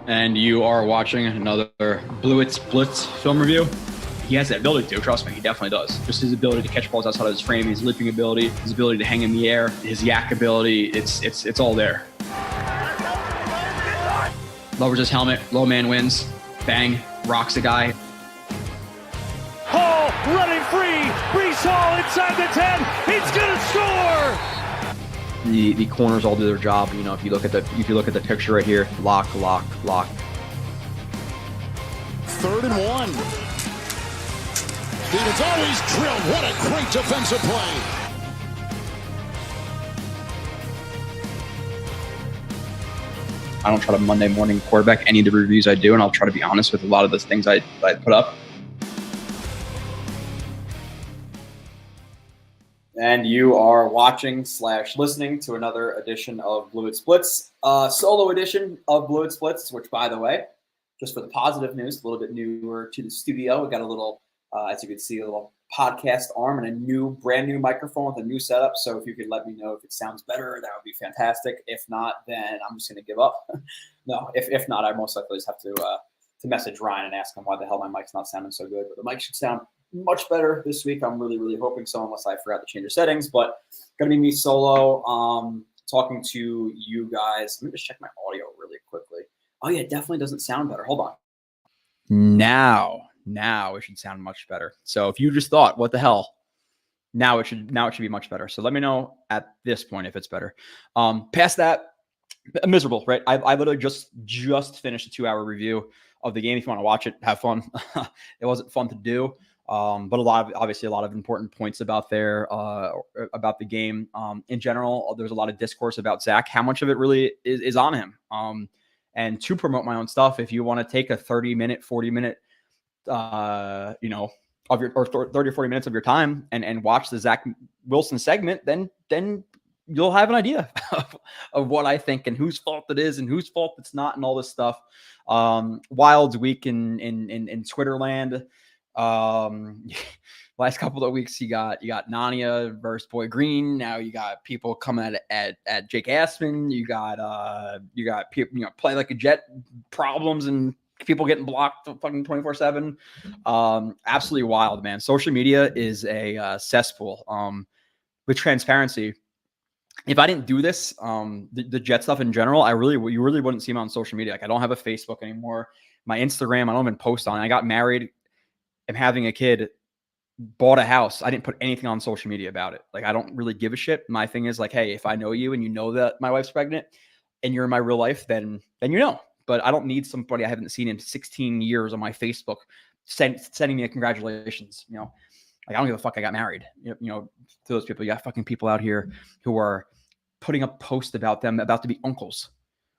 And you are watching another Blitz film review. He has that ability to, trust me, he definitely does. Just his ability to catch balls outside of his frame, his leaping ability, his ability to hang in the air, his yak ability, it's all there. Lowers his helmet, low man wins, bang, rocks the guy. Hall running free, Brees Hall inside the 10, he's gonna score! The corners all do their job. You know, if you look at the picture right here, lock. 3rd and 1. Stevens always drilled. What a great defensive play. I don't try to Monday morning quarterback any of the reviews I do, and I'll try to be honest with a lot of the things I put up. And you are watching / listening to another edition of Blue It Splits, solo edition of Blue It Splits, which, by the way, just for the positive news, a little bit newer to the studio. We got a little, as you can see, a little podcast arm and a brand new microphone with a new setup. So if you could let me know if it sounds better, that would be fantastic. If not, then I'm just going to give up. No, if not, I most likely just have to message Ryan and ask him why the hell my mic's not sounding so good. But the mic should sound much better this week. I'm really, really hoping so, unless I forgot to change the settings. But going to be me solo, talking to you guys. Let me just check my audio really quickly. Oh yeah, it definitely doesn't sound better. Hold on. Now it should sound much better. So if you just thought, what the hell? Now it should be much better. So let me know at this point if it's better. Past that, miserable, right? I literally just finished a 2-hour review of the game. If you want to watch it, have fun. It wasn't fun to do. But obviously a lot of important points about the game. In general, there's a lot of discourse about Zach. How much of it really is on him? And to promote my own stuff, if you want to take a 30-minute, 40-minute, of your, or 30 or 40 minutes of your time and watch the Zach Wilson segment, then you'll have an idea of what I think and whose fault it is and whose fault it's not and all this stuff. Wild week in Twitterland. Last couple of weeks you got Nania versus Boy Green. Now you got people coming at Jake Asman. You got people, play like a Jet problems and people getting blocked fucking 24/7. Absolutely wild, man. Social media is a cesspool. With transparency, if I didn't do this, the Jet stuff in general, you really wouldn't see me on social media. Like, I don't have a Facebook anymore. My Instagram, I don't even post on it. I got married. I'm having a kid, bought a house. I didn't put anything on social media about it. Like, I don't really give a shit. My thing is like, hey, if I know you and you know that my wife's pregnant and you're in my real life, then you know. But I don't need somebody I haven't seen in 16 years on my Facebook sending me a congratulations. Like, I don't give a fuck I got married. To those people, you got fucking people out here who are putting up posts about them about to be uncles.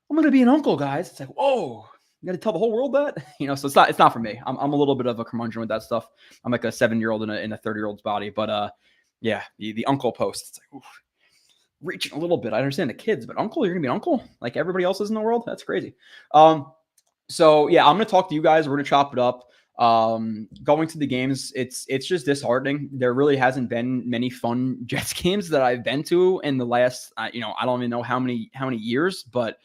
I'm going to be an uncle, guys. It's like, whoa. You got to tell the whole world that, so it's not for me. I'm a little bit of a curmudgeon with that stuff. I'm like a 7-year-old in a 30-year-old's body, but yeah, the uncle post, it's like, oof, reaching a little bit. I understand the kids, but uncle, you're gonna be an uncle like everybody else is in the world. That's crazy. So yeah, I'm gonna talk to you guys. We're gonna chop it up. Going to the games, it's just disheartening. There really hasn't been many fun Jets games that I've been to in the last, I don't even know how many years, but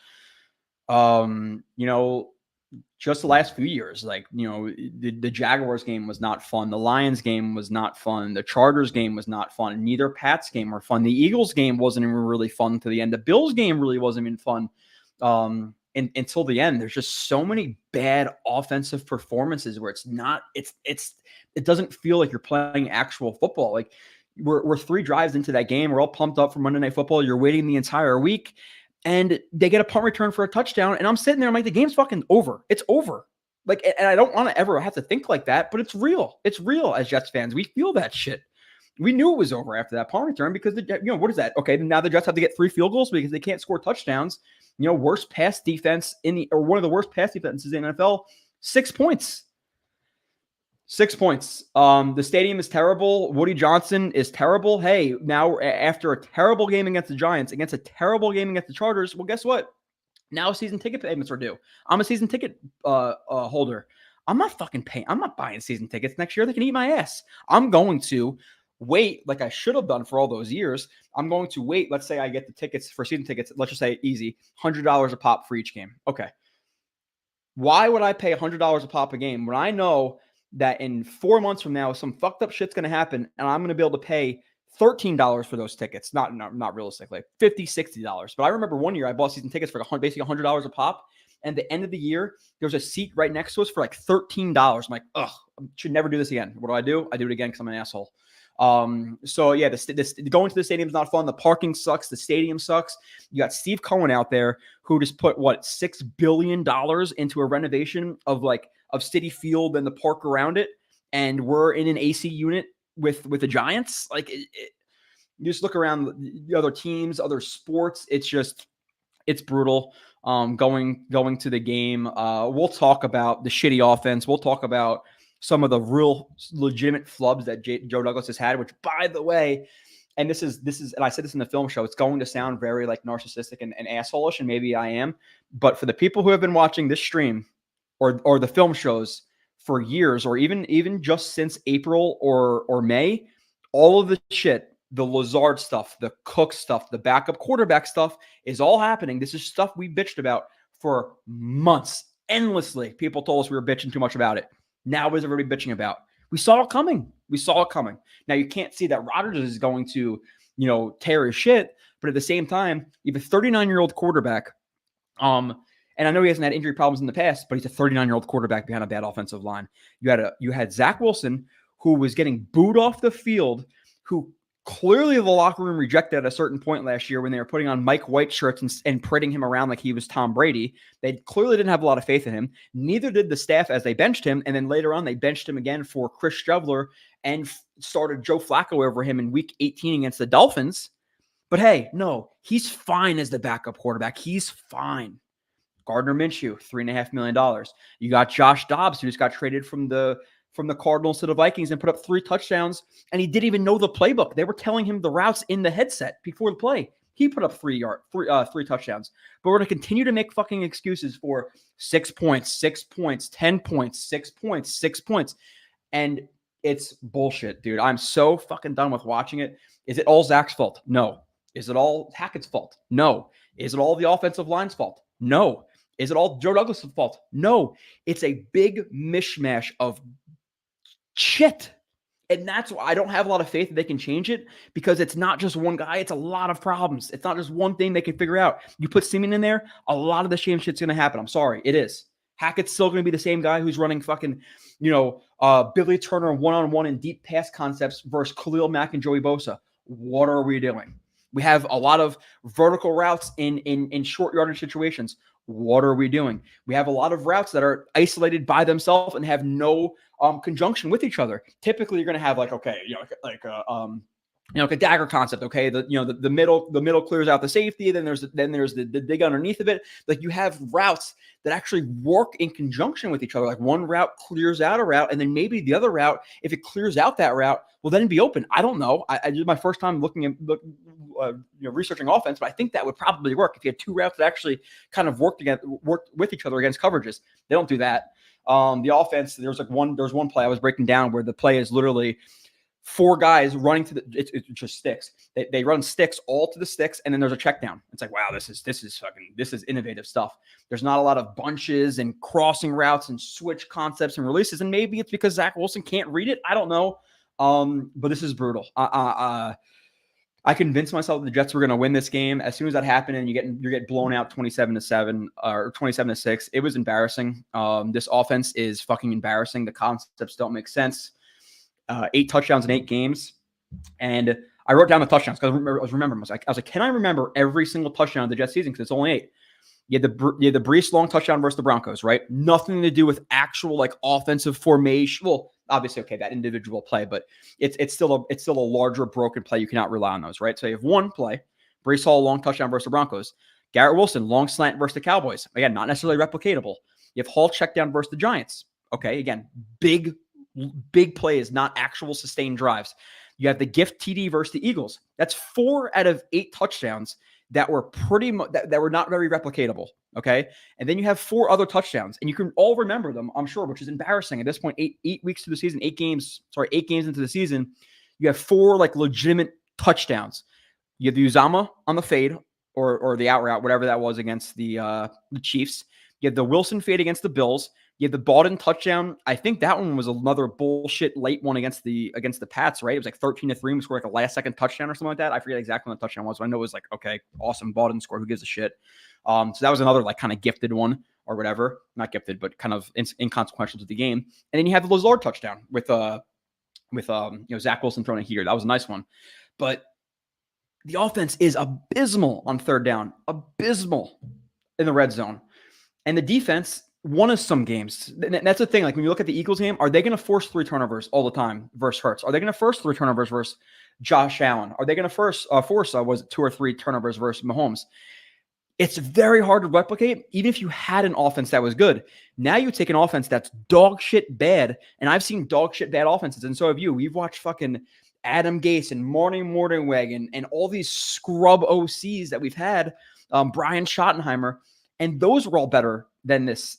just the last few years, like, the Jaguars game was not fun. The Lions game was not fun. The Chargers game was not fun. Neither Pats game were fun. The Eagles game wasn't even really fun to the end. The Bills game really wasn't even fun until the end. There's just so many bad offensive performances where it doesn't feel like you're playing actual football. Like, we're 3 drives into that game. We're all pumped up for Monday Night Football. You're waiting the entire week. And they get a punt return for a touchdown. And I'm sitting there, I'm like, the game's fucking over. It's over. Like, and I don't want to ever have to think like that, but it's real. It's real as Jets fans. We feel that shit. We knew it was over after that punt return because, what is that? Okay, now the Jets have to get 3 field goals because they can't score touchdowns. Worst pass defense one of the worst pass defenses in the NFL, 6 points. 6 points. The stadium is terrible. Woody Johnson is terrible. Hey, now after a terrible game against the Giants, against a terrible game against the Chargers, well, guess what? Now season ticket payments are due. I'm a season ticket holder. I'm not fucking paying. I'm not buying season tickets next year. They can eat my ass. I'm going to wait, like I should have done for all those years. I'm going to wait. Let's say I get the tickets for season tickets. Let's just say easy, $100 a pop for each game. Okay. Why would I pay $100 a pop a game when I know that in 4 months from now, some fucked up shit's going to happen and I'm going to be able to pay $13 for those tickets? Not realistically, $50, $60. But I remember one year I bought season tickets for basically $100 a pop. And at the end of the year, there was a seat right next to us for like $13. I'm like, ugh, I should never do this again. What do? I do it again because I'm an asshole. So yeah, going to the stadium is not fun. The parking sucks. The stadium sucks. You got Steve Cohen out there who just put $6 billion into a renovation of Citi Field and the park around it. And we're in an AC unit with the Giants. Like you just look around the other teams, other sports. It's brutal. Going to the game. We'll talk about the shitty offense. We'll talk about some of the real legitimate flubs that Joe Douglas has had, which, by the way, and this is, and I said this in the film show, it's going to sound very like narcissistic and asshole-ish, and maybe I am, but for the people who have been watching this stream or the film shows for years, or even just since April or May, all of the shit, the Lazard stuff, the Cook stuff, the backup quarterback stuff is all happening. This is stuff we bitched about for months, endlessly. People told us we were bitching too much about it. Now what is everybody bitching about? We saw it coming. Now you can't see that Rodgers is going to, tear his shit, but at the same time, you have a 39-year-old quarterback. And I know he hasn't had injury problems in the past, but he's a 39-year-old quarterback behind a bad offensive line. You had Zach Wilson, who was getting booed off the field, who clearly the locker room rejected at a certain point last year when they were putting on Mike White shirts and parading him around like he was Tom Brady. They clearly didn't have a lot of faith in him. Neither did the staff as they benched him. And then later on, they benched him again for Chris Streveler and started Joe Flacco over him in week 18 against the Dolphins. But hey, no, he's fine as the backup quarterback. He's fine. Gardner Minshew, $3.5 million. You got Josh Dobbs, who just got traded from the Cardinals to the Vikings and put up 3 touchdowns, and he didn't even know the playbook. They were telling him the routes in the headset before the play. He put up 3 touchdowns. But we're going to continue to make fucking excuses for 6 points, 6 points, 10 points, 6 points, 6 points. And it's bullshit, dude. I'm so fucking done with watching it. Is it all Zach's fault? No. Is it all Hackett's fault? No. Is it all the offensive line's fault? No. Is it all Joe Douglas' fault? No. It's a big mishmash of shit. And that's why I don't have a lot of faith that they can change it, because it's not just one guy. It's a lot of problems. It's not just one thing they can figure out. You put Simeon in there, a lot of the same shit's going to happen. I'm sorry. It is. Hackett's still going to be the same guy who's running fucking, Billy Turner one-on-one and deep pass concepts versus Khalil Mack and Joey Bosa. What are we doing? We have a lot of vertical routes in short yardage situations. What are we doing? We have a lot of routes that are isolated by themselves and have no conjunction with each other. Typically, you're going to have like a dagger concept. Okay, the middle clears out the safety. Then there's the dig underneath of it. Like, you have routes that actually work in conjunction with each other. Like, one route clears out a route, and then maybe the other route, if it clears out that route, will then be open. I don't know. I did my first time researching offense, but I think that would probably work if you had 2 routes that actually kind of worked with each other against coverages. They don't do that. The offense, there's one play I was breaking down where the play is literally 4 guys running to it's just sticks. They run sticks all to the sticks, and then there's a check down. It's like, wow, this is innovative stuff. There's not a lot of bunches and crossing routes and switch concepts and releases, and maybe it's because Zach Wilson can't read it. I don't know. But this is brutal. I convinced myself the Jets were going to win this game. As soon as that happened, and you get blown out 27-7 or 27-6, it was embarrassing. This offense is fucking embarrassing. The concepts don't make sense. 8 touchdowns in 8 games, and I wrote down the touchdowns because I was remembering. I was like, can I remember every single touchdown of the Jets season? Because it's only 8. You had the Brees long touchdown versus the Broncos, right? Nothing to do with actual like offensive formation. Well, obviously, okay, that individual play, but it's still a larger broken play. You cannot rely on those, right? So you have one play, Brees Hall long touchdown versus the Broncos, Garrett Wilson long slant versus the Cowboys. Again, not necessarily replicatable. You have Hall check down versus the Giants. Okay, again, big plays, not actual sustained drives. You have the gift TD versus the Eagles. That's 4 out of 8 touchdowns that were pretty much that were not very replicatable. Okay. And then you have 4 other touchdowns, and you can all remember them, I'm sure, which is embarrassing at this point. 8 weeks to the season, 8 games into the season, you have 4 like legitimate touchdowns. You have the Uzama on the fade or the out route, whatever that was against the Chiefs. You had the Wilson fade against the Bills. You had the Baldwin touchdown. I think that one was another bullshit late one against the Pats, right? It was like 13-3. We scored like a last-second touchdown or something like that. I forget exactly when the touchdown was, but I know it was like, okay, awesome. Baldwin scored. Who gives a shit? So that was another like kind of gifted one or whatever. Not gifted, but kind of inconsequential to the game. And then you have the Lazard touchdown with Zach Wilson throwing a heater. That was a nice one. But the offense is abysmal on third down. Abysmal in the red zone. And the defense won us some games. That's the thing. Like when you look at the Eagles game, are they going to force 3 turnovers all the time versus Hurts? Are they going to force 3 turnovers versus Josh Allen? Are they going to force 2 or 3 turnovers versus Mahomes? It's very hard to replicate, even if you had an offense that was good. Now you take an offense that's dog shit bad, and I've seen dog shit bad offenses, and so have you. We've watched fucking Adam Gase and Marty Mornhinweg and all these scrub OCs that we've had, Brian Schottenheimer, and those were all better than this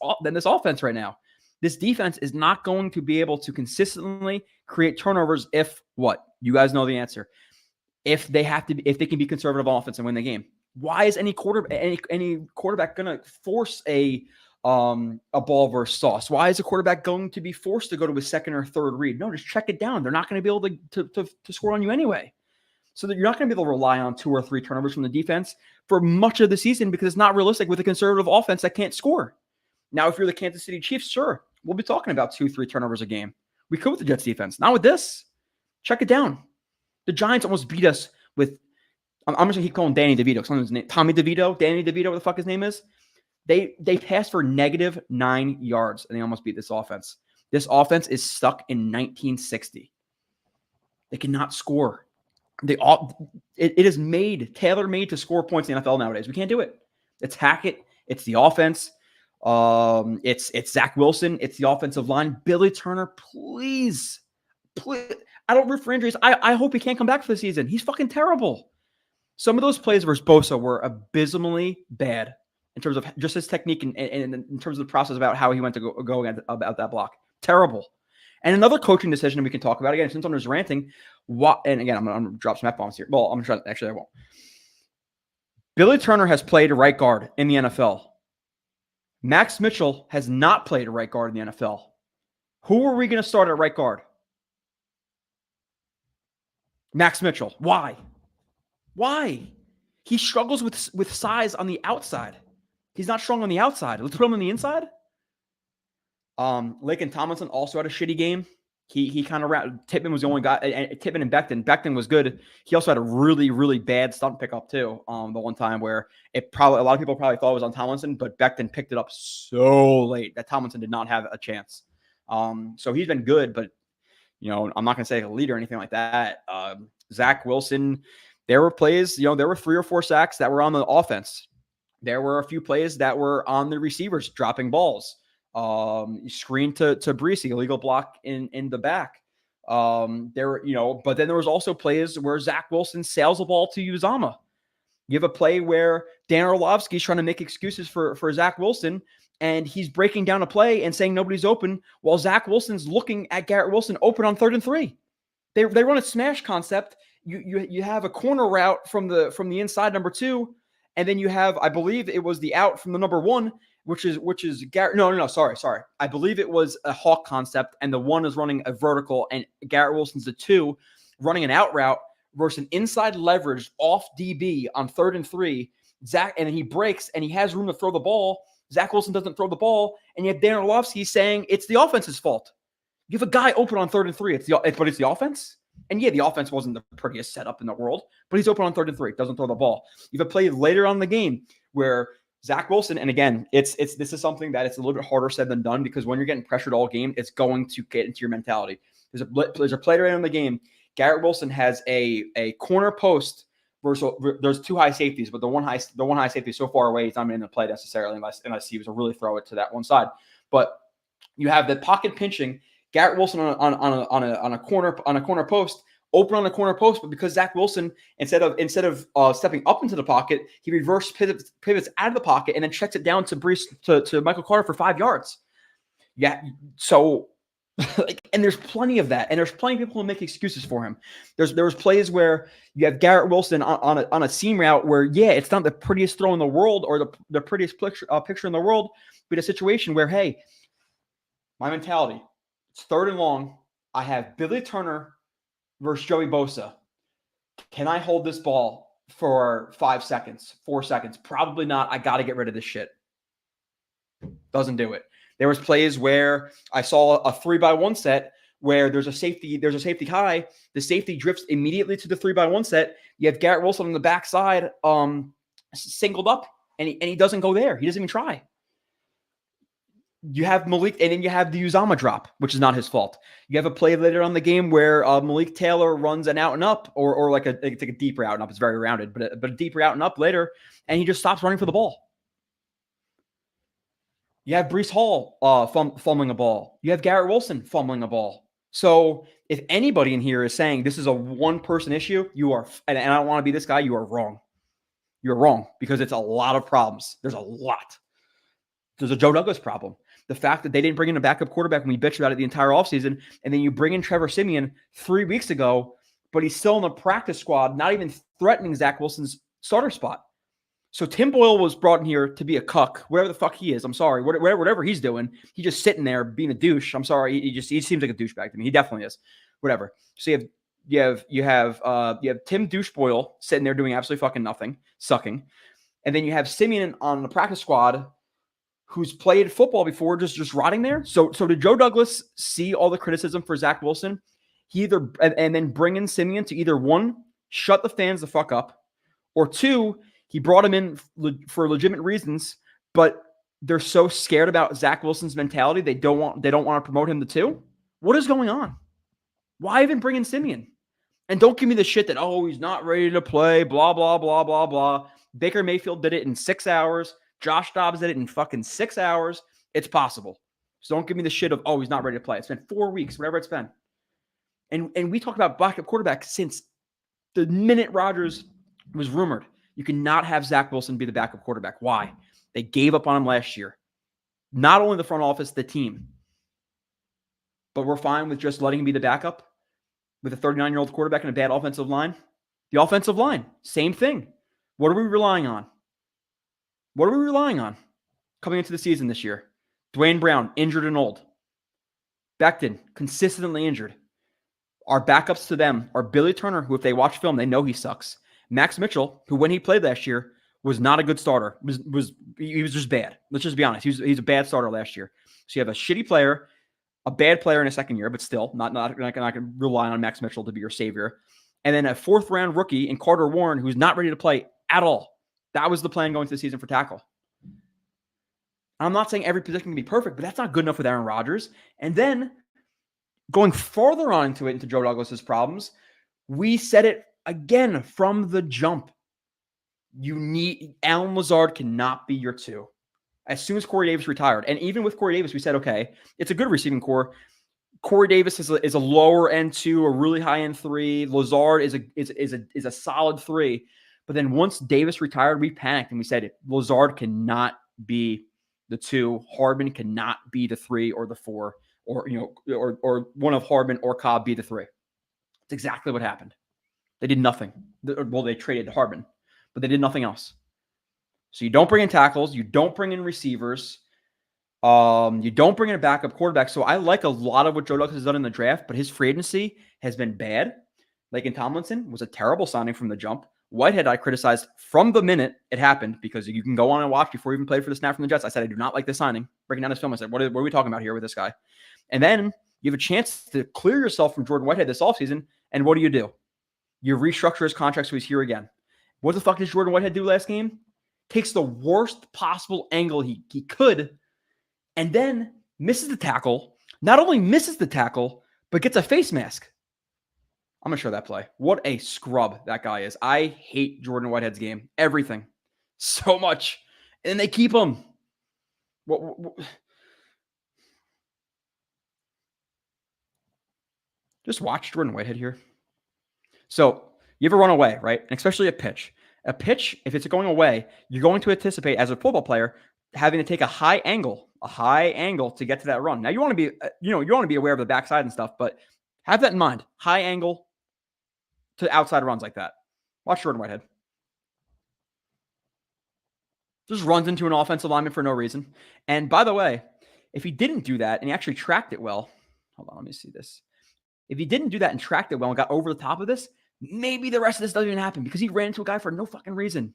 offense right now. This defense is not going to be able to consistently create turnovers if what? You guys know the answer. If they can be conservative on offense and win the game. Why is any quarterback going to force a ball versus sauce? Why is a quarterback going to be forced to go to a second or third read? No, just check it down. They're not going to be able to score on you anyway. So that you're not going to be able to rely on 2 or 3 turnovers from the defense for much of the season because it's not realistic with a conservative offense that can't score. Now, if you're the Kansas City Chiefs, sure, we'll be talking about 2-3 turnovers a game. We could with the Jets defense. Not with this. Check it down. The Giants almost beat us with, I'm just going to keep calling Danny DeVito. His name, Tommy DeVito, Danny DeVito, what the fuck his name is. They passed for -9 yards, and they almost beat this offense. This offense is stuck in 1960. They cannot score. It is tailor-made to score points in the NFL nowadays. We can't do it. It's Hackett. It's the offense. It's Zach Wilson. It's the offensive line. Billy Turner, please. I don't root for injuries. I hope he can't come back for the season. He's fucking terrible. Some of those plays versus Bosa were abysmally bad in terms of just his technique and in terms of the process about how he went to go about that block. Terrible. And another coaching decision we can talk about, again, since I'm just ranting, and again, I'm going to drop some F-bombs here. Well, I'm going to try, actually, I won't. Billy Turner has played right guard in the NFL. Max Mitchell has not played right guard in the NFL. Who are we going to start at right guard? Max Mitchell. Why? He struggles with size on the outside. He's not strong on the outside. Let's put him on the inside. Laken Tomlinson also had a shitty game. He kind of Tippmann was the only guy. Tippmann and Becton was good. He also had a really, really bad stunt pickup too. The one time where a lot of people probably thought it was on Tomlinson, but Becton picked it up so late that Tomlinson did not have a chance. So he's been good, but I'm not going to say a leader or anything like that. Zach Wilson, there were plays, there were 3 or 4 sacks that were on the offense. There were a few plays that were on the receivers dropping balls. Screen to Brees, illegal block in the back. But then there was also plays where Zach Wilson sails the ball to Uzama. You have a play where Dan Orlovsky's trying to make excuses for Zach Wilson, and he's breaking down a play and saying nobody's open while Zach Wilson's looking at Garrett Wilson open on 3rd and 3. They run a smash concept. You have a corner route from the inside number 2, and then you have, I believe it was the out from the number 1, which is Garrett. No, sorry. I believe it was a hawk concept, and the 1 is running a vertical, and Garrett Wilson's the 2 running an out route versus an inside leverage off DB on 3rd and 3. And he breaks, and he has room to throw the ball. Zach Wilson doesn't throw the ball, and you have Dan Orlovsky saying it's the offense's fault. You have a guy open on 3rd and 3. But it's the offense. And yeah, the offense wasn't the prettiest setup in the world, but he's open on 3rd and 3. Doesn't throw the ball. You have a play later on in the game where Zach Wilson, and again, this is something that it's a little bit harder said than done because when you're getting pressured all game, it's going to get into your mentality. There's a play right in the game. Garrett Wilson has a corner post versus there's 2 high safeties, but the one high safety is so far away, he's not in the play necessarily unless he was to really throw it to that one side. But you have the pocket pinching. Garrett Wilson on a corner post, open on the corner post, but because Zach Wilson instead of stepping up into the pocket, he reverse pivots out of the pocket and then checks it down to Brees to Michael Carter for 5 yards. Yeah, so And there's plenty of that. And there's plenty of people who make excuses for him. There was plays where you have Garrett Wilson on a seam route where, yeah, it's not the prettiest throw in the world or the prettiest picture in the world, but a situation where, hey, my mentality, it's 3rd and long. I have Billy Turner versus Joey Bosa. Can I hold this ball for 5 seconds, 4 seconds? Probably not. I got to get rid of this shit. Doesn't do it. There was plays where I saw a 3-by-1 set where there's a safety high. The safety drifts immediately to the 3-by-1 set. You have Garrett Wilson on the backside, singled up, and he doesn't go there. He doesn't even try. You have Malik, and then you have the Uzama drop, which is not his fault. You have a play later on the game where Malik Taylor runs an out and up, or like a deeper out and up. It's very rounded, but a deeper out and up later, and he just stops running for the ball. You have Breece Hall fumbling a ball. You have Garrett Wilson fumbling a ball. So if anybody in here is saying this is a one-person issue, you are, and I don't want to be this guy, you are wrong. You're wrong because it's a lot of problems. There's a lot. There's a Joe Douglas problem. The fact that they didn't bring in a backup quarterback when we bitched about it the entire offseason, and then you bring in Trevor Siemian 3 weeks ago, but he's still in the practice squad, not even threatening Zach Wilson's starter spot. So Tim Boyle was brought in here to be a cuck, whatever the fuck he is. I'm sorry, whatever he's doing, he's just sitting there being a douche. I'm sorry, he seems like a douchebag to me. He definitely is. Whatever. So you have Tim Douche Boyle sitting there doing absolutely fucking nothing, sucking, and then you have Simeon on the practice squad, who's played football before, just rotting there. So did Joe Douglas see all the criticism for Zach Wilson? He either and then bring in Simeon to either one, shut the fans the fuck up, or two, he brought him in for legitimate reasons, but they're so scared about Zach Wilson's mentality they don't want to promote him to two. What is going on? Why even bring in Simeon? And don't give me the shit that, oh, he's not ready to play, blah, blah, blah, blah, blah. Baker Mayfield did it in 6 hours. Josh Dobbs did it in fucking 6 hours. It's possible. So don't give me the shit of, oh, he's not ready to play. It's been 4 weeks, whatever it's been. And we talked about backup quarterback since the minute Rodgers was rumored. You cannot have Zach Wilson be the backup quarterback. Why? They gave up on him last year. Not only the front office, the team. But we're fine with just letting him be the backup with a 39-year-old quarterback and a bad offensive line. The offensive line, same thing. What are we relying on? What are we relying on coming into the season this year? Dwayne Brown, injured and old. Becton, consistently injured. Our backups to them are Billy Turner, who if they watch film, they know he sucks. Max Mitchell, who when he played last year was not a good starter. He was just bad. Let's just be honest. He's a bad starter last year. So you have a shitty player, a bad player in a second year, but still not going to rely on Max Mitchell to be your savior. And then a 4th-round rookie in Carter Warren, who's not ready to play at all. That was the plan going into the season for tackle. I'm not saying every position can be perfect, but that's not good enough with Aaron Rodgers. And then going farther on into Joe Douglas's problems, we said it again from the jump. Allen Lazard cannot be your 2. As soon as Corey Davis retired, and even with Corey Davis, we said, okay, it's a good receiving core. Corey Davis is a lower end 2, a really high end 3. Lazard is a solid 3. But then once Davis retired, we panicked and we said Lazard cannot be the 2. Hardman cannot be the 3 or the 4, or one of Hardman or Cobb be the 3. It's exactly what happened. They did nothing. Well, they traded Hardman, but they did nothing else. So you don't bring in tackles, you don't bring in receivers, you don't bring in a backup quarterback. So I like a lot of what Joe Douglas has done in the draft, but his free agency has been bad. Laken Tomlinson was a terrible signing from the jump. Whitehead, I criticized from the minute it happened because you can go on and watch before he even played for the snap from the Jets. I said, I do not like this signing. Breaking down his film, I said, what are we talking about here with this guy? And then you have a chance to clear yourself from Jordan Whitehead this offseason. And what do? You restructure his contract so he's here again. What the fuck did Jordan Whitehead do last game? Takes the worst possible angle he could and then misses the tackle. Not only misses the tackle, but gets a face mask. I'm going to show that play. What a scrub that guy is. I hate Jordan Whitehead's game. Everything. So much. And they keep him. What? Just watch Jordan Whitehead here. So you ever run away, right? And especially a pitch. A pitch, if it's going away, you're going to anticipate as a football player having to take a high angle a high angle to get to that run. Now you want to be, you want to be aware of the backside and stuff, but have that in mind. High angle to outside runs like that. Watch Jordan Whitehead. Just runs into an offensive lineman for no reason. And by the way, if he didn't do that and he actually tracked it well, hold on, let me see this. If he didn't do that and tracked it well and got over the top of this, maybe the rest of this doesn't even happen because he ran into a guy for no fucking reason.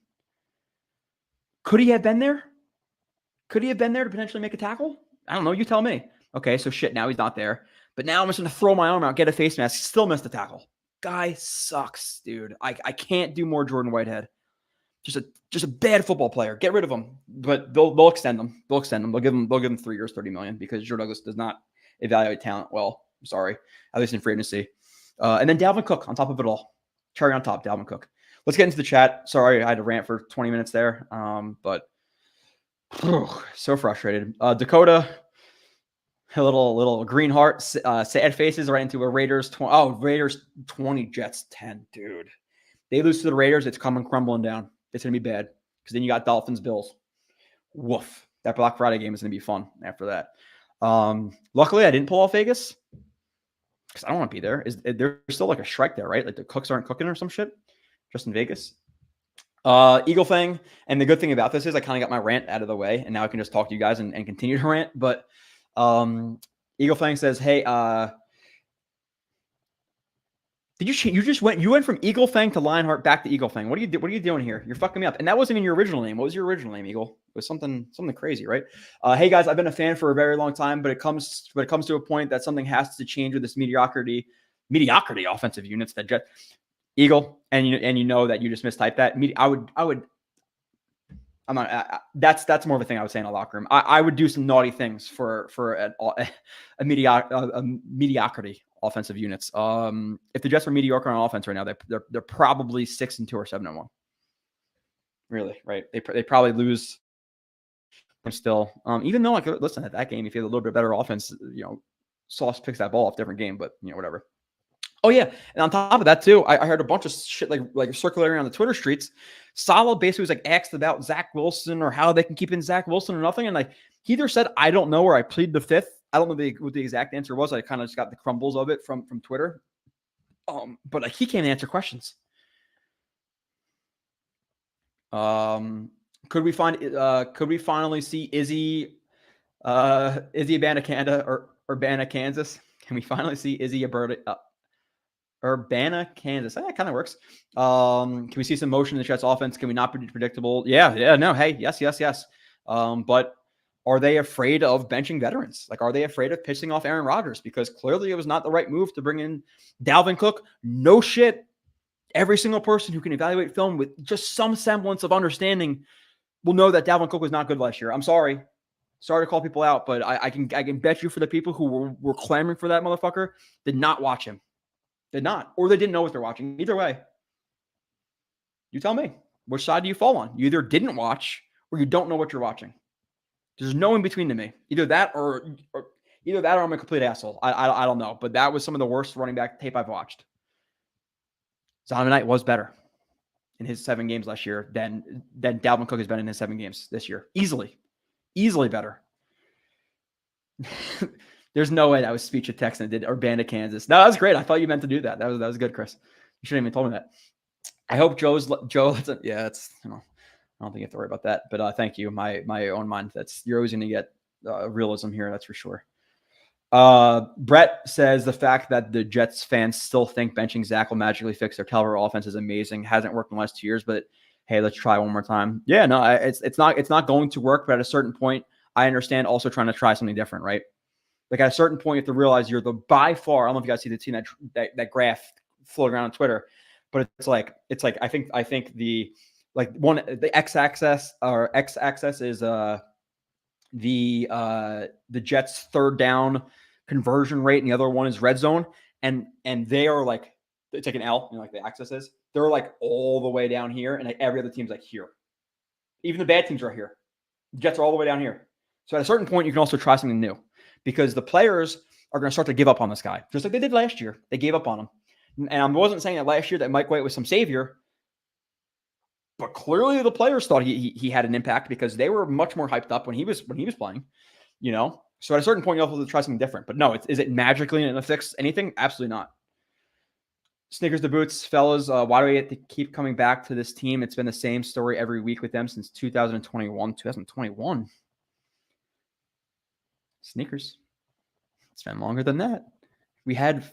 Could he have been there? Could he have been there to potentially make a tackle? I don't know. You tell me. Okay, so shit, now he's not there. But now I'm just going to throw my arm out, get a face mask, still miss the tackle. Guy sucks, dude. I can't do more Jordan Whitehead. Just a bad football player. Get rid of him. But they'll extend him. They'll give him 3 years, $30 million because Joe Douglas does not evaluate talent well. I'm sorry, at least in free agency. And then Dalvin Cook on top of it all. Cherry on top, Dalvin Cook. Let's get into the chat. Sorry, I had to rant for 20 minutes there. But so frustrated. Dakota, a little green heart, sad faces right into a Raiders 20. Raiders 20, Jets 10, dude. They lose to the Raiders, it's coming crumbling down. It's going to be bad because then you got Dolphins, Bills. Woof. That Black Friday game is going to be fun after that. Luckily, I didn't pull off Vegas because I don't want to be there. There's still like a strike there, right? Like the cooks aren't cooking or some shit just in Vegas. Eagle thing. And the good thing about this is I kind of got my rant out of the way and now I can just talk to you guys and continue to rant. But Eagle thing says, hey, did you went from Eagle Fang to Lionheart back to Eagle Fang? What are you doing here? You're fucking me up. And that wasn't even your original name. What was your original name, Eagle? It was something crazy, right? Hey guys, I've been a fan for a very long time, but it comes to a point that something has to change with this mediocrity offensive units that Jet Eagle, and you know that you just mistyped that. That's more of a thing I would say in a locker room. I would do some naughty things for a mediocrity offensive units. If the Jets were mediocre on offense right now, they're probably 6-2 or 7-1. Really, right? They probably lose still. Even though, like, listen, at that game, if you had a little bit better offense, Sauce picks that ball off, different game, but whatever. Oh yeah, and on top of that too, I heard a bunch of shit like circulating on the Twitter streets. Salah basically was like asked about Zach Wilson or how they can keep in Zach Wilson or nothing, and like he either said I don't know or I plead the fifth. I don't know what the exact answer was. I kind of just got the crumbles of it from Twitter. But like he can't answer questions. Could we finally see Izzy Abanikanda or Urbana, Kansas? Can we finally see Izzy Urbana, Kansas? That kind of works. Can we see some motion in the Jets offense? Can we not be predictable? Yeah, no. Hey, yes. But are they afraid of benching veterans? Like, are they afraid of pissing off Aaron Rodgers? Because clearly it was not the right move to bring in Dalvin Cook. No shit. Every single person who can evaluate film with just some semblance of understanding will know that Dalvin Cook was not good last year. I'm sorry. Sorry to call people out, but I can bet you for the people who were clamoring for that motherfucker did not watch him. Did not. Or they didn't know what they're watching. Either way. You tell me. Which side do you fall on? You either didn't watch or you don't know what you're watching. There's no in between to me. Either that or I'm a complete asshole. I don't know. But that was some of the worst running back tape I've watched. Zonovan Knight was better in his 7 games last year than Dalvin Cook has been in his 7 games this year. Easily better. There's no way that was speech to text and did Urbana, Kansas. No, that was great. I thought you meant to do that. That was good, Chris. You shouldn't even told me that. I hope Joe. Yeah, it's I don't think you have to worry about that. But thank you. My own mind. You're always going to get realism here. That's for sure. Brett says the fact that the Jets fans still think benching Zach will magically fix their caliber offense is amazing. Hasn't worked in the last 2 years, but hey, let's try one more time. Yeah, no, it's not going to work. But at a certain point, I understand also trying to try something different, right? Like at a certain point, you have to realize you're by far. I don't know if you guys see the team that graph floating around on Twitter, but it's like I think the x-axis is the Jets' third down conversion rate, and the other one is red zone, and they are like it's like an L, like the axis is. They're like all the way down here, and like every other team's like here. Even the bad teams are here. The Jets are all the way down here. So at a certain point, you can also try something new because the players are going to start to give up on this guy, just like they did last year. They gave up on him, and I wasn't saying that last year that Mike White was some savior. But clearly the players thought he had an impact because they were much more hyped up when he was playing. you know? So at a certain point, you have to try something different. But no, is it magically going to fix anything? Absolutely not. Snickers to boots, fellas. Why do we have to keep coming back to this team? It's been the same story every week with them since 2021. 2021. Sneakers. It's been longer than that. We hired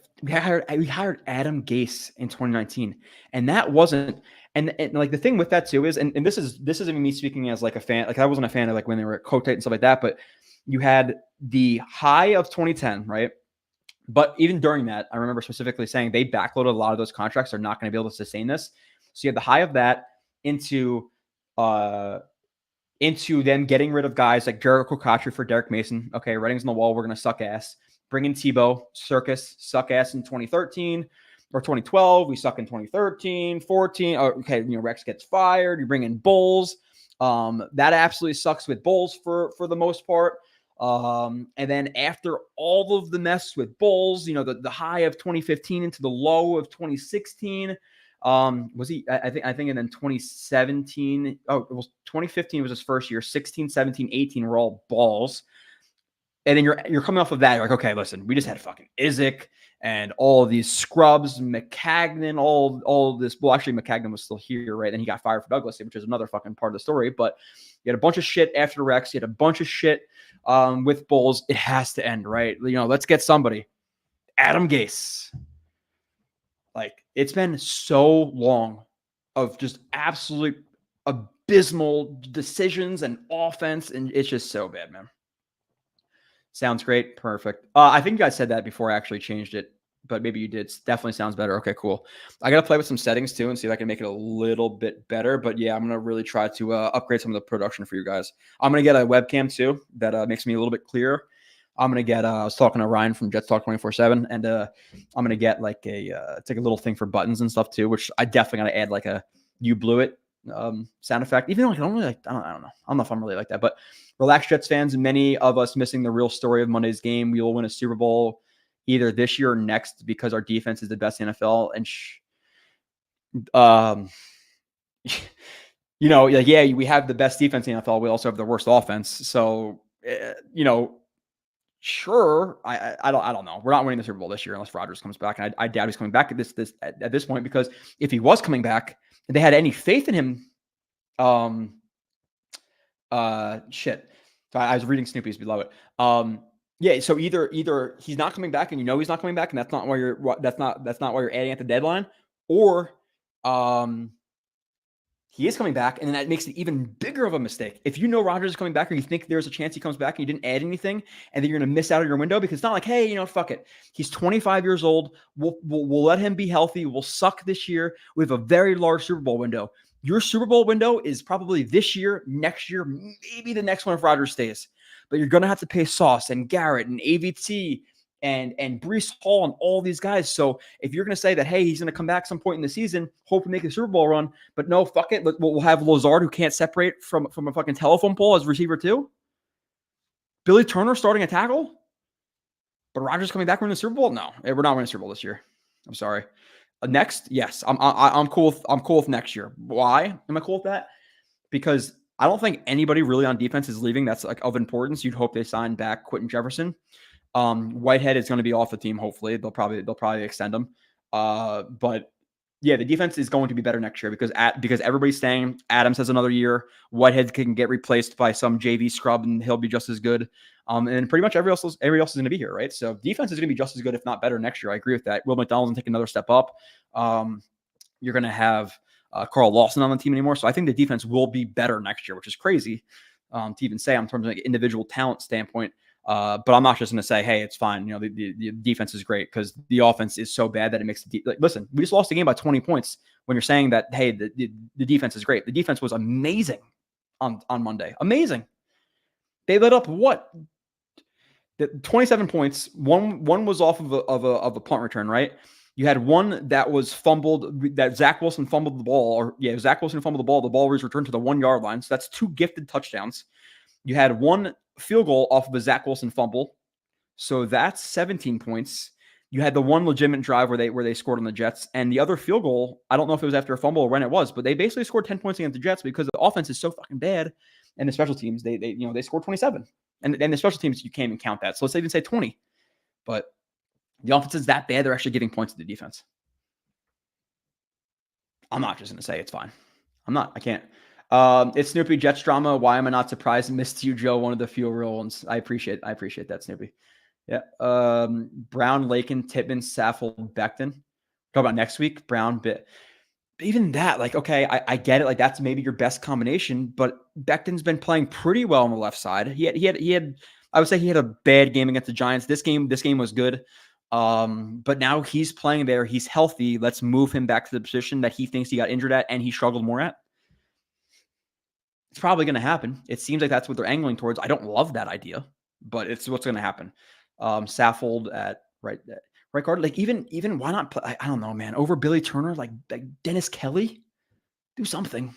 Adam Gase in 2019, and that wasn't. And like the thing with that too is, and this isn't me speaking as like a fan. Like I wasn't a fan of like when they were at Cotate and stuff like that. But you had the high of 2010, right? But even during that, I remember specifically saying they backloaded a lot of those contracts. They're not going to be able to sustain this. So you have the high of that into them getting rid of guys like Jericho Cotchery for Derek Mason. Okay, writings on the wall. We're going to suck ass. Bring in Tebow, Circus, suck ass in 2013 or 2012. We suck in 2013, 14. Okay, Rex gets fired. You bring in Bulls. That absolutely sucks with Bulls for the most part. And then after all of the mess with Bulls, the high of 2015 into the low of 2016, was he, I think, and then 2017, it was 2015 was his first year, 16, 17, 18 were all balls. And then you're coming off of that. You're like, okay, listen, we just had fucking Izek and all of these scrubs, McCagnon, all this. Well, actually, McCagnon was still here, right? Then he got fired for Douglas, which is another fucking part of the story. But you had a bunch of shit after Rex. You had a bunch of shit with Bulls. It has to end, right? Let's get somebody. Adam Gase. Like, it's been so long of just absolute abysmal decisions and offense, and it's just so bad, man. Sounds great. Perfect. I think you guys said that before I actually changed it, but maybe you did. Definitely sounds better. Okay, cool. I got to play with some settings too and see if I can make it a little bit better. But yeah, I'm going to really try to upgrade some of the production for you guys. I'm going to get a webcam too that makes me a little bit clearer. I'm going to get, I was talking to Ryan from Jets Talk 24/7, and I'm going to get like it's like a little thing for buttons and stuff too, which I definitely got to add like a "you blew it" sound effect, even though I don't really like, I don't know. I don't know if I'm really like that, but relax, Jets fans. Many of us missing the real story of Monday's game. We will win a Super Bowl either this year or next because our defense is the best in the NFL. And we have the best defense in the NFL. We also have the worst offense. So, sure. I don't know. We're not winning the Super Bowl this year unless Rodgers comes back, and I doubt he's coming back at this point, because if he was coming back and they had any faith in him, shit. So I was reading Snoopy's below it. So either he's not coming back and he's not coming back, and that's not why you're adding at the deadline, or he is coming back, and then that makes it even bigger of a mistake. If Rodgers is coming back, or you think there's a chance he comes back and you didn't add anything, and then you're going to miss out on your window, because it's not like, hey, fuck it. He's 25 years old. We'll let him be healthy. We'll suck this year. We have a very large Super Bowl window. Your Super Bowl window is probably this year, next year, maybe the next one if Rodgers stays. But you're going to have to pay Sauce and Garrett and AVT and Breece Hall and all these guys. So if you're going to say that, hey, he's going to come back some point in the season, hope to make a Super Bowl run, but no, fuck it. We'll have Lazard, who can't separate from a fucking telephone pole, as receiver too. Billy Turner starting a tackle. But Rodgers coming back, winning the Super Bowl? No, we're not winning the Super Bowl this year. I'm sorry. Next, yes, I'm cool. I'm cool with next year. Why am I cool with that? Because I don't think anybody really on defense is leaving. That's like of importance. You'd hope they sign back Quentin Jefferson. Whitehead is going to be off the team. Hopefully, they'll probably extend him. But yeah, the defense is going to be better next year because everybody's saying Adams has another year. Whitehead can get replaced by some JV scrub, and he'll be just as good. And pretty much everybody else is going to be here, right? So defense is going to be just as good, if not better, next year. I agree with that. Will McDonald will take another step up. You're going to have Carl Lawson on the team anymore. So I think the defense will be better next year, which is crazy to even say in terms of like individual talent standpoint. But I'm not just going to say, hey, it's fine. The defense is great, because the offense is so bad that it makes listen, we just lost the game by 20 points when you're saying that, hey, the defense is great. The defense was amazing on Monday. Amazing. They let up what? 27 points. One was off of a punt return, right? You had one that was fumbled, that Zach Wilson fumbled the ball, Zach Wilson fumbled the ball. The ball was returned to the 1 yard line. So that's 2 gifted touchdowns. You had one field goal off of a Zach Wilson fumble. So that's 17 points. You had the one legitimate drive where they scored on the Jets, and the other field goal, I don't know if it was after a fumble or when it was, but they basically scored 10 points against the Jets because the offense is so fucking bad, and the special teams, they scored 27. And the special teams, you can't even count that. So let's even say 20. But the offense is that bad, they're actually giving points to the defense. I'm not just going to say it's fine. I'm not. I can't. It's Snoopy Jets drama. Why am I not surprised? Missed you, Joe. One of the few real ones. I appreciate that, Snoopy. Yeah. Brown, Lakin, Tippmann, Saffold, Becton. Talk about next week. Brown, bit. Even that, like, okay, I get it. Like, that's maybe your best combination, but Becton's been playing pretty well on the left side. He had. I would say he had a bad game against the Giants. This game was good. But now he's playing there. He's healthy. Let's move him back to the position that he thinks he got injured at and he struggled more at. It's probably going to happen. It seems like that's what they're angling towards. I don't love that idea, but it's what's going to happen. Saffold at right guard. Like even why not play? I don't know, man. Over Billy Turner, like Dennis Kelly, do something.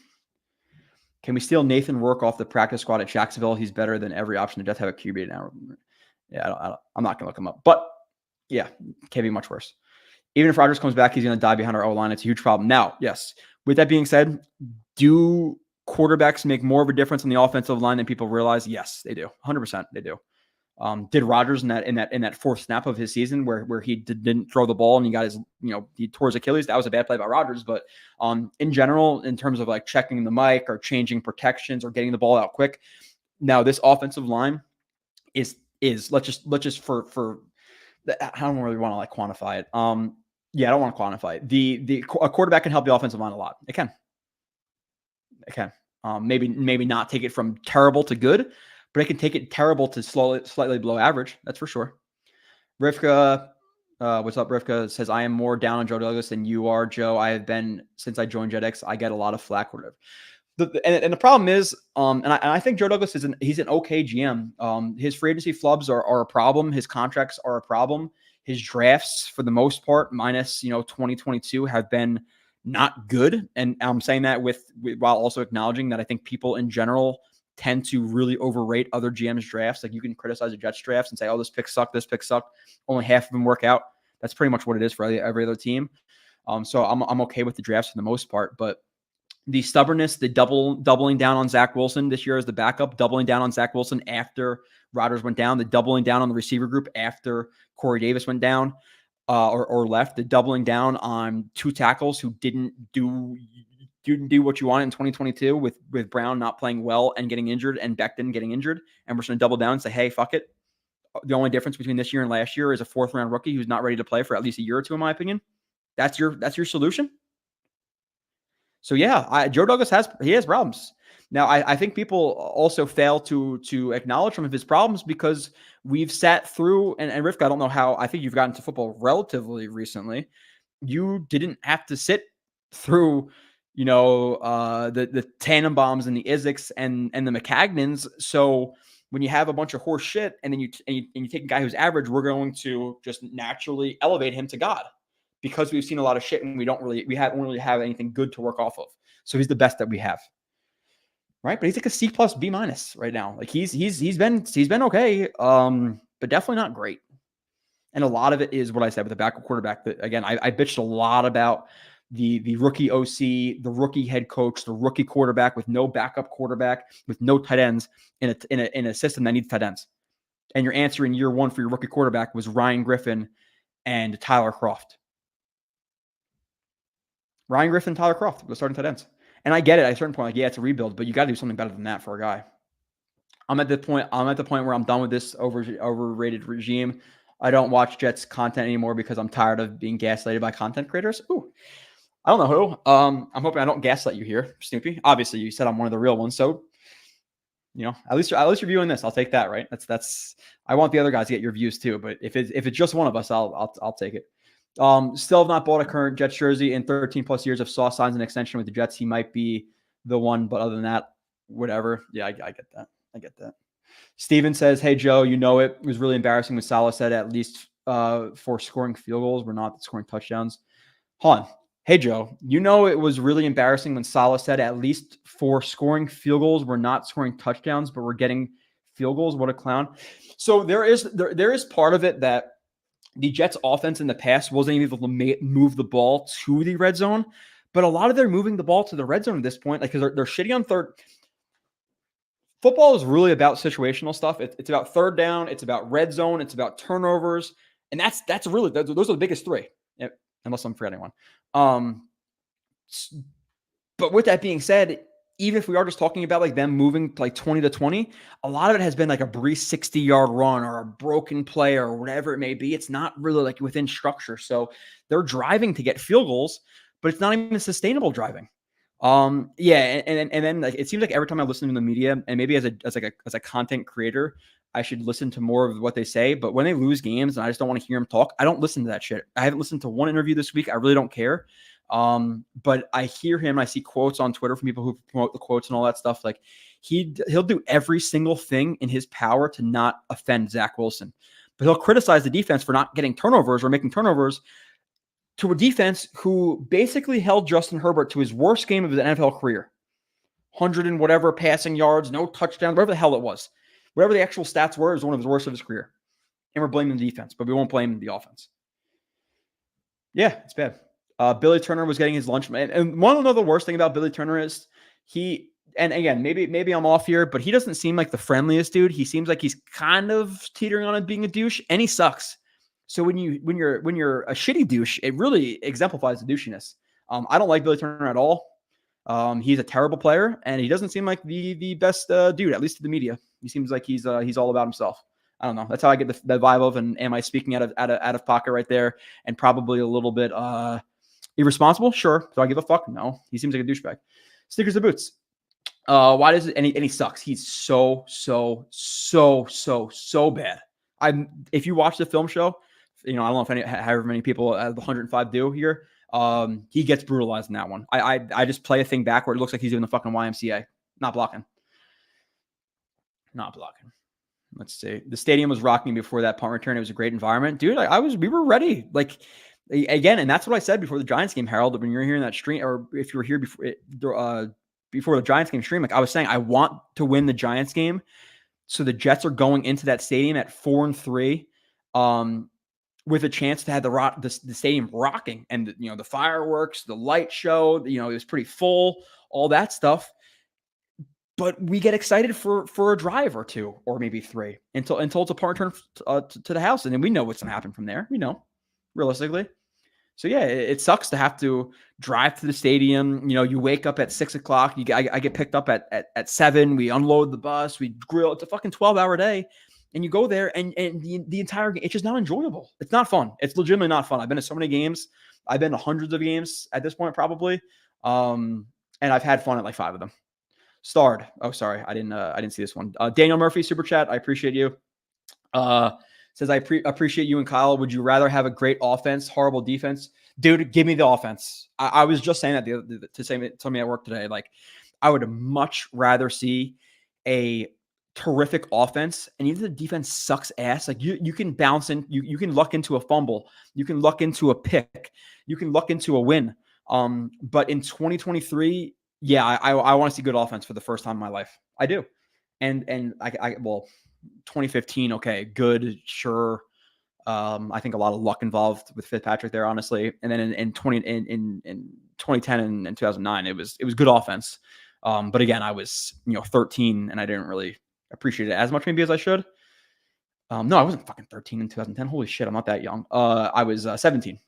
Can we steal Nathan Rourke off the practice squad at Jacksonville? He's better than every option. The Jets have a QB now. Yeah, I'm not going to look him up, but yeah, can't be much worse. Even if Rodgers comes back, he's going to die behind our O-line. It's a huge problem. Now, yes, with that being said, do quarterbacks make more of a difference on the offensive line than people realize? Yes, they do. 100% they do. Did Rodgers in that fourth snap of his season where he didn't throw the ball and he got his, he tore his Achilles? That was a bad play by Rodgers. But in general, in terms of like checking the mic or changing protections or getting the ball out quick, now this offensive line is let's just for I don't really want to like quantify it. Yeah, I don't want to quantify it. A quarterback can help the offensive line a lot. It can. Maybe not take it from terrible to good, but it can take it terrible to slightly below average. That's for sure. Rivka, what's up? Rivka says, I am more down on Joe Douglas than you are, Joe. I have been since I joined JetX. I get a lot of flack, whatever. And the problem is, and I think Joe Douglas he's an okay GM. His free agency flubs are a problem. His contracts are a problem. His drafts, for the most part, minus 2022, have been not good. And I'm saying that while also acknowledging that I think people in general tend to really overrate other GMs' drafts. Like, you can criticize the Jets drafts and say, "Oh, this pick sucked. Only half of them work out." That's pretty much what it is for every other team. So I'm okay with the drafts for the most part, but the stubbornness, the doubling down on Zach Wilson this year as the backup, doubling down on Zach Wilson after Rodgers went down, the doubling down on the receiver group after Corey Davis went down or left, the doubling down on two tackles who didn't do what you want in 2022 with Brown not playing well and getting injured and Becton getting injured. And we're just going to double down and say, hey, fuck it. The only difference between this year and last year is a fourth round rookie who's not ready to play for at least a year or two, in my opinion. That's your solution. So yeah, Joe Douglas has problems. Now, I think people also fail to acknowledge some of his problems because we've sat through, and Rivka, I don't know how, I think you've gotten to football relatively recently. You didn't have to sit through, the Tannenbaums and the Isaacs and the McCagnons. So when you have a bunch of horse shit and then you take a guy who's average, we're going to just naturally elevate him to God. Because we've seen a lot of shit and we don't really have anything good to work off of. So he's the best that we have. Right? But he's like a C+ B- right now. Like he's been okay. But definitely not great. And a lot of it is what I said with the backup quarterback. That again, I bitched a lot about the rookie OC, the rookie head coach, the rookie quarterback with no backup quarterback, with no tight ends in a system that needs tight ends. And your answer in year one for your rookie quarterback was Ryan Griffin and Tyler Kroft. Ryan Griffin, Tyler Kroft, the starting tight ends. And I get it at a certain point, like, yeah, it's a rebuild, but you got to do something better than that for a guy. I'm at the point where I'm done with this overrated regime. I don't watch Jets content anymore because I'm tired of being gaslighted by content creators. Ooh, I don't know who. I'm hoping I don't gaslight you here, Snoopy. Obviously, you said I'm one of the real ones, so at least you're viewing this. I'll take that, right? That's. I want the other guys to get your views too, but if it's just one of us, I'll take it. Still have not bought a current Jets jersey in 13 plus years. Of saw signs and extension with the Jets. He might be the one, but other than that, whatever. Yeah, I get that. Steven says, hey, Joe, it was really embarrassing when Salah said at least for scoring field goals. We're not scoring touchdowns. Hold on. Hey, Joe, it was really embarrassing when Salah said at least for scoring field goals. We're not scoring touchdowns, but we're getting field goals. What a clown. So there is part of it that the Jets offense in the past wasn't able to move the ball to the red zone, but a lot of they're moving the ball to the red zone at this point, like, because they're shitty on third football is really about situational stuff. It's about third down. It's about red zone. It's about turnovers. And that's really, those are the biggest three, unless I'm forgetting one. But with that being said, even if we are just talking about like them moving like 20 to 20, a lot of it has been like a Brees 60-yard run or a broken play or whatever it may be. It's not really like within structure. So they're driving to get field goals, but it's not even sustainable driving. Yeah, and then like it seems like every time I listen to the media, and maybe as a content creator, I should listen to more of what they say. But when they lose games and I just don't want to hear them talk, I don't listen to that shit. I haven't listened to one interview this week. I really don't care. But I hear him. I see quotes on Twitter from people who promote the quotes and all that stuff. Like he'll do every single thing in his power to not offend Zach Wilson, but he'll criticize the defense for not getting turnovers or making turnovers to a defense who basically held Justin Herbert to his worst game of his NFL career. 100 and whatever passing yards, no touchdowns, whatever the hell it was. Whatever the actual stats were, it was one of his worst of his career. And we're blaming the defense, but we won't blame the offense. Yeah, it's bad. Billy Turner was getting his lunch. And one of the worst thing about Billy Turner is and again, maybe I'm off here, but he doesn't seem like the friendliest dude. He seems like he's kind of teetering on it being a douche, and he sucks. So when you're a shitty douche, it really exemplifies the douchiness. I don't like Billy Turner at all. He's a terrible player, and he doesn't seem like the best dude, at least to the media. He seems like he's all about himself. I don't know. That's how I get the vibe of. And am I speaking out of pocket right there? And probably a little bit irresponsible. Sure. Do I give a fuck? No. He seems like a douchebag. Stickers to boots. Why does it? And he sucks. He's so bad. If you watch the film show, I don't know if however many people the 105 do here. He gets brutalized in that one. I just play a thing back where it looks like he's doing the fucking YMCA. Not blocking. Let's see. The stadium was rocking before that punt return. It was a great environment, dude. We were ready. Like again, and that's what I said before the Giants game, Harold. When you're hearing that stream, or if you were here before the Giants game stream, like I was saying, I want to win the Giants game. So the Jets are going into that stadium at 4-3, with a chance to have the stadium rocking, and the fireworks, the light show. It was pretty full, all that stuff. But we get excited for a drive or two, or maybe three, until it's a punt return to the house, and then we know what's going to happen from there. We know, realistically. So yeah, it sucks to have to drive to the stadium. You wake up at 6 o'clock. I get picked up at 7. We unload the bus. We grill. It's a fucking 12-hour day, and you go there, and the entire game, it's just not enjoyable. It's not fun. It's legitimately not fun. I've been to so many games. I've been to hundreds of games at this point, probably, and I've had fun at like 5 of them. Starred. Oh, sorry, I didn't see this one. Daniel Murphy, super chat. I appreciate you. Says I appreciate you and Kyle. Would you rather have a great offense, horrible defense? Dude, give me the offense. I was just saying that to somebody at work today. Like, I would much rather see a terrific offense, and even the defense sucks ass. Like you can bounce in, you can luck into a fumble, you can luck into a pick, you can luck into a win. But in 2023, yeah, I want to see good offense for the first time in my life. I do. And well, 2015, okay, good, sure. I think a lot of luck involved with Fitzpatrick there, honestly. And then in 2010 and 2009, it was good offense. But again, I was 13, and I didn't really appreciate it as much maybe as I should. No, I wasn't fucking 13 in 2010. Holy shit, I'm not that young. I was 17.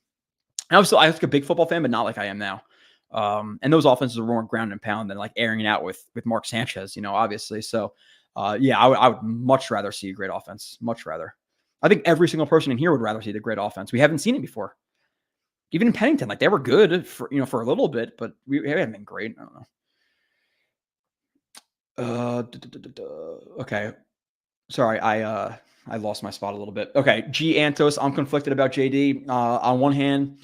And I was like a big football fan, but not like I am now. And those offenses are more ground and pound than like airing it out with Mark Sanchez, obviously. So, yeah, I would much rather see a great offense. Much rather. I think every single person in here would rather see the great offense. We haven't seen it before. Even in Pennington, like they were good for a little bit, but we haven't been great. I don't know. Okay. Sorry, I lost my spot a little bit. Okay, G Antos, I'm conflicted about JD. On one hand,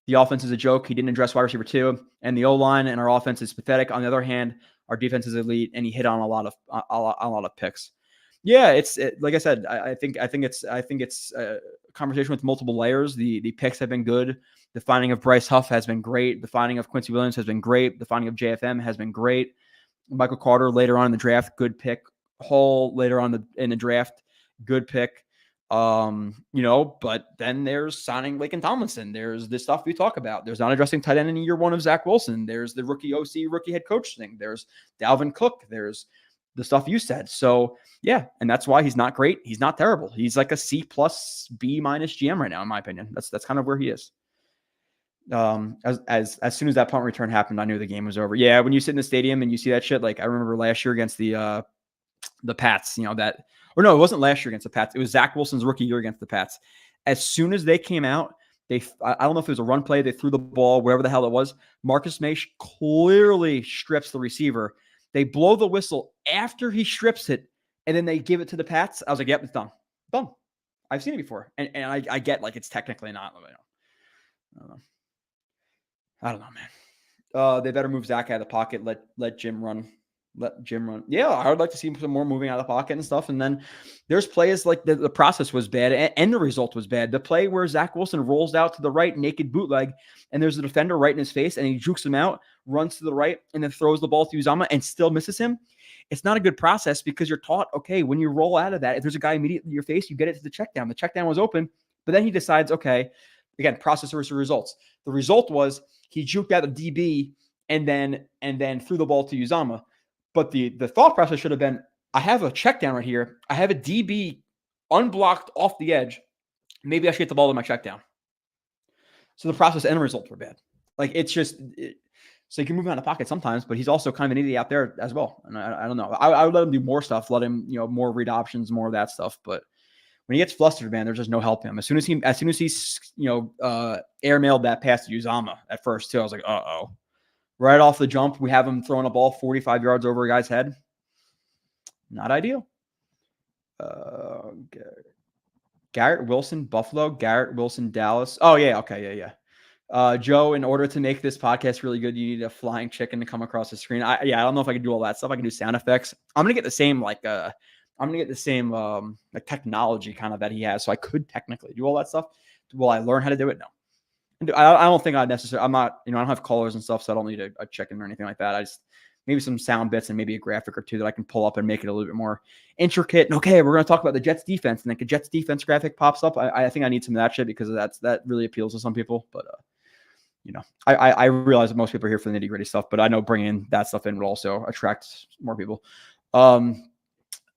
the offense is a joke. He didn't address wide receiver 2, and the O-line and our offense is pathetic. On the other hand, our defense is elite, and he hit on a lot of picks. Yeah, like I said, I think it's a conversation with multiple layers. The picks have been good. The finding of Bryce Huff has been great. The finding of Quincy Williams has been great. The finding of JFM has been great. Michael Carter later on in the draft, good pick. Hall later on in the draft, good pick. But then there's signing Laken Tomlinson. There's this stuff we talk about. There's not addressing tight end in year 1 of Zach Wilson. There's the rookie OC, rookie head coach thing. There's Dalvin Cook. There's the stuff you said. So yeah, and that's why he's not great. He's not terrible. He's like a C plus B minus GM right now, in my opinion. That's kind of where he is. As soon as that punt return happened, I knew the game was over. Yeah, when you sit in the stadium and you see that shit, like I remember last year against the Pats, you know, that, or no, it wasn't last year against the Pats. It was Zach Wilson's rookie year against the Pats. As soon as they came out, I don't know if it was a run play, they threw the ball, wherever the hell it was. Marcus May clearly strips the receiver. They blow the whistle after he strips it, and then they give it to the Pats. I was like, yep, it's done. Done. I've seen it before. And I get like it's technically not. I don't know, man. They better move Zach out of the pocket. Let Jim run. Let Jim run. Yeah, I would like to see some more moving out of the pocket and stuff. And then there's plays like the process was bad and the result was bad. The play where Zach Wilson rolls out to the right, naked bootleg, and there's a defender right in his face, and he jukes him out, runs to the right, and then throws the ball to Uzama and still misses him. It's not a good process because you're taught, okay, when you roll out of that, if there's a guy immediately in your face, you get it to the check down. The check down was open, but then he decides, okay, again, process versus results. The result was he juked out a DB and then threw the ball to Uzama. But the thought process should have been, I have a check down right here. I have a DB unblocked off the edge. Maybe I should get the ball to my check down. So the process and the results were bad. Like it's just, so you can move him out of the pocket sometimes, but he's also kind of an idiot out there as well. And I don't know. I would let him do more stuff. Let him, more read options, more of that stuff. But when he gets flustered, man, there's just no helping him. As soon as he's airmailed that pass to Uzama at first too, I was like, uh-oh. Right off the jump, we have him throwing a ball 45 yards over a guy's head. Not ideal. Garrett Wilson, Buffalo. Garrett Wilson, Dallas. Oh, yeah. Okay. Yeah. Joe, in order to make this podcast really good, you need a flying chicken to come across the screen. I don't know if I can do all that stuff. I can do sound effects. I'm going to get the same, technology kind of that he has. So I could technically do all that stuff. Will I learn how to do it? No. I don't think I'm not, I don't have colors and stuff, so I don't need a chicken or anything like that. I just, maybe some sound bits and maybe a graphic or two that I can pull up and make it a little bit more intricate. And okay, we're going to talk about the Jets defense, and like a Jets defense graphic pops up. I think I need some of that shit because that really appeals to some people. But, I realize that most people are here for the nitty gritty stuff, but I know bringing that stuff in would also attract more people.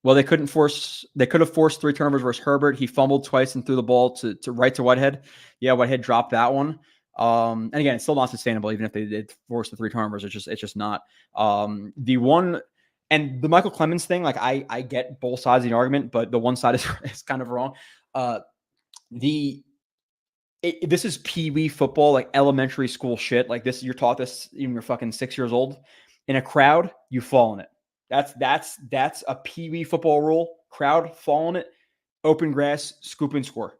Well, they could have forced 3 turnovers versus Herbert. He fumbled twice and threw the ball to Whitehead. Yeah, Whitehead dropped that one. And again, it's still not sustainable, even if they did force the 3 turnovers. It's just not. The one and the Michael Clemens thing, like I get both sides of the argument, but the one side is kind of wrong. This is peewee football, like elementary school shit. Like this, you're taught this even you're fucking 6 years old. In a crowd, you fall in it. That's a peewee football rule. Crowd, fall in it, open grass, scoop and score.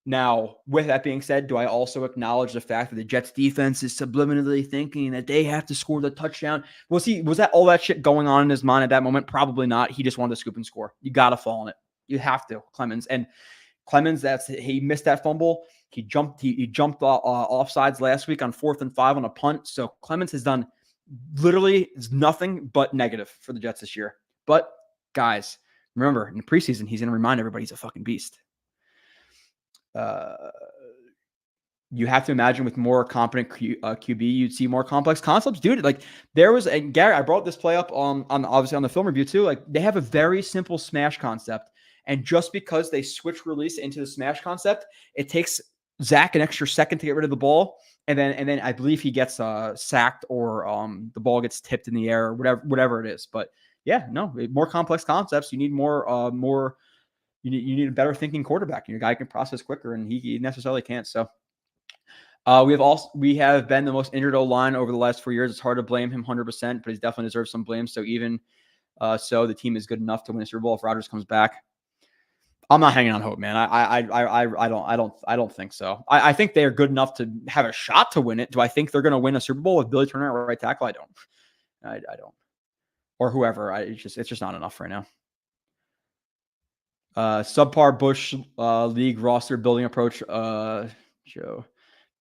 Now, with that being said, do I also acknowledge the fact that the Jets defense is subliminally thinking that they have to score the touchdown? Was that all that shit going on in his mind at that moment? Probably not. He just wanted to scoop and score. You got to fall in it. You have to, Clemens. And Clemens, he missed that fumble. He jumped offsides last week on 4th and 5 on a punt. So Clemens has done literally nothing but negative for the Jets this year. But guys, remember in the preseason, he's going to remind everybody he's a fucking beast. You have to imagine with more competent QB, you'd see more complex concepts. Dude, like there was, and Gary, I brought this play up on obviously on the film review too. Like they have a very simple smash concept. And just because they switch release into the smash concept, it takes Zach an extra second to get rid of the ball. And then I believe he gets sacked or the ball gets tipped in the air or whatever it is. But yeah, no, more complex concepts. You need more. You need a better thinking quarterback. Your guy can process quicker, and he necessarily can't. So we have been the most injured O-line over the last 4 years. It's hard to blame him 100%, but he's definitely deserves some blame. So even so, the team is good enough to win a Super Bowl if Rodgers comes back. I'm not hanging on hope, man. I don't think so. I think they are good enough to have a shot to win it. Do I think they're going to win a Super Bowl with Billy Turner at right tackle? I don't. I don't. Or whoever. It's just not enough right now. Subpar Bush league roster building approach. Joe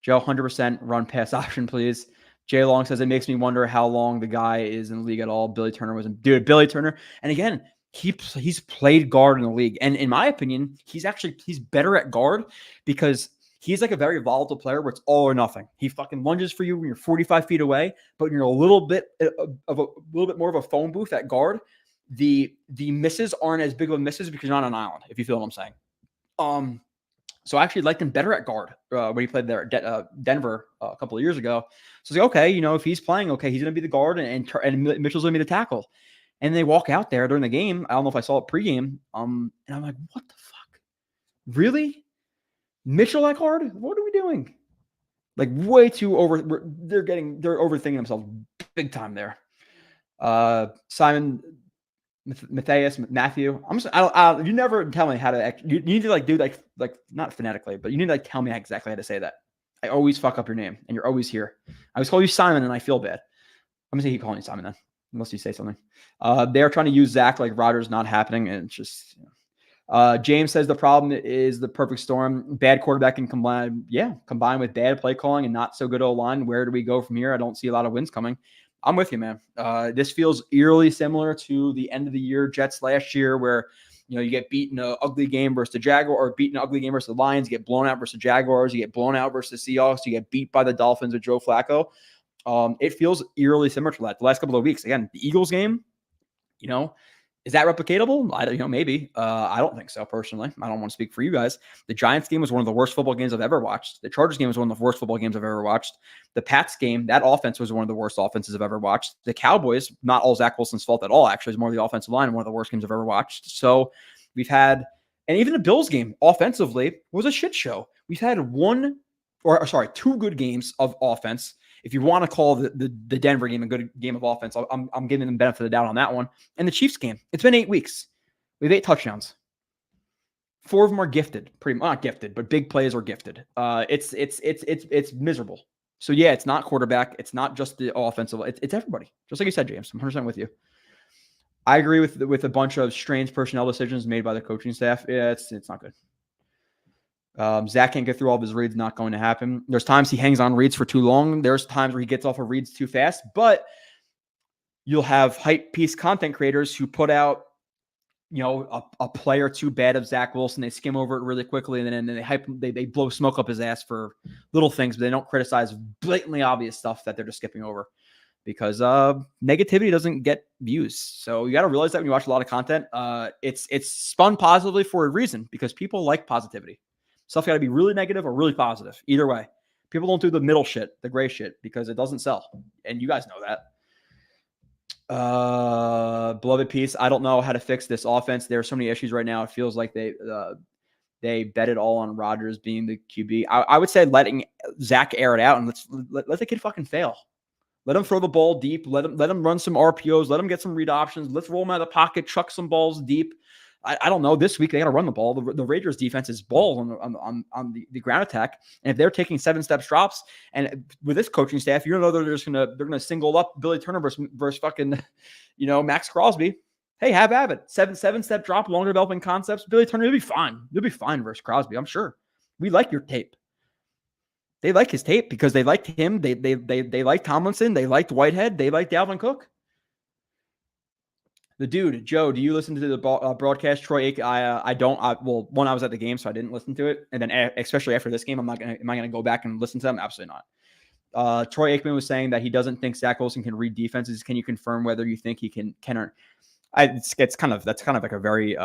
100% run pass option, please. Jay Long says it makes me wonder how long the guy is in the league at all. Billy Turner wasn't. Dude, Billy Turner. And again, he's played guard in the league. And in my opinion, he's better at guard because he's like a very volatile player where it's all or nothing. He fucking lunges for you when you're 45 feet away, but you're a little bit more of a phone booth at guard. the misses aren't as big of misses because you're not on an island, if you feel what I'm saying. So I actually liked him better at guard when he played there at Denver a couple of years ago. So it's like, okay, if he's playing, okay, he's going to be the guard and Mitchell's going to be the tackle. And they walk out there during the game. I don't know if I saw it pregame. And I'm like, what the fuck? Really? Mitchell at guard? What are we doing? Like way too over. They're overthinking themselves big time there. Simon, Matthew. You never tell me how to. You need to do not phonetically, but you need to tell me exactly how to say that. I always fuck up your name, and you're always here. I always call you Simon, and I feel bad. I'm gonna say keep calling you Simon then, unless you say something. They're trying to use Zach like Rodgers, not happening, and it's just. James says the problem is the perfect storm. Bad quarterback can combine with bad play calling and not so good O-line. Where do we go from here? I don't see a lot of wins coming. I'm with you, man. This feels eerily similar to the end of the year Jets last year where, you get beat in an ugly game versus the Jaguars or beat in an ugly game versus the Lions, you get blown out versus the Jaguars, you get blown out versus the Seahawks, you get beat by the Dolphins with Joe Flacco. It feels eerily similar to that the last couple of weeks. Again, the Eagles game, is that replicatable? I don't, maybe. I don't think so, personally. I don't want to speak for you guys. The Giants game was one of the worst football games I've ever watched. The Chargers game was one of the worst football games I've ever watched. The Pats game, that offense was one of the worst offenses I've ever watched. The Cowboys, not all Zach Wilson's fault at all, actually. It's more the offensive line, one of the worst games I've ever watched. So we've had, and even the Bills game, offensively, was a shit show. We've had two good games of offense. If you want to call the Denver game a good game of offense, I'm giving them benefit of the doubt on that one. And the Chiefs game, it's been 8 weeks. We have 8 touchdowns. 4 of them are gifted, not gifted, but big plays are gifted. It's miserable. So yeah, it's not quarterback. It's not just the offensive. It's everybody. Just like you said, James. I'm 100% with you. I agree with a bunch of strange personnel decisions made by the coaching staff. Yeah, it's not good. Zach can't get through all of his reads, not going to happen. There's times he hangs on reads for too long. There's times where he gets off of reads too fast, but you'll have hype piece content creators who put out, a play or two bad of Zach Wilson. They skim over it really quickly, and then they blow smoke up his ass for little things, but they don't criticize blatantly obvious stuff that they're just skipping over because negativity doesn't get views. So you got to realize that when you watch a lot of content, it's spun positively for a reason because people like positivity. Stuff got to be really negative or really positive. Either way, people don't do the middle shit, the gray shit, because it doesn't sell. And you guys know that. Beloved piece. I don't know how to fix this offense. There are so many issues right now. It feels like they bet it all on Rodgers being the QB. I would say letting Zach air it out and let the kid fucking fail. Let him throw the ball deep. Let him run some RPOs. Let him get some read options. Let's roll him out of the pocket, chuck some balls deep. I don't know. This week they got to run the ball. The Raiders defense is balls on the ground attack, and if they're taking 7-step drops, and with this coaching staff, you know they're gonna single up Billy Turner versus fucking Max Crosby. Hey, have at it. 7-step drop, longer developing concepts. Billy Turner, you'll be fine. You'll be fine versus Crosby. I'm sure. We like your tape. They like his tape because they liked him. They liked Tomlinson. They liked Whitehead. They liked Dalvin Cook. The dude, Joe, do you listen to the broadcast? Troy Aikman, I don't. I was at the game, so I didn't listen to it. And then especially after this game, am I going to go back and listen to them? Absolutely not. Troy Aikman was saying that he doesn't think Zach Wilson can read defenses. Can you confirm whether you think he can or that's kind of like a very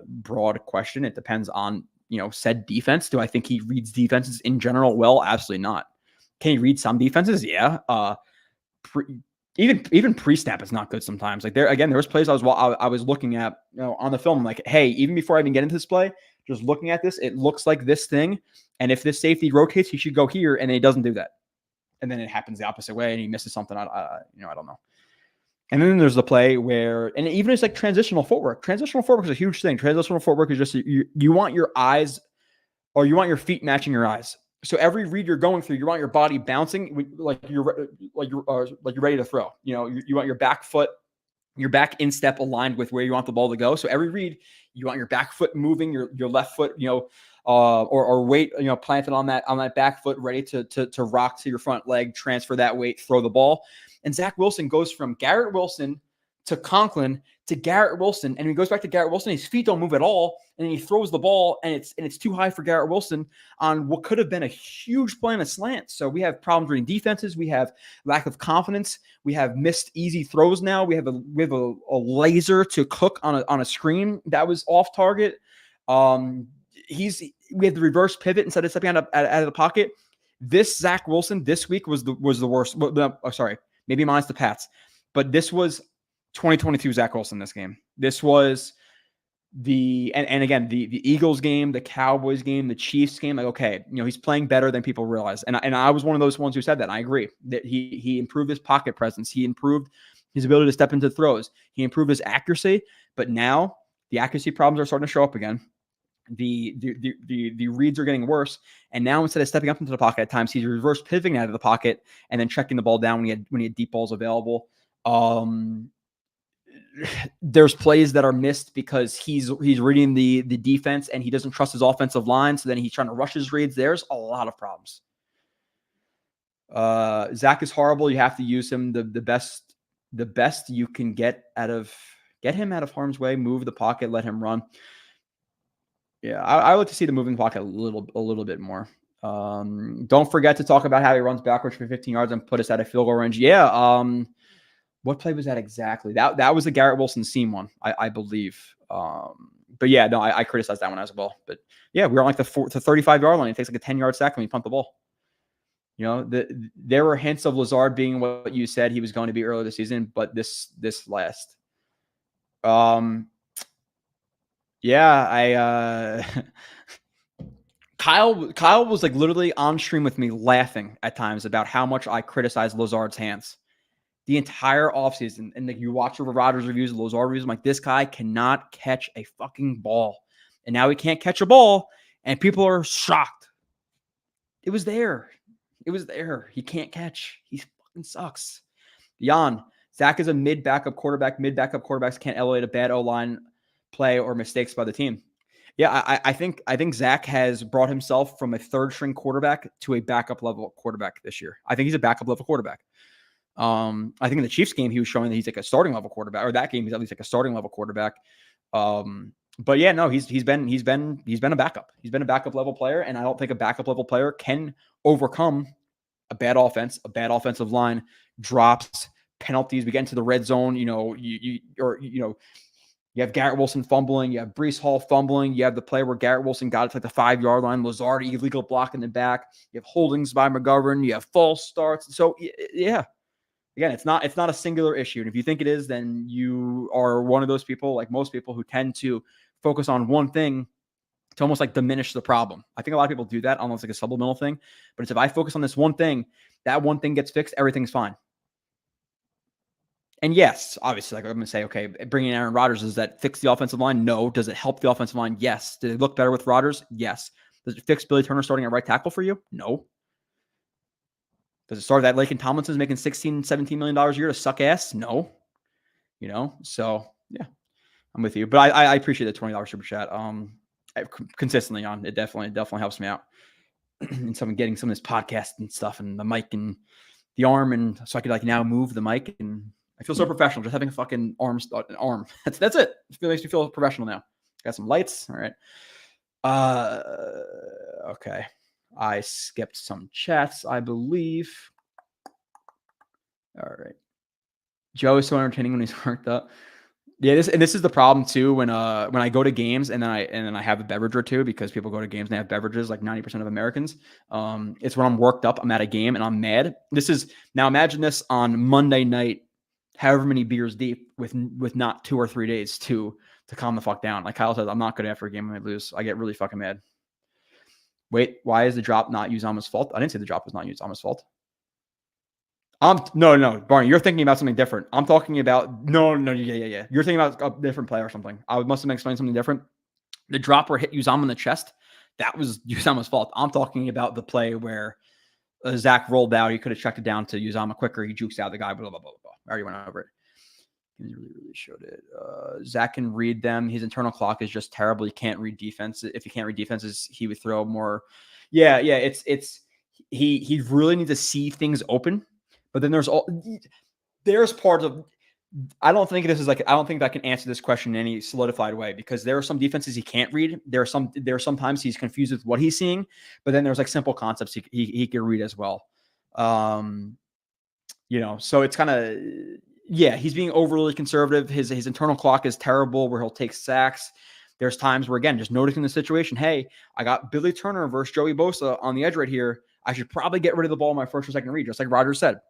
broad question. It depends on, said defense. Do I think he reads defenses in general? Well, absolutely not. Can he read some defenses? Yeah. Even pre-snap is not good sometimes. Like there was plays I was looking at, on the film. I'm like, hey, even before I even get into this play, just looking at this, it looks like this thing. And if this safety rotates, he should go here, and then he doesn't do that. And then it happens the opposite way, and he misses something. I don't know. And then there's the play where, and even it's like transitional footwork. Transitional footwork is a huge thing. Transitional footwork is just you want your eyes, or you want your feet matching your eyes. So every read you're going through, you want your body bouncing like you're ready to throw. You want your back foot, your back instep aligned with where you want the ball to go. So every read, you want your back foot moving, your left foot, or weight, planted on that back foot, ready to rock to your front leg, transfer that weight, throw the ball. And Zach Wilson goes from Garrett Wilson to Conklin to Garrett Wilson, and he goes back to Garrett Wilson. His feet don't move at all, and then he throws the ball, and it's too high for Garrett Wilson on what could have been a huge play on a slant. So we have problems reading defenses. We have lack of confidence. We have missed easy throws now. We have a laser to Cook on a screen that was off target. We had the reverse pivot instead of stepping out of the pocket. This Zach Wilson this week was the worst. Sorry, maybe minus the Pats, but this was 2022 Zach Wilson this game. This was and again, the Eagles game, the Cowboys game, the Chiefs game. Like, okay, he's playing better than people realize. And I was one of those ones who said that. And I agree that he improved his pocket presence. He improved his ability to step into throws. He improved his accuracy. But now the accuracy problems are starting to show up again. The reads are getting worse. And now instead of stepping up into the pocket at times, he's reverse pivoting out of the pocket and then checking the ball down when he had deep balls available. There's plays that are missed because he's reading the defense and he doesn't trust his offensive line. So then he's trying to rush his reads. There's a lot of problems. Zach is horrible. You have to use him the best you can get him out of harm's way, move the pocket, let him run. Yeah, I like to see the moving pocket a little bit more. Don't forget to talk about how he runs backwards for 15 yards and put us at a field goal range. Yeah. What play was that exactly? That was the Garrett Wilson seam one, I believe. But yeah, no, I criticized that one as well. But yeah, we were on like the 35-yard line. It takes like a 10-yard sack when we punt the ball. There were hints of Lazard being what you said he was going to be earlier this season, but this last. Yeah, Kyle was like literally on stream with me laughing at times about how much I criticized Lazard's hands the entire offseason. And like you watch the Rodgers reviews, Lazard reviews, I'm like, this guy cannot catch a fucking ball. And now he can't catch a ball, and people are shocked. It was there. He can't catch. He fucking sucks. Jan, Zach is a mid-backup quarterback. Mid-backup quarterbacks can't elevate a bad O-line play or mistakes by the team. Yeah, I think Zach has brought himself from a third-string quarterback to a backup-level quarterback this year. I think he's a backup-level quarterback. I think in the Chiefs game, he was showing that he's like a starting level quarterback, or that game he's at least like a starting level quarterback. But yeah, no, he's been a backup. He's been a backup level player, and I don't think a backup level player can overcome a bad offense, a bad offensive line, drops, penalties. We get into the red zone. You have Garrett Wilson fumbling. You have Breece Hall fumbling. You have the play where Garrett Wilson got it to like the 5-yard line. Lazard illegal block in the back. You have holdings by McGovern. You have false starts. So yeah. Again, it's not a singular issue. And if you think it is, then you are one of those people, like most people, who tend to focus on one thing to almost like diminish the problem. I think a lot of people do that, almost like a subliminal thing. But it's if I focus on this one thing, that one thing gets fixed, everything's fine. And yes, obviously, like I'm going to say, okay, bringing in Aaron Rodgers, does that fix the offensive line? No. Does it help the offensive line? Yes. Did it look better with Rodgers? Yes. Does it fix Billy Turner starting at right tackle for you? No. Does it start that Laken Tomlinson's making $16, $17 million a year to suck ass? No. So yeah, I'm with you. But I appreciate the $20 super chat. Consistently on it definitely helps me out in getting some of this podcast and stuff and the mic and the arm, and so I could like now move the mic, and I feel so professional just having a fucking arm. That's it. It makes me feel professional now. Got some lights. All right. Okay. I skipped some chats, I believe. All right. Joe is so entertaining when he's worked up. Yeah, this is the problem too when I go to games and then I have a beverage or two, because people go to games and they have beverages, like 90% of Americans. It's when I'm worked up, I'm at a game and I'm mad. Now imagine this on Monday night, however many beers deep with not 2 or 3 days to calm the fuck down. Like Kyle says, I'm not good after a game when I lose. I get really fucking mad. Wait, why is the drop not Uzama's fault? I didn't say the drop was not Uzama's fault. No, Barney, you're thinking about something different. I'm talking about yeah. You're thinking about a different play or something. I must have explained something different. The drop where hit Uzama in the chest, that was Uzama's fault. I'm talking about the play where Zach rolled out. He could have checked it down to Uzama quicker. He jukes out the guy. Blah blah blah blah. I already went over it. He really showed it. Zach can read them. His internal clock is just terrible. He can't read defense. If he can't read defenses, he would throw more. Yeah. He really needs to see things open. But then there's parts of I don't think I don't think I can answer this question in any solidified way because there are some defenses he can't read. There are sometimes he's confused with what he's seeing, but then there's like simple concepts he can read as well. So it's kind of, yeah, he's being overly conservative. His internal clock is terrible where he'll take sacks. There's times where, again, just noticing the situation. Hey, I got Billy Turner versus Joey Bosa on the edge right here. I should probably get rid of the ball in my first or second read, just like Rodgers said.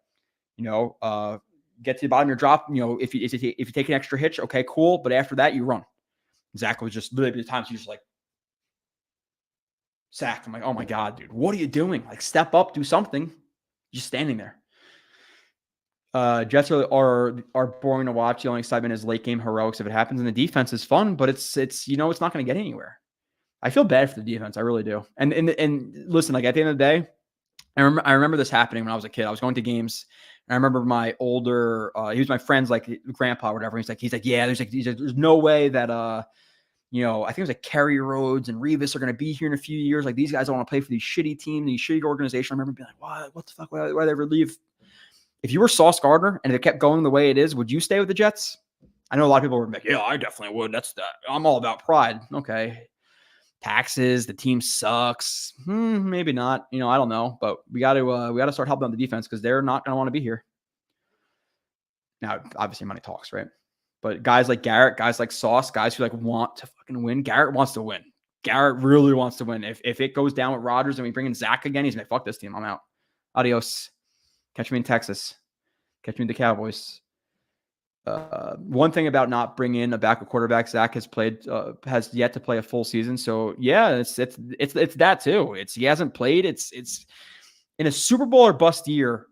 Get to the bottom of your drop. If you take an extra hitch, okay, cool. But after that, you run. Zach was just literally the times he's just like sacked. I'm like, oh my God, dude, what are you doing? Like, step up, do something. Just standing there. Jets are boring to watch. The only excitement is late game heroics if it happens, and the defense is fun, but it's it's not going to get anywhere. I feel bad for the defense, I really do. And listen, like at the end of the day, I remember this happening when I was a kid. I was going to games, and I remember my older, he was my friend's like grandpa or whatever. He's like, yeah, there's no way that I think it was like Kerry Rhodes and Revis are going to be here in a few years. Like these guys don't want to play for these shitty teams, these shitty organizations. I remember being like, what the fuck? Why they ever leave? If you were Sauce Gardner and it kept going the way it is, would you stay with the Jets? I know a lot of people were like, yeah, I definitely would. I'm all about pride. Okay. Taxes, the team sucks. Maybe not. I don't know. But we got to start helping on the defense because they're not going to want to be here. Now, obviously money talks, right? But guys like Garrett, guys like Sauce, guys who like want to fucking win. Garrett wants to win. Garrett really wants to win. If it goes down with Rodgers and we bring in Zach again, he's like, fuck this team. I'm out. Adios. Catch me in Texas. Catch me in the Cowboys. One thing about not bringing in a backup quarterback, Zach has yet to play a full season. So yeah, it's that too. He hasn't played. It's in a Super Bowl or bust year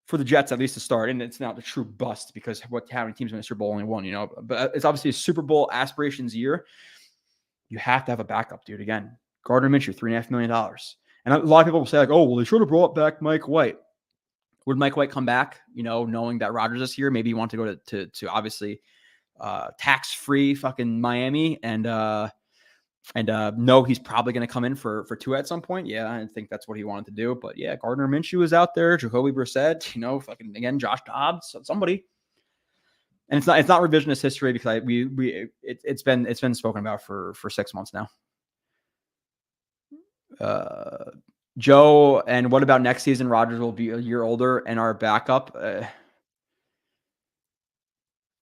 for the Jets, at least to start. And it's not a true bust because how many teams in a Super Bowl only won, but it's obviously a Super Bowl aspirations year. You have to have a backup, dude. Again, Gardner Minshew, $3.5 million. And a lot of people will say like, oh, well, they should have brought back Mike White. Would Mike White come back, knowing that Rodgers is here? Maybe you want to go to obviously tax-free fucking Miami and no, he's probably going to come in for Tua at some point. Yeah, I think that's what he wanted to do. But yeah, Gardner Minshew is out there. Jacoby Brissett, fucking again, Josh Dobbs, somebody. And it's not revisionist history because it's been spoken about for 6 months now. Joe, and what about next season? Rodgers will be a year older and our backup.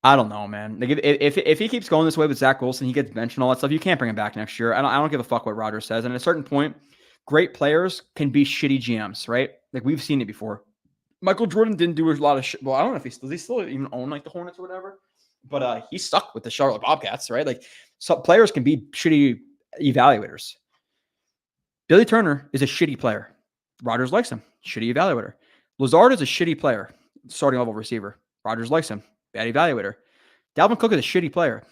I don't know, man. Like if he keeps going this way with Zach Wilson, he gets benched and all that stuff. You can't bring him back next year. I don't give a fuck what Rodgers says. And at a certain point, great players can be shitty GMs, right? Like we've seen it before. Michael Jordan didn't do a lot of shit. Well, I don't know if does he still even own like the Hornets or whatever, but he stuck with the Charlotte Bobcats, right? Like some players can be shitty evaluators. Billy Turner is a shitty player. Rodgers likes him. Shitty evaluator. Lazard is a shitty player. Starting level receiver. Rodgers likes him. Bad evaluator. Dalvin Cook is a shitty player.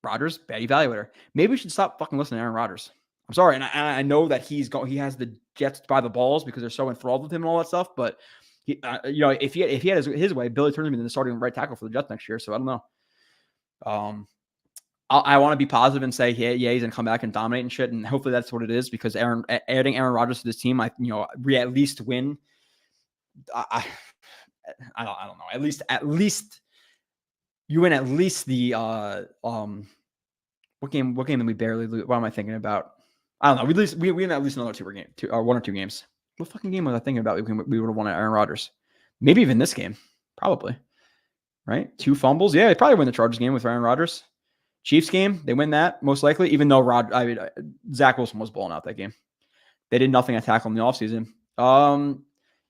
Rodgers, bad evaluator. Maybe we should stop fucking listening to Aaron Rodgers. I'm sorry. And I know that he has the Jets by the balls because they're so enthralled with him and all that stuff. But if he had his way, Billy Turner would be the starting right tackle for the Jets next year. So I don't know. I want to be positive and say, yeah, he's going to come back and dominate and shit. And hopefully that's what it is because adding Aaron Rodgers to this team, we at least win. I don't know. At least you win at least the, what game did we barely lose? What am I thinking about? I don't know. We win at least another one or two games. What fucking game was I thinking about? We would have won at Aaron Rodgers. Maybe even this game. Probably. Right? 2 fumbles. Yeah, they probably win the Chargers game with Aaron Rodgers. Chiefs game, they win that most likely, even though Zach Wilson was balling out that game. They did nothing at tackle in the offseason.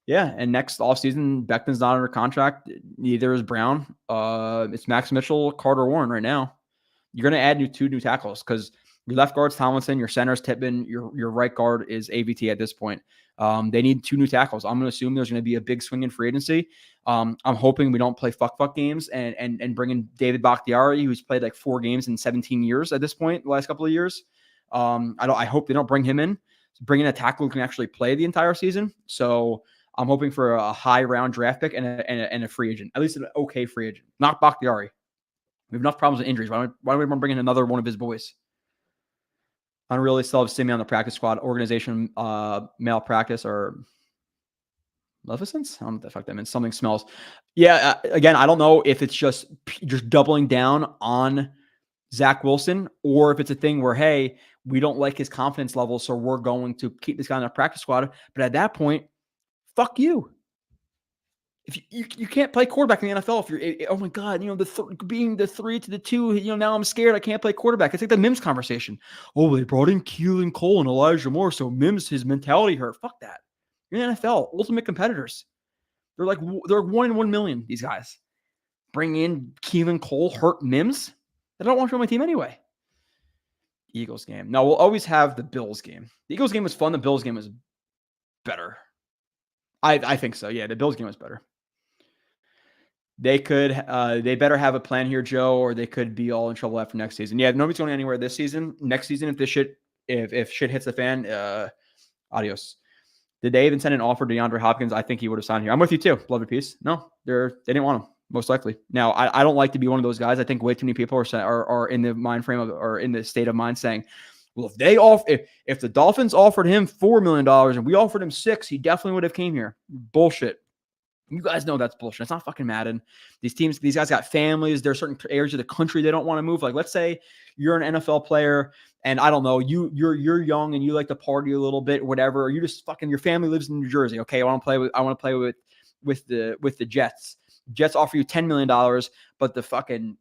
Yeah, and next offseason, Beckman's not under contract. Neither is Brown. It's Max Mitchell, Carter Warren right now. You're going to add 2 new tackles because your left guard's Tomlinson, your center's Tippmann, your right guard is AVT at this point. They need 2 new tackles. I'm going to assume there's going to be a big swing in free agency. I'm hoping we don't play fuck games and bring in David Bakhtiari, who's played like 4 games in 17 years at this point, the last couple of years. I hope they don't bring him in. Bring in a tackle who can actually play the entire season. So I'm hoping for a high round draft pick and a free agent, at least an okay free agent. Not Bakhtiari. We have enough problems with injuries. Why don't we want to bring in another one of his boys? I don't really still have Simi on the practice squad. Organization malpractice or Maleficence? I don't know what the fuck that means. Something smells. Yeah, again, I don't know if it's just doubling down on Zach Wilson or if it's a thing where, hey, we don't like his confidence level, so we're going to keep this guy in our practice squad. But at that point, fuck you. If you can't play quarterback in the NFL, if you're, oh my God, being the 3 to the 2, now I'm scared I can't play quarterback. It's like the Mims conversation. Oh, they brought in Keelan Cole and Elijah Moore, so Mims, his mentality hurt. Fuck that. You're in the NFL, ultimate competitors. They're 1 in 1 million, these guys. Bring in Keelan Cole, hurt Mims. I don't want you on my team anyway. Eagles game. No, we'll always have the Bills game. The Eagles game was fun. The Bills game was better. I think so. Yeah, the Bills game was better. They better have a plan here, Joe, or they could be all in trouble after next season. Yeah, nobody's going anywhere this season. Next season, if shit hits the fan, adios. Did they even send an offer to DeAndre Hopkins? I think he would have signed here. I'm with you too. Love your piece. No, they didn't want him, most likely. Now, I don't like to be one of those guys. I think way too many people are in the mind frame of, or in the state of mind saying, well, if the Dolphins offered him $4 million and we offered him $6 million, he definitely would have came here. Bullshit. You guys know that's bullshit. It's not fucking Madden. These guys got families. There are certain areas of the country they don't want to move. Like, let's say you're an NFL player and I don't know, you're young and you like to party a little bit, whatever. Or you just your family lives in New Jersey. Okay, I want to play with the Jets. Jets offer you $10 million, but the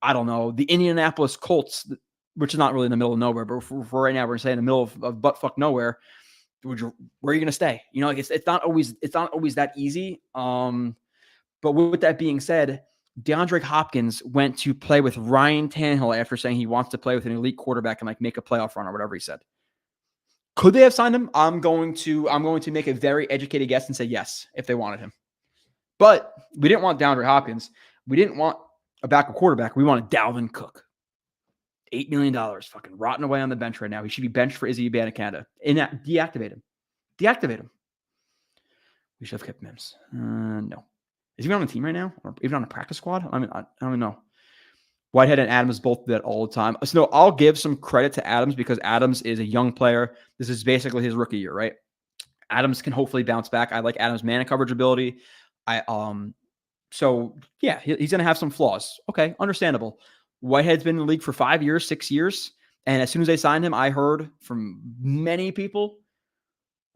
I don't know, the Indianapolis Colts, which is not really in the middle of nowhere, but for right now we're saying in the middle of buttfuck nowhere. Where are you going to stay? It's not always that easy. But with that being said, DeAndre Hopkins went to play with Ryan Tannehill after saying he wants to play with an elite quarterback and make a playoff run or whatever he said. Could they have signed him? I'm going to make a very educated guess and say yes if they wanted him. But we didn't want DeAndre Hopkins. We didn't want a backup quarterback. We wanted Dalvin Cook. $8 million, fucking rotting away on the bench right now. He should be benched for Izzy Abanikanda. Deactivate him. We should have kept Mims. No. Is he on the team right now? Or even on a practice squad? I don't even know. Whitehead and Adams both do that all the time. So no, I'll give some credit to Adams because Adams is a young player. This is basically his rookie year, right? Adams can hopefully bounce back. I like Adams' man coverage ability. So yeah, he's going to have some flaws. Okay, understandable. Whitehead's been in the league for 5 years, 6 years. And as soon as they signed him, I heard from many people,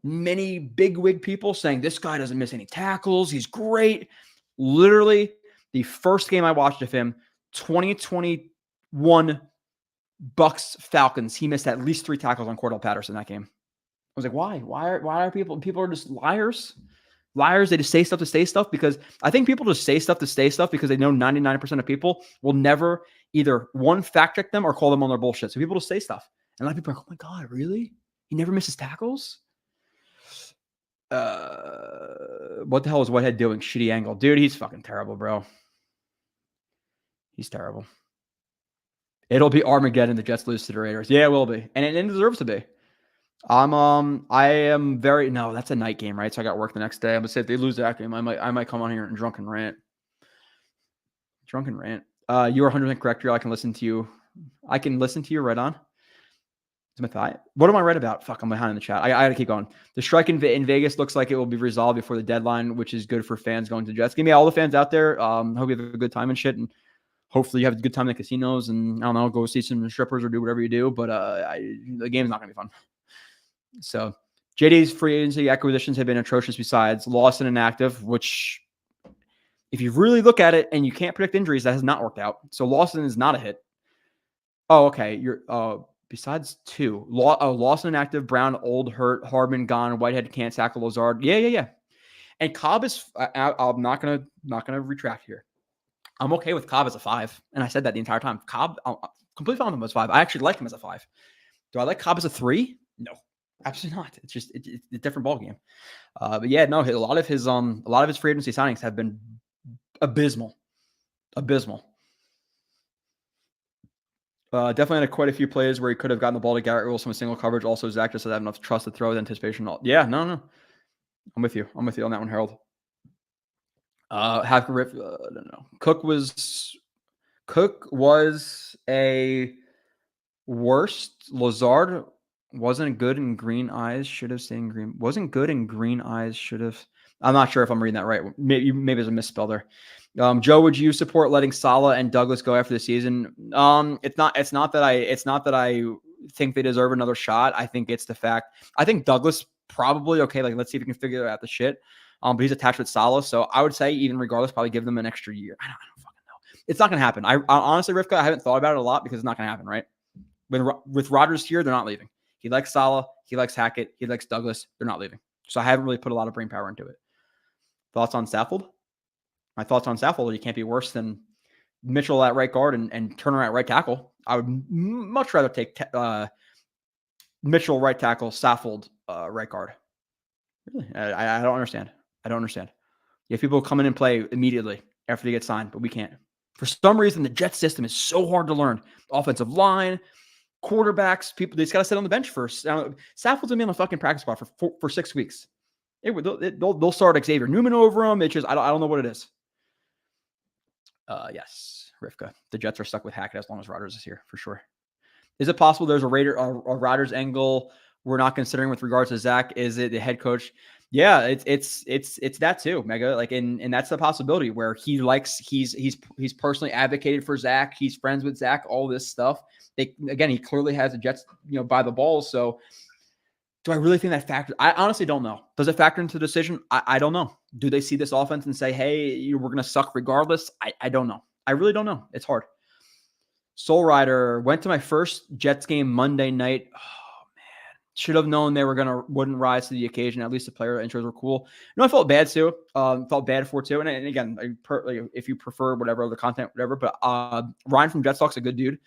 many bigwig people saying this guy doesn't miss any tackles. He's great. Literally, the first game I watched of him, 2021 Bucks Falcons, he missed at least 3 tackles on Cordell Patterson that game. I was like, why? Why are people are just liars? Liars, they just say stuff to say stuff because I think people just say stuff to say stuff because they know 99% of people will never either one, fact check them or call them on their bullshit. So people just say stuff. And a lot of people are like, oh my God, really? He never misses tackles? What the hell is Whitehead doing? Shitty angle. Dude, he's fucking terrible, bro. He's terrible. It'll be Armageddon. The Jets lose to the Raiders. Yeah, it will be. And it deserves to be. I am very, no, that's a night game, right? So I got work the next day. I'm gonna say if they lose that game, I might come on here and drunken rant. You are 100% correct here. I can listen to you right on. What am I right about? Fuck, I'm behind in the chat. I gotta keep going. The strike in Vegas looks like it will be resolved before the deadline, which is good for fans going to the Jets. Give me all the fans out there. Hope you have a good time and shit, and hopefully you have a good time in the casinos and I don't know, go see some strippers or do whatever you do. But the game's not gonna be fun. So JD's free agency acquisitions have been atrocious besides Lawson and inactive, which if you really look at it and you can't predict injuries, that has not worked out. So Lawson is not a hit. Oh, okay. You're besides 2. Lawson inactive, Brown old, hurt, Hardman gone, Whitehead can't tackle Lazard. Yeah. And Cobb is I'm not gonna retract here. I'm okay with Cobb as a 5. And I said that the entire time. Cobb, I'm completely fine with him as 5. I actually like him as a 5. Do I like Cobb as a 3? No. Absolutely not. It's just it's a different ballgame. But yeah, no, a lot of his free agency signings have been abysmal. Definitely had quite a few plays where he could have gotten the ball to Garrett Wilson with single coverage. Also, Zach just doesn't have enough trust to throw with anticipation. Yeah, no. I'm with you on that one, Harold. No. Cook was a worst. Lazard wasn't good in green eyes. Should have stayed in green. Wasn't good in green eyes. Should have. I'm not sure if I'm reading that right. Maybe there's a misspell there. Joe, would you support letting Salah and Douglas go after the season? It's not that I think they deserve another shot. I think it's the fact. I think Douglas probably okay. Like, let's see if we can figure out the shit. But he's attached with Salah, so I would say even regardless, probably give them an extra year. I don't fucking know. It's not gonna happen. I honestly, Rivka, I haven't thought about it a lot because it's not gonna happen, right? With Rodgers here, they're not leaving. He likes Salah. He likes Hackett. He likes Douglas. They're not leaving. So I haven't really put a lot of brain power into it. Thoughts on Saffold? My thoughts on Saffold, you can't be worse than Mitchell at right guard and Turner at right tackle. I would much rather take Mitchell right tackle, Saffold right guard. Really? I don't understand. I don't understand. You have people come in and play immediately after they get signed, but we can't. For some reason, the Jets system is so hard to learn. Offensive line, quarterbacks, people, they just got to sit on the bench first. Saffold's going to be on the fucking practice squad for 6 weeks. They'll start Xavier Newman over him. It's just, I don't know what it is. Yes, Rivka. The Jets are stuck with Hackett as long as Rodgers is here, for sure. Is it possible there's a Rodgers angle we're not considering with regards to Zach? Is it the head coach? Yeah, it's that too, Mega. Like, and that's the possibility where he's personally advocated for Zach. He's friends with Zach. All this stuff. He clearly has the Jets, by the balls. So, do I really think that factors? I honestly don't know. Does it factor into the decision? I don't know. Do they see this offense and say, hey, we're going to suck regardless? I don't know. I really don't know. It's hard. Soul Rider went to my first Jets game Monday night. Oh, man. Should have known they wouldn't rise to the occasion. At least the player intros were cool. I felt bad too. Felt bad for too. And again, if you prefer whatever other content, whatever. But Ryan from Jets Talk's a good dude.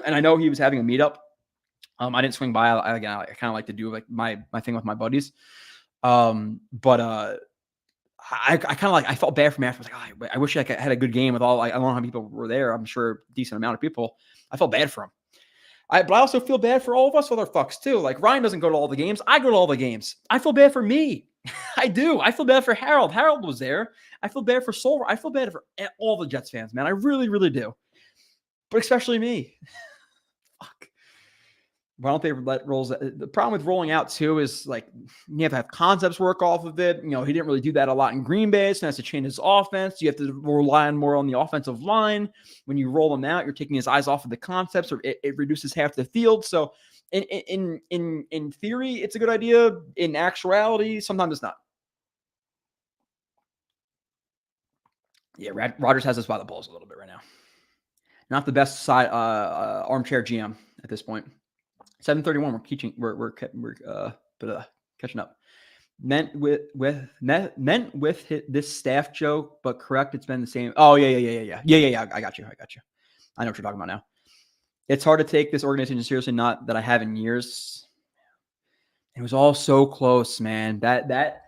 And I know he was having a meetup. I didn't swing by. I kind of like to do like my thing with my buddies. But I kind of I felt bad for him after. I was like, I wish I had a good game with all. I don't know how many people were there. I'm sure a decent amount of people. I felt bad for him. But I also feel bad for all of us other fucks too. Like, Ryan doesn't go to all the games. I go to all the games. I feel bad for me. I do. I feel bad for Harold. Harold was there. I feel bad for Soul. I feel bad for all the Jets fans, man. I really, really do. But especially me. Fuck. Why don't they let rolls? The problem with rolling out too is like you have to have concepts work off of it. He didn't really do that a lot in Green Bay, so has to change his offense. You have to rely more on the offensive line. When you roll them out, you're taking his eyes off of the concepts, or it reduces half the field. So in theory, it's a good idea. In actuality, sometimes it's not. Yeah, Rodgers has us by the balls a little bit right now. Not the best side armchair GM at this point. 7:31. We're catching up. Meant with this staff joke, but correct. It's been the same. Oh yeah. I got you. I know what you're talking about now. It's hard to take this organization seriously. Not that I have in years. It was all so close, man. That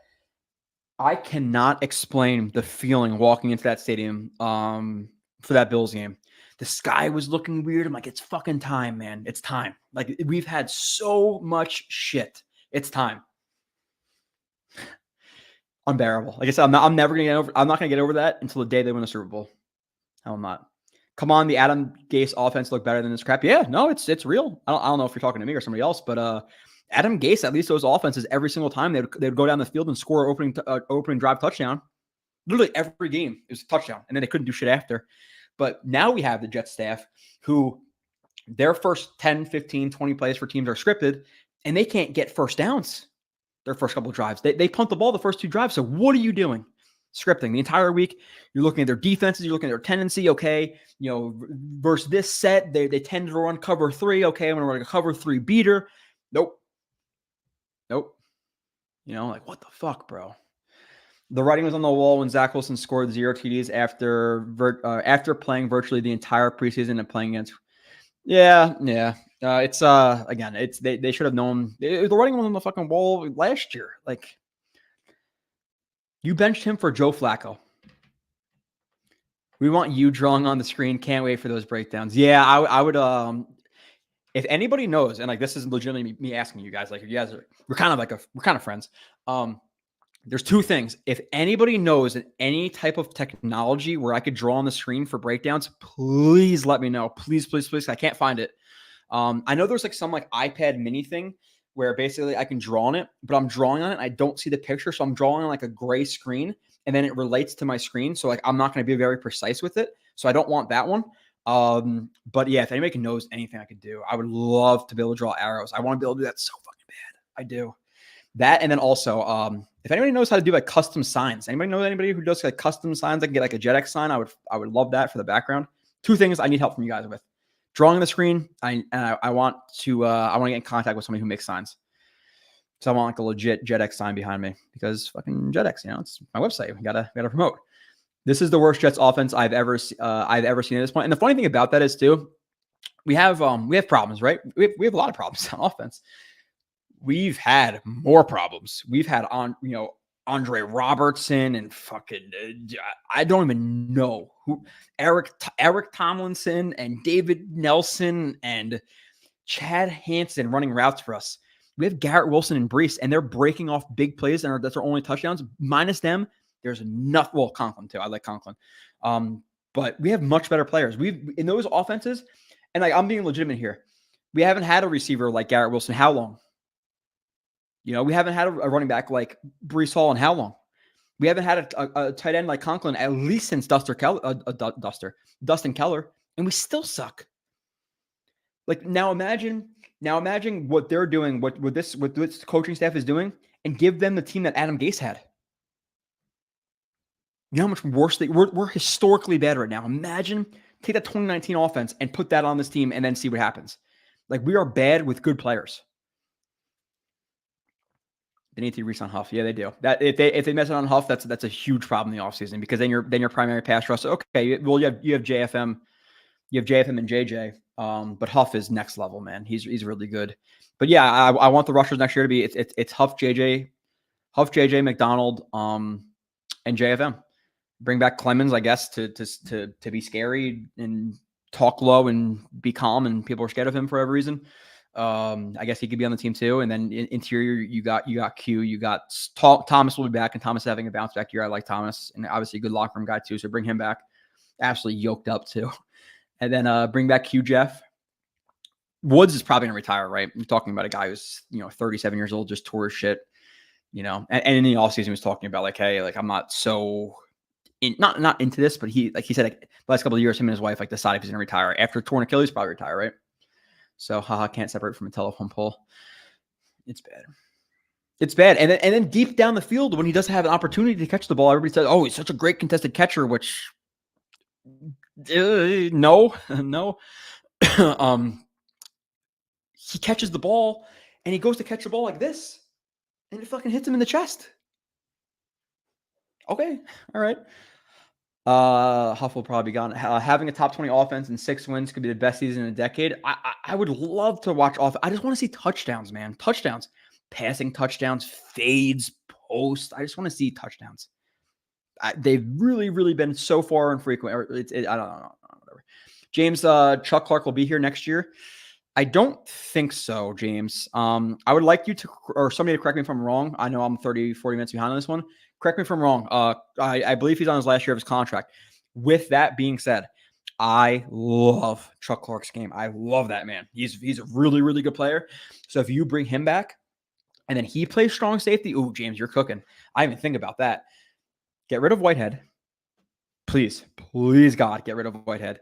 I cannot explain the feeling walking into that stadium for that Bills game. The sky was looking weird. I'm like, it's fucking time, man. It's time. Like, we've had so much shit. It's time. Unbearable. Like I said, I'm not gonna get over that until the day they win the Super Bowl. I'm not. Come on, the Adam Gase offense look better than this crap. Yeah, no, it's real. I don't know if you're talking to me or somebody else, but Adam Gase, at least those offenses, every single time they'd go down the field and score opening drive touchdown. Literally every game it was a touchdown, and then they couldn't do shit after. But now we have the Jets staff who their first 10, 15, 20 plays for teams are scripted, and they can't get first downs their first couple of drives. They punt the ball the first 2 drives. So what are you doing? Scripting the entire week. You're looking at their defenses. You're looking at their tendency. Okay, versus this set, they tend to run cover 3. Okay, I'm going to run a cover 3 beater. Nope. Like, what the fuck, bro? The writing was on the wall when Zach Wilson scored 0 TDs after playing virtually the entire preseason and playing against. Yeah. It's again, it's they should have known. The writing was on the fucking wall last year. Like, you benched him for Joe Flacco. We want you drawing on the screen. Can't wait for those breakdowns. Yeah, I would. If anybody knows, and like this is legitimately me asking you guys, like you guys we're kind of friends. There's 2 things. If anybody knows any type of technology where I could draw on the screen for breakdowns, please let me know. Please. I can't find it. I know there's like some like iPad mini thing where basically I can draw on it, but I'm drawing on it. I don't see the picture. So I'm drawing on like a gray screen and then it relates to my screen. So like, I'm not going to be very precise with it. So I don't want that one. But yeah, if anybody knows anything I could do, I would love to be able to draw arrows. I want to be able to do that so fucking bad. I do that. And then also, if anybody knows how to do like custom signs, anybody know anybody who does like custom signs, I can get like a JetX sign. I would love that for the background. 2 things I need help from you guys with. Drawing the screen, I want to get in contact with somebody who makes signs. So I want like a legit JetX sign behind me because fucking JetX, it's my website. We gotta promote. This is the worst Jets offense I've ever seen at this point. And the funny thing about that is too, we have problems, right? We have a lot of problems on offense. We've had more problems. We've had Andre Robertson and fucking I don't even know who Eric Tomlinson and David Nelson and Chad Hansen running routes for us. We have Garrett Wilson and Brees, and they're breaking off big plays, and that's our only touchdowns. Minus them, there's enough. Well, Conklin too. I like Conklin, but we have much better players. We've in those offenses, and like I'm being legitimate here. We haven't had a receiver like Garrett Wilson. How long? We haven't had a running back like Brees Hall in how long? We haven't had a tight end like Conklin at least since Dustin Keller, and we still suck. Like now imagine what they're doing, what this coaching staff is doing, and give them the team that Adam Gase had. You know how much worse we're historically bad right now. Imagine take that 2019 offense and put that on this team and then see what happens. Like we are bad with good players. They need to re-sign Huff. Yeah, they do. That if they mess it on Huff, that's a huge problem in the offseason because then your primary pass rusher. Okay, well you have JFM, and JJ. But Huff is next level, man. He's really good. But yeah, I want the rushers next year to be it's Huff, JJ, McDonald, and JFM. Bring back Clemens, I guess, to be scary and talk low and be calm, and people are scared of him for every reason. I guess he could be on the team too. And then interior, you got Q, you got Thomas will be back, and Thomas having a bounce back year. I like Thomas, and obviously a good locker room guy too. So bring him back. Absolutely yoked up too. And then bring back Q Jeff. Woods is probably gonna retire, right? You're talking about a guy who's 37 years old, just tore his shit. And in the offseason he was talking about like, hey, like I'm not so not into this, but he said like the last couple of years, him and his wife like decided if he's gonna retire after torn Achilles, probably retire, right? So can't separate from a telephone pole. It's bad. It's bad. And then deep down the field, when he does have an opportunity to catch the ball, everybody says, oh, he's such a great contested catcher, which no. He catches the ball and he goes to catch the ball like this and it fucking hits him in the chest. Okay. All right. Huff will probably be gone. Having a top 20 offense and 6 wins could be the best season in a decade. I would love to watch off. I just want to see touchdowns, man. Touchdowns, passing touchdowns, fades, posts. I just want to see touchdowns. They've really, really been so far infrequent. I don't know. Whatever. James, Chuck Clark will be here next year. I don't think so, James. I would like you to, or somebody to correct me if I'm wrong. I know I'm 30, 40 minutes behind on this one. Correct me if I'm wrong. I believe he's on his last year of his contract. With that being said, I love Chuck Clark's game. I love that man. He's a really, really good player. So if you bring him back and then he plays strong safety, ooh, James, you're cooking. I didn't even think about that. Get rid of Whitehead. Please, God, get rid of Whitehead.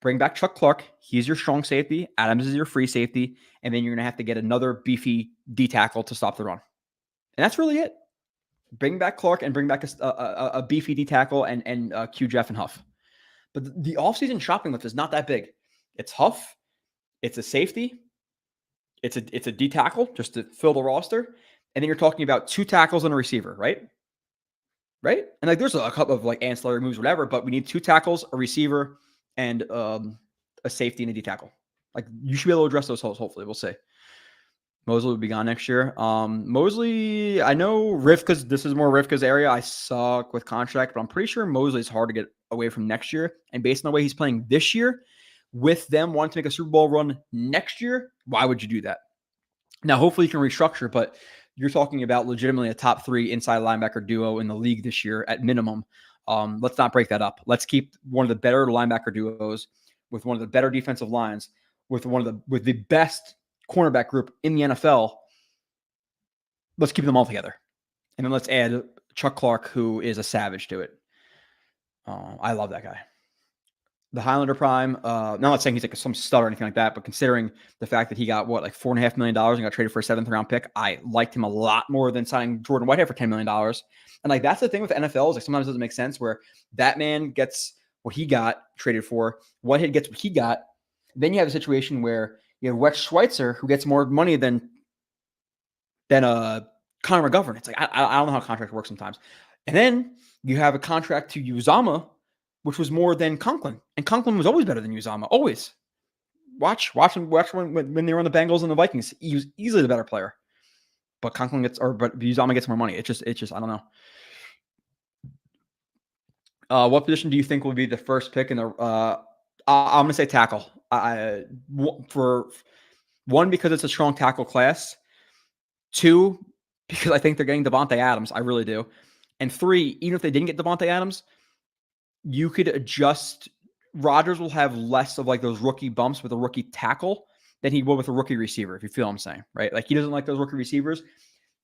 Bring back Chuck Clark. He's your strong safety. Adams is your free safety. And then you're going to have to get another beefy D tackle to stop the run. And that's really it. Bring back Clark and bring back a beefy D tackle and Q Jeff and Huff. But the offseason shopping list is not that big. It's Huff. It's a safety. It's a D tackle just to fill the roster. And then you're talking about 2 tackles and a receiver, right? Right? And like there's a couple of like ancillary moves, whatever, but we need 2 tackles, a receiver, and a safety and a D tackle. Like you should be able to address those holes. Hopefully, we'll see. Mosley will be gone next year. Mosley, I know Rivka's. This is more Rivka's area. I suck with contract, but I'm pretty sure Mosley's hard to get away from next year. And based on the way he's playing this year, with them wanting to make a Super Bowl run next year, why would you do that? Now, hopefully, you can restructure, but you're talking about legitimately a top 3 inside linebacker duo in the league this year at minimum. Let's not break that up. Let's keep one of the better linebacker duos with one of the better defensive lines with the best cornerback group in the NFL let's keep them all together. And then let's add Chuck Clark, who is a savage to it. I love that guy. The Highlander Prime, I'm not saying he's like some stud or anything like that, but considering the fact that he got like $4.5 million and got traded for a 7th round pick, I liked him a lot more than signing Jordan Whitehead for $10 million. And like that's the thing with the NFL is like sometimes it doesn't make sense where that man gets what he got traded for, Whitehead gets what he got. Then you have a situation where you have Wes Schweitzer who gets more money than Connor McGovern. It's like I don't know how contract works sometimes. And then you have a contract to Uzama, which was more than Conklin. And Conklin was always better than Uzama. Always. Watch him when they were on the Bengals and the Vikings. He was easily the better player. But Uzama gets more money. It's just I don't know. What position do you think will be the first pick in the I'm gonna say tackle. For one, because it's a strong tackle class. 2, because I think they're getting Devontae Adams. I really do. And 3, even if they didn't get Devontae Adams, you could adjust. Rodgers will have less of like those rookie bumps with a rookie tackle than he would with a rookie receiver, if you feel what I'm saying, right? Like he doesn't like those rookie receivers.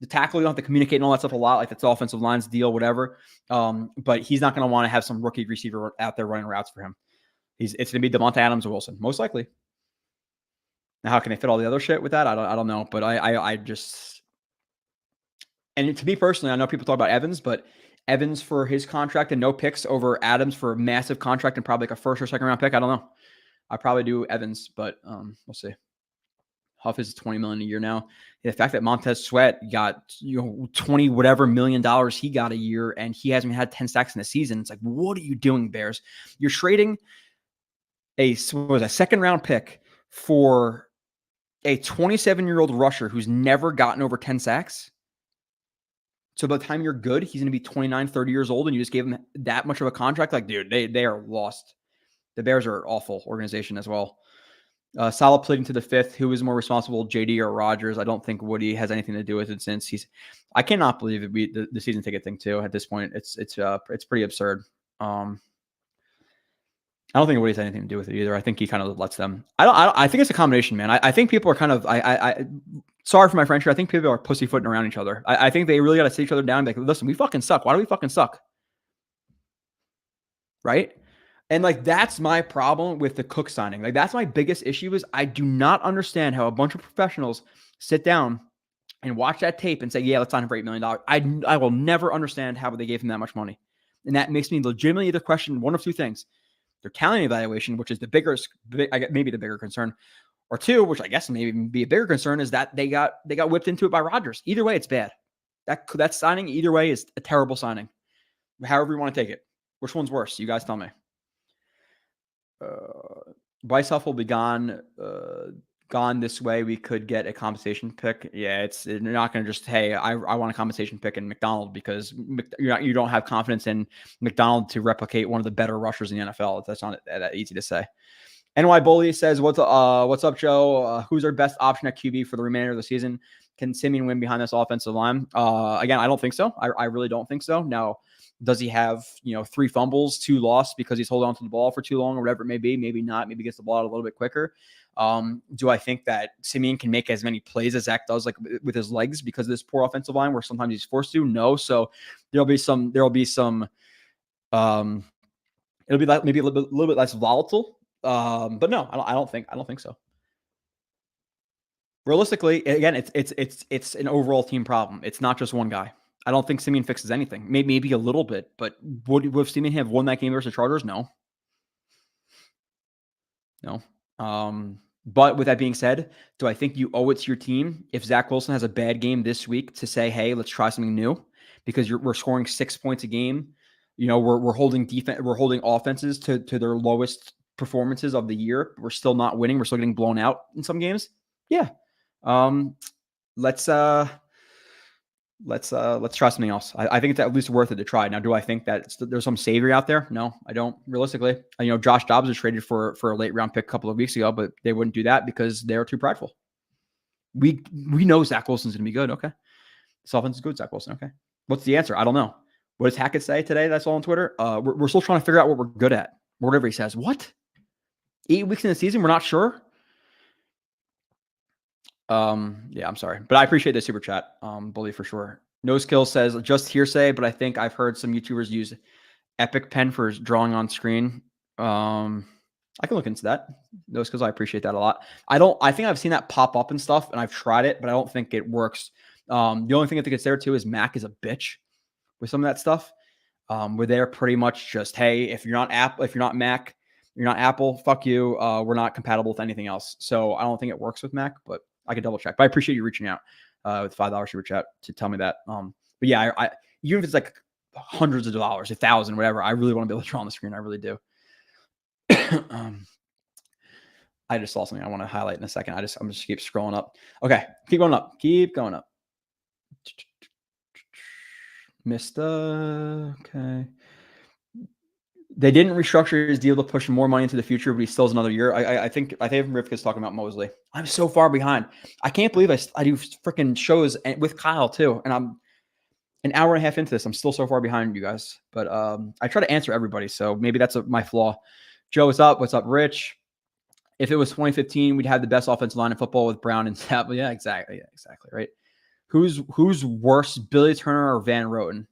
The tackle, you don't have to communicate and all that stuff a lot, like that's offensive lines deal, whatever. But he's not going to want to have some rookie receiver out there running routes for him. It's going to be Devontae Adams or Wilson, most likely. Now, how can they fit all the other shit with that? I don't know, but I just, and to me personally, I know people talk about Evans, but Evans for his contract and no picks over Adams for a massive contract and probably like a 1st or 2nd round pick. I don't know. I probably do Evans, but we'll see. Huff is $20 million a year now. The fact that Montez Sweat got 20 whatever million dollars he got a year and he hasn't had 10 sacks in a season. It's like, what are you doing, Bears? You're trading a 2nd round pick for a 27-year-old rusher who's never gotten over 10 sacks. So by the time you're good, he's going to be 29, 30 years old, and you just gave him that much of a contract. Like, dude, they are lost. The Bears are an awful organization as well. Salah pleading to the 5th. Who is more responsible, JD or Rodgers? I don't think Woody has anything to do with it since I cannot believe it. The season ticket thing too. At this point, it's pretty absurd. I don't think Woody's had anything to do with it either. I think he kind of lets them. I think it's a combination, man. I think people are kind of. Sorry for my French here. I think people are pussyfooting around each other. I think they really got to sit each other down and be like, listen, we fucking suck. Why do we fucking suck? Right? And like, that's my problem with the Cook signing. Like, that's my biggest issue is I do not understand how a bunch of professionals sit down and watch that tape and say, yeah, let's sign him for $8 million. I will never understand how they gave him that much money. And that makes me legitimately either question one of 2 things. Their talent evaluation, which is maybe the bigger concern, or 2, which I guess maybe be a bigger concern, is that they got whipped into it by Rodgers. Either way, it's bad. That signing, either way, is a terrible signing. However you want to take it. Which one's worse? You guys tell me. Bryce Huff will be gone this way. We could get a compensation pick. Yeah, you're not going to just, hey, I want a compensation pick in McDonald because you don't have confidence in McDonald to replicate one of the better rushers in the NFL. That's not that easy to say. NY Bully says, what's up, Joe? Who's our best option at QB for the remainder of the season? Can Simeon win behind this offensive line? Again, I don't think so. I really don't think so. Now, does he have 3 fumbles, 2 lost because he's holding on to the ball for too long or whatever it may be? Maybe not. Maybe gets the ball out a little bit quicker. Do I think that Simeon can make as many plays as Zach does, like with his legs, because of this poor offensive line where sometimes he's forced to? No. So there'll be some. It'll be like maybe a little bit less volatile. But no, I don't think so. Realistically, again, it's an overall team problem. It's not just one guy. I don't think Simeon fixes anything. Maybe a little bit, but would Simeon have won that game versus the Chargers? No. But with that being said, do I think you owe it to your team if Zach Wilson has a bad game this week to say, hey, let's try something new? Because we're scoring 6 points a game. We're holding offenses to their lowest performances of the year. We're still not winning. We're still getting blown out in some games. Yeah. Let's try something else. I think it's at least worth it to try. Now, do I think that there's some savior out there? No, I don't. Realistically, Josh Dobbs was traded for a late round pick a couple of weeks ago, but they wouldn't do that because they're too prideful. We know Zach Wilson's going to be good. Okay. This offense is good, Zach Wilson. Okay. What's the answer? I don't know. What does Hackett say today? That's all on Twitter. We're still trying to figure out what we're good at. Whatever he says. What? 8 weeks in the season, we're not sure. Yeah, I'm sorry, but I appreciate the super chat. Bully for sure. No Skill says just hearsay, but I think I've heard some YouTubers use Epic Pen for drawing on screen. I can look into that. No Skills, I appreciate that a lot. I think I've seen that pop up and stuff, and I've tried it, but I don't think it works. The only thing I think it's there too is Mac is a bitch with some of that stuff. Where they're pretty much just, hey, if you're not Mac, you're not Apple, fuck you. We're not compatible with anything else. So I don't think it works with Mac, but I can double check. But I appreciate you reaching out with $5 super chat to tell me that. But yeah, I even if it's like hundreds of dollars, 1,000, whatever, I really want to be able to draw on the screen. I really do. I just saw something I want to highlight in a second. I'm just keep scrolling up. Okay, keep going up. Keep going up. Okay. They didn't restructure his deal to push more money into the future, but he still has another year. I think Rivka's talking about Mosley. I'm so far behind. I can't believe I do freaking shows with Kyle too, and I'm an hour and a half into this. I'm still so far behind you guys, but I try to answer everybody, so maybe that's my flaw. Joe, what's up? What's up, Rich? If it was 2015, we'd have the best offensive line in football with Brown and Sapp. Yeah, exactly. Yeah, exactly. Right. Who's worse, Billy Turner or Van Roten?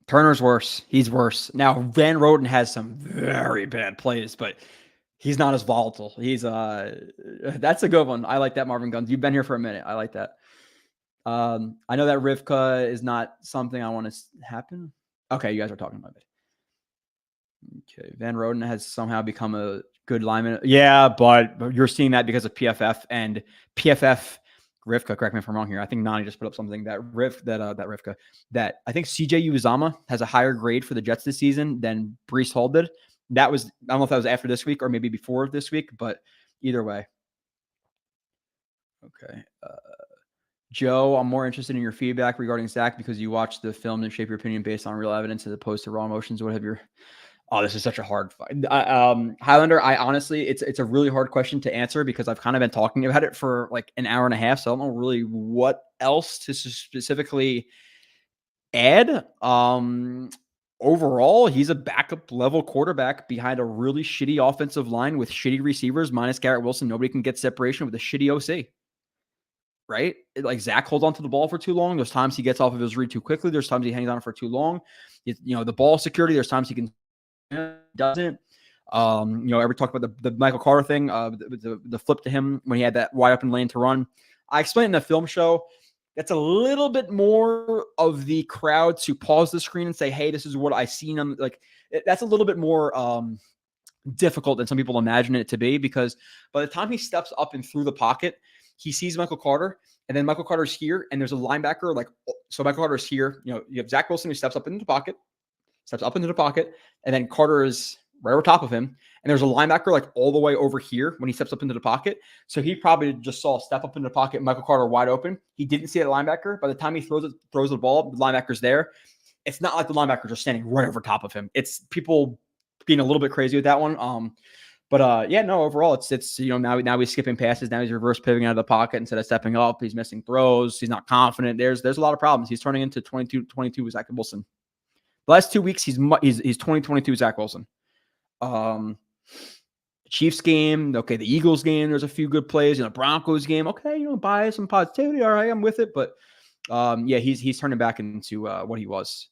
Turner's worse. He's worse. Now, Van Roten has some very bad plays, but he's not as volatile. He's that's a good one. I like that, Marvin Guns. You've been here for a minute. I like that. I know that Rivka is not something I want to happen. Okay, you guys are talking about it. Okay, Van Roten has somehow become a good lineman. Yeah, but you're seeing that because of PFF and PFF. Rivka, correct me if I'm wrong here. I think Nani just put up something that I think CJ Uzama has a higher grade for the Jets this season than Breece Hall did. I don't know if that was after this week or maybe before this week, but either way. Okay. Joe, I'm more interested in your feedback regarding Zach because you watched the film and shape your opinion based on real evidence as opposed to raw emotions. What have your this is such a hard fight. Highlander, I honestly, it's a really hard question to answer because I've kind of been talking about it for like an hour and a half. So I don't know really what else to specifically add. Overall, he's a backup level quarterback behind a really shitty offensive line with shitty receivers minus Garrett Wilson. Nobody can get separation with a shitty OC. Right? Like Zach holds onto the ball for too long. There's times he gets off of his read too quickly. There's times he hangs on for too long. The ball security, there's times he can doesn't. Ever talk about the Michael Carter thing, the flip to him when he had that wide open lane to run. I explained in the film show that's a little bit more of the crowd to pause the screen and say, hey, this is what I seen him. Like that's a little bit more difficult than some people imagine it to be because by the time he steps up and through the pocket, he sees Michael Carter, and then Michael Carter's here, and there's a linebacker. So Michael Carter's here. You have Zach Wilson who steps up into the pocket, and then Carter is right over top of him. And there's a linebacker all the way over here when he steps up into the pocket. So he probably just saw a step up into the pocket, Michael Carter wide open. He didn't see that linebacker. By the time he throws the ball, the linebacker's there. It's not like the linebackers are standing right over top of him. It's people being a little bit crazy with that one. Overall, it's now he's skipping passes. Now he's reverse pivoting out of the pocket instead of stepping up. He's missing throws. He's not confident. There's a lot of problems. He's turning into 22 with Zach Wilson. The last 2 weeks, he's 2022 Zach Wilson. Chiefs game, okay. The Eagles game, there's a few good plays. Broncos game, okay. Buy some positivity. All right, I'm with it. But he's turning back into what he was.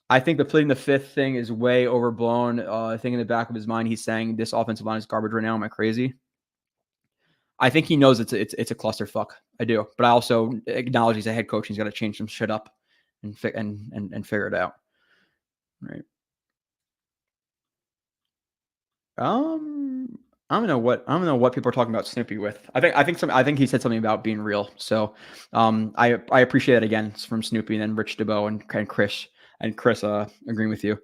I think the pleading the fifth thing is way overblown. I think in the back of his mind, he's saying this offensive line is garbage right now. Am I crazy? I think he knows it's a clusterfuck. I do, but I also acknowledge he's a head coach. He's got to change some shit up and figure it out. Right. I don't know what people are talking about Snoopy with. I think he said something about being real. So I appreciate it again from Snoopy and then Rich DeBow and Chris agreeing with you.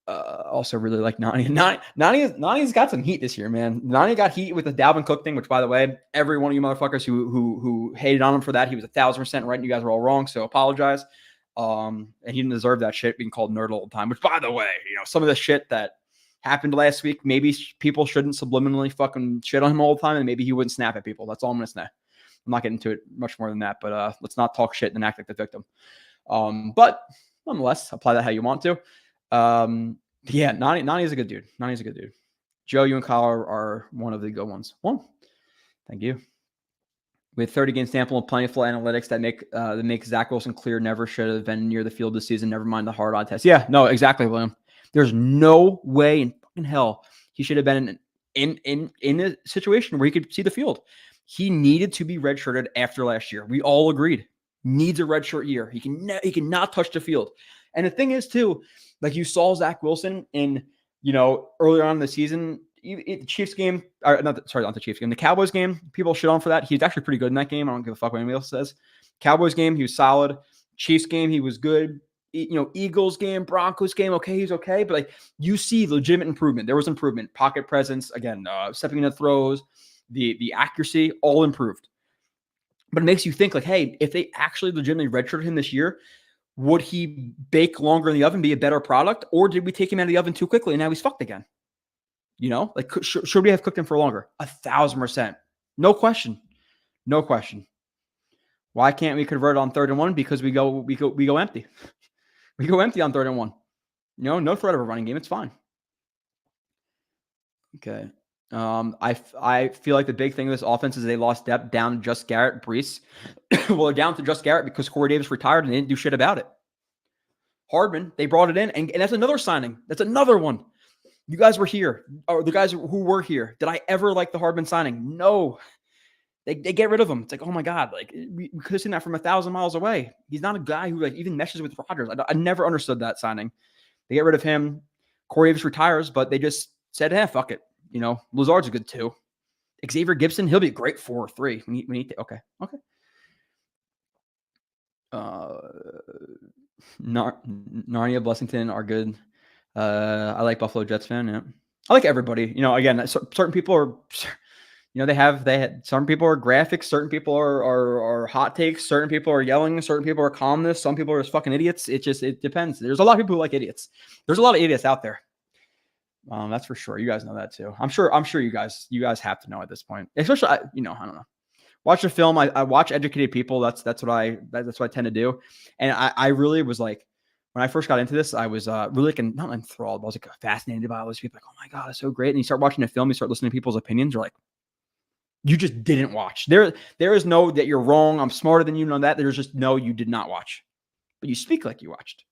Also really like Nani. Nani's got some heat this year, man. Nani got heat with the Dalvin Cook thing, which by the way, every one of you motherfuckers who hated on him for that, he was 1,000% right and you guys were all wrong. So apologize. And he didn't deserve that shit being called nerd all the time, which by the way, some of the shit that happened last week, maybe people shouldn't subliminally fucking shit on him all the time and maybe he wouldn't snap at people. That's all I'm going to say. I'm not getting into it much more than that, but let's not talk shit and act like the victim. But nonetheless, apply that how you want to. Yeah, Nani's a good dude. Nani's a good dude. Joe, you and Kyle are one of the good ones. Well, thank you. With 30 game sample and plentiful analytics that make Zach Wilson clear, never should have been near the field this season. Never mind the hard on test. Yeah, no, exactly, William. There's no way in fucking hell he should have been in a situation where he could see the field. He needed to be redshirted after last year. We all agreed. Needs a redshirt year. He cannot touch the field. And the thing is, too, like you saw Zach Wilson in, earlier on in the season, the Chiefs game, not the Chiefs game, the Cowboys game, people shit on for that. He's actually pretty good in that game. I don't give a fuck what anybody else says. Cowboys game, he was solid. Chiefs game, he was good. Eagles game, Broncos game, okay, he's okay. But like you see legitimate improvement. There was improvement. Pocket presence, again, stepping into throws, the accuracy, all improved. But it makes you think like, hey, if they actually legitimately redshirted him this year, would he bake longer in the oven, be a better product? Or did we take him out of the oven too quickly and now he's fucked again? Like should we have cooked him for longer? 1,000%. No question. No question. Why can't we convert on 3rd and 1? Because we go empty. We go empty on 3rd and 1. No threat of a running game. It's fine. Okay. I feel like the big thing of this offense is they lost depth down to just Garrett, Brees. Well, they're down to just Garrett because Corey Davis retired and they didn't do shit about it. Hardman, they brought it in, and that's another signing. That's another one. You guys were here, or the guys who were here. Did I ever like the Hardman signing? No. They get rid of him. It's like, oh my God, like we could have seen that from 1,000 miles away. He's not a guy who like even meshes with Rodgers. I never understood that signing. They get rid of him. Corey Davis retires, but they just said, fuck it. Lazard's a good 2. Xavier Gibson, he'll be a great 4 or 3. We need to, okay. Narnia, Blessington are good. I like Buffalo Jets fan. Yeah, I like everybody. Again, certain people are, they had some people are graphics, certain people are hot takes, certain people are yelling, certain people are calmness, some people are just fucking idiots. It depends. There's a lot of people who like idiots. There's a lot of idiots out there. That's for sure. You guys know that too. I'm sure you guys have to know at this point. Especially, I don't know. Watch a film. I watch educated people. That's what I tend to do. And I really was like, when I first got into this, I was really not enthralled, but I was like fascinated by all these people. Like, oh my God, it's so great. And you start watching a film, you start listening to people's opinions. You're like, you just didn't watch. There is no that you're wrong. I'm smarter than you know that. There's just no, you did not watch. But you speak like you watched.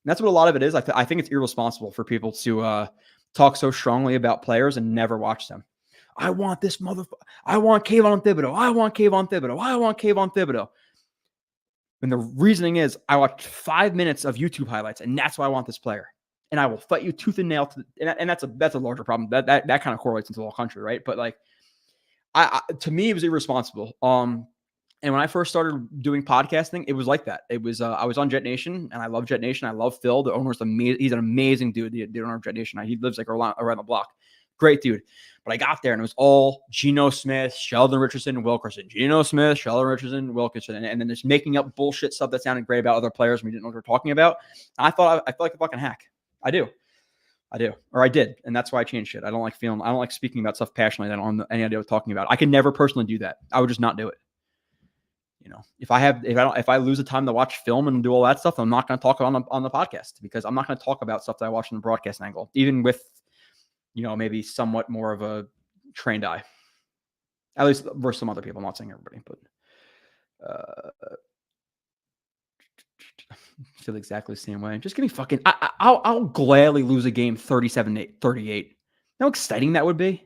And that's what a lot of it is. I think it's irresponsible for people to talk so strongly about players and never watch them. I want this motherfucker. I want Kayvon Thibodeau. I want Kayvon Thibodeau. I want Kayvon Thibodeau. And the reasoning is I watched 5 minutes of YouTube highlights, and that's why I want this player. And I will fight you tooth and nail. And that's a larger problem. That kind of correlates into the whole country, right? But like, to me, it was irresponsible. And when I first started doing podcasting, it was like that. It was I was on Jet Nation, and I love Jet Nation. I love Phil. The owner's amazing. He's an amazing dude. The owner of Jet Nation. He lives like around the block. Great dude. But I got there, and it was all Geno Smith, Sheldon Richardson, Wilkerson. Geno Smith, Sheldon Richardson, Wilkerson. And then just making up bullshit stuff that sounded great about other players and we didn't know what we were talking about. And I felt like a fucking hack. I do. Or I did. And that's why I changed shit. I don't like speaking about stuff passionately that I don't have any idea what I'm talking about. I can never personally do that. I would just not do it. If I lose the time to watch film and do all that stuff, I'm not going to talk on the podcast because I'm not going to talk about stuff that I watch from the broadcast angle, even with, maybe somewhat more of a trained eye, at least versus some other people. I'm not saying everybody, but I feel exactly the same way. Just give me fucking, I'll gladly lose a game 37-38. How exciting that would be.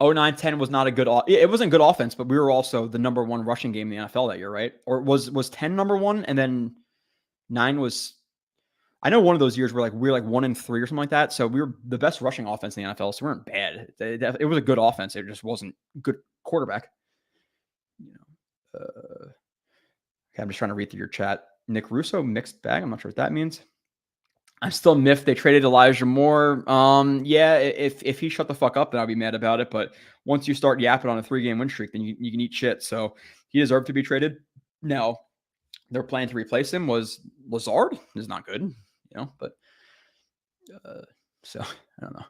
09-10 was not a good. It wasn't good offense, but we were also the number 1 rushing game in the NFL that year, right? Or was 10 number 1, and then 9 was. I know one of those years where we were 1-3 or something like that. So we were the best rushing offense in the NFL. So we weren't bad. It was a good offense. It just wasn't good quarterback. Okay, I'm just trying to read through your chat. Nick Russo, mixed bag. I'm not sure what that means. I'm still miffed they traded Elijah Moore. Yeah, if he shut the fuck up, then I'll be mad about it. But once you start yapping on a 3-game win streak, then you can eat shit. So he deserved to be traded. Now, their plan to replace him was Lazard. Is not good, but so I don't know.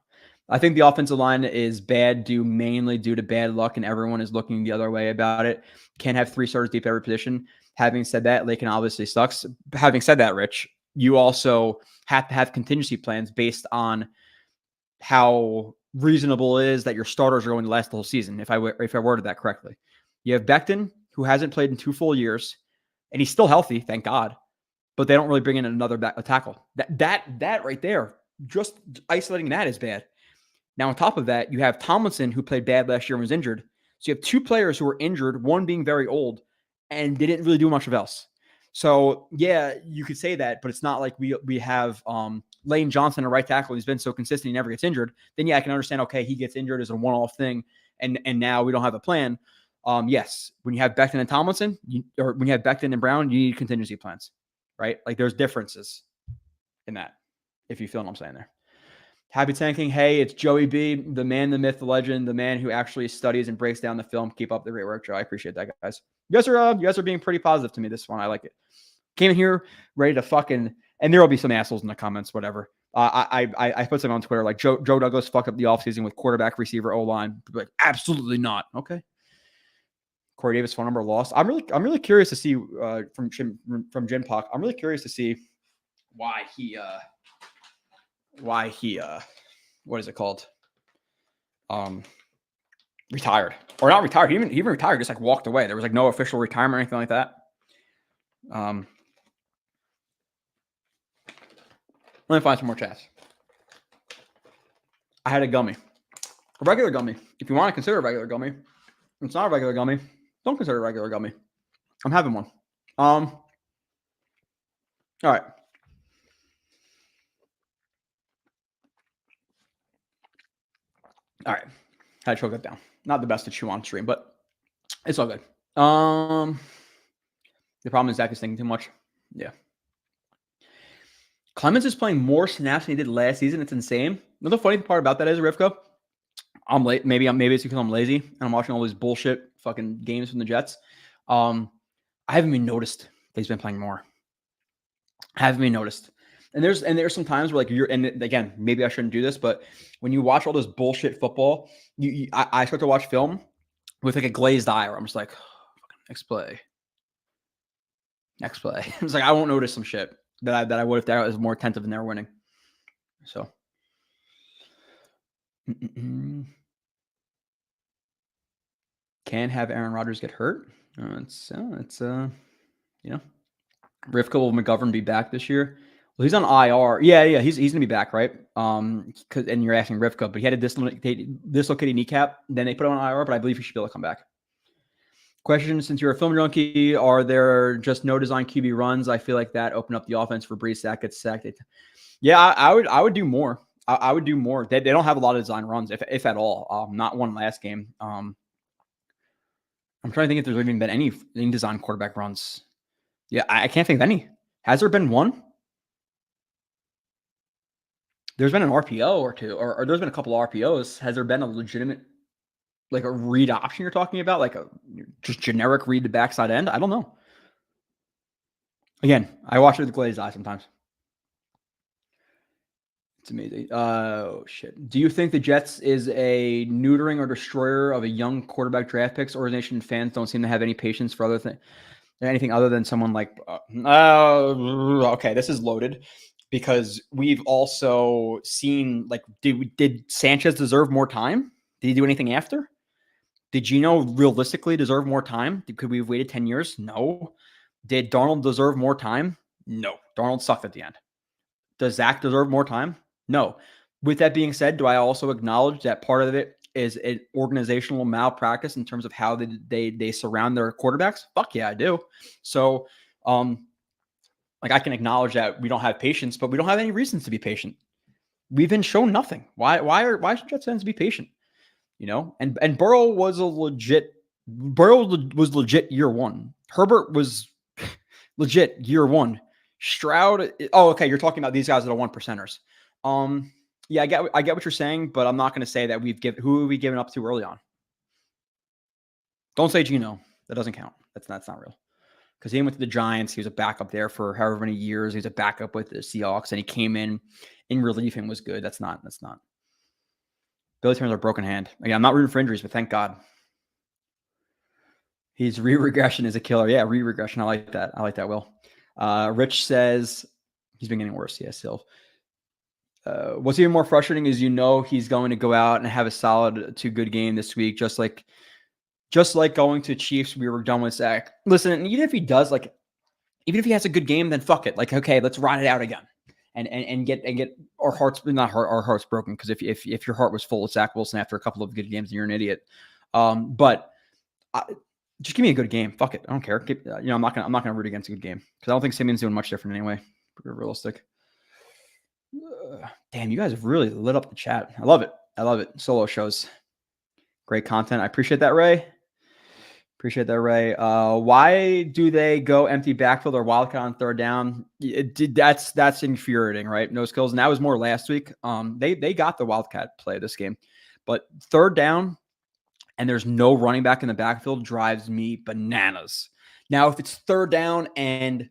I think the offensive line is bad mainly due to bad luck, and everyone is looking the other way about it. Can't have 3 starters deep at every position. Having said that, Lakin obviously sucks. Having said that, Rich, you also have to have contingency plans based on how reasonable it is that your starters are going to last the whole season. If I worded that correctly, you have Becton, who hasn't played in 2 full years, and he's still healthy, thank God. But they don't really bring in another tackle. That right there, just isolating that is bad. Now, on top of that, you have Tomlinson, who played bad last year and was injured. So you have 2 players who were injured, one being very old, and they didn't really do much of else. So, yeah, you could say that, but it's not like we have Lane Johnson, a right tackle, who's been so consistent, he never gets injured. Then, yeah, I can understand, okay, he gets injured as a one-off thing, and now we don't have a plan. Yes, when you have Becton and Tomlinson, or when you have Becton and Brown, you need contingency plans, right? Like, there's differences in that, if you feel what I'm saying there. Happy tanking. Hey, it's Joey B, the man, the myth, the legend, the man who actually studies and breaks down the film. Keep up the great work, Joe. I appreciate that, guys. You guys are being pretty positive to me this one. I like it. Came in here ready to fucking, and there will be some assholes in the comments, whatever. I put something on Twitter like Joe Douglas fucked up the offseason with quarterback, receiver, O-line. Like, absolutely not. Okay. Corey Davis phone number lost. I'm really curious to see from Jim Puck. I'm really curious to see why he what is it called? Retired. Or not retired. He even retired, just like walked away. There was like no official retirement or anything like that. Let me find some more chats. I had a gummy. A regular gummy. If you want to consider a regular gummy, it's not a regular gummy. Don't consider a regular gummy. I'm having one. All right. All right. Had to choke that down. Not the best to chew on stream, but it's all good. The problem is Zach is thinking too much. Yeah. Clemens is playing more snaps than he did last season. It's insane. You know the funny part about that is, Rivko, I'm late. Maybe it's because I'm lazy and I'm watching all these bullshit fucking games from the Jets. I haven't even noticed that he's been playing more. I haven't even noticed. And there's some times where like and again, maybe I shouldn't do this, but when you watch all this bullshit football, I start to watch film with like a glazed eye, where I'm just like, next play. It's like I won't notice some shit that I would if I was more attentive and they were winning. So. Can have Aaron Rodgers get hurt. It's Rivka, will McGovern be back this year? Well, he's on IR. Yeah, he's gonna be back, right? And you're asking Rivka, but he had a dislocated kneecap. Then they put him on IR, but I believe he should be able to come back. Question: since you're a film junkie, are there just no design QB runs? I feel like that opened up the offense for Brees. That gets sacked. Yeah, I would do more. I would do more. They don't have a lot of design runs, if at all. Not one last game. I'm trying to think if there's even been any design quarterback runs. Yeah, I can't think of any. Has there been one? There's been an RPO or two, or there's been a couple of RPOs. Has there been a legitimate, like a read option you're talking about? Like a just generic read to backside end? I don't know. Again, I watch it with glazed eye sometimes. It's amazing. Oh, shit. Do you think the Jets is a neutering or destroyer of a young quarterback draft picks? Organization fans don't seem to have any patience for anything other than someone like, okay, this is loaded because we've also seen, like, did Sanchez deserve more time? Did he do anything after? Did Geno realistically deserve more time? Could we have waited 10 years? No. Did Darnold deserve more time? No. Darnold sucked at the end. Does Zach deserve more time? No. With that being said, do I also acknowledge that part of it is an organizational malpractice in terms of how they surround their quarterbacks? Fuck yeah, I do. So, like I can acknowledge that we don't have patience, but we don't have any reasons to be patient. We've been shown nothing. Why should Jets fans be patient? And Burrow was legit year one. Herbert was legit year one. Stroud. Oh, okay. You're talking about these guys that are 1%ers. Yeah, I get what you're saying, but I'm not going to say that who have we given up to early on. Don't say Geno. That doesn't count. That's not real. Because he went to the Giants. He was a backup there for however many years. He was a backup with the Seahawks, and he came in relief and was good. That's not. Billy Turner's a broken hand. Again, I'm not rooting for injuries, but thank God. His re-regression is a killer. Yeah, re-regression. I like that. Will. Rich says, He's been getting worse. Yeah, still. What's even more frustrating is he's going to go out and have a solid to good game this week, just like going to Chiefs. We were done with Zach. Listen, and even if he does, like, even if he has a good game, then fuck it. Like, okay, let's ride it out again, and get our hearts our hearts broken, because if your heart was full of Zach Wilson after a couple of good games, then you're an idiot. But just give me a good game. Fuck it, I don't care. I'm not gonna root against a good game, because I don't think Simeon's doing much different anyway. Pretty realistic. Damn, you guys have really lit up the chat. I love it. Solo shows, great content. I appreciate that, Ray. Why do they go empty backfield or wildcat on third down? That's infuriating, right? No skills. And that was more last week. They got the wildcat play this game, but third down and there's no running back in the backfield drives me bananas. Now, if it's third down and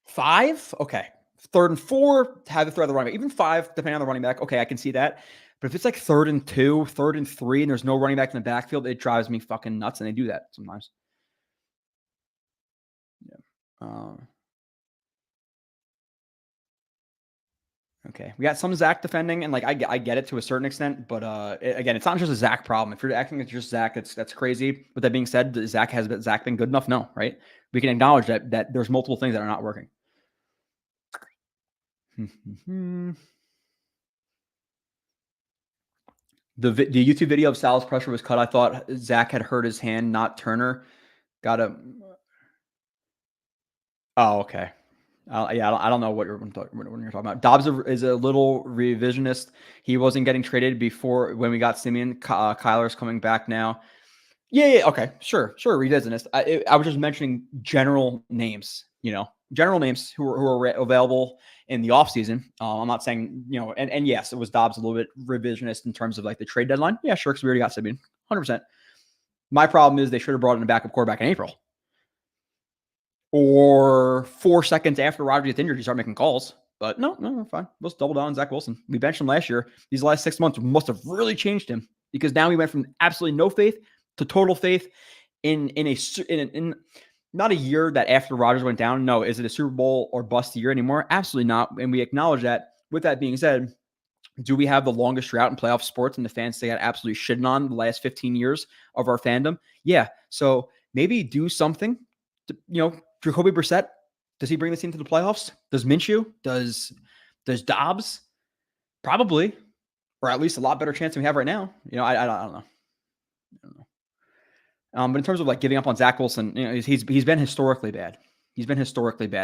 5, okay. 3rd and 4, have to throw the running back. Even 5, depending on the running back. Okay, I can see that. But if it's like 3rd and 2, 3rd and 3, and there's no running back in the backfield, it drives me fucking nuts. And they do that sometimes. Yeah. Okay. We got some Zach defending, and like I get it to a certain extent, but again, it's not just a Zach problem. If you're acting it's just Zach, that's crazy. With that being said, Zach been good enough? No, right? We can acknowledge that there's multiple things that are not working. The YouTube video of Sal's pressure was cut. I thought Zach had hurt his hand, not Turner. Got him. Oh, okay. Yeah, I don't know what you're talking about. Dobbs is a little revisionist. He wasn't getting traded before when we got Simeon. Kyler's coming back now. Yeah, okay, sure, revisionist. I was just mentioning general names, general names who are available in the offseason. I'm not saying, and yes, it was Dobbs a little bit revisionist in terms of like the trade deadline. Yeah, sure, because we already got Simeon, 100%. My problem is they should have brought in a backup quarterback in April. Or 4 seconds after Rodgers gets injured, you start making calls. But no, fine. Let's double down on Zach Wilson. We benched him last year. These last 6 months must have really changed him, because now we went from absolutely no faith to total faith in not a year that after Rodgers went down. No, is it a Super Bowl or bust year anymore? Absolutely not. And we acknowledge that. With that being said, do we have the longest drought in playoff sports and the fans they got absolutely shitting on the last 15 years of our fandom? Yeah. So maybe do something to, Jacoby Brissett, does he bring this team to the playoffs? Does Minshew? Does Dobbs? Probably, or at least a lot better chance than we have right now. I don't know. But in terms of like giving up on Zach Wilson, he's been historically bad.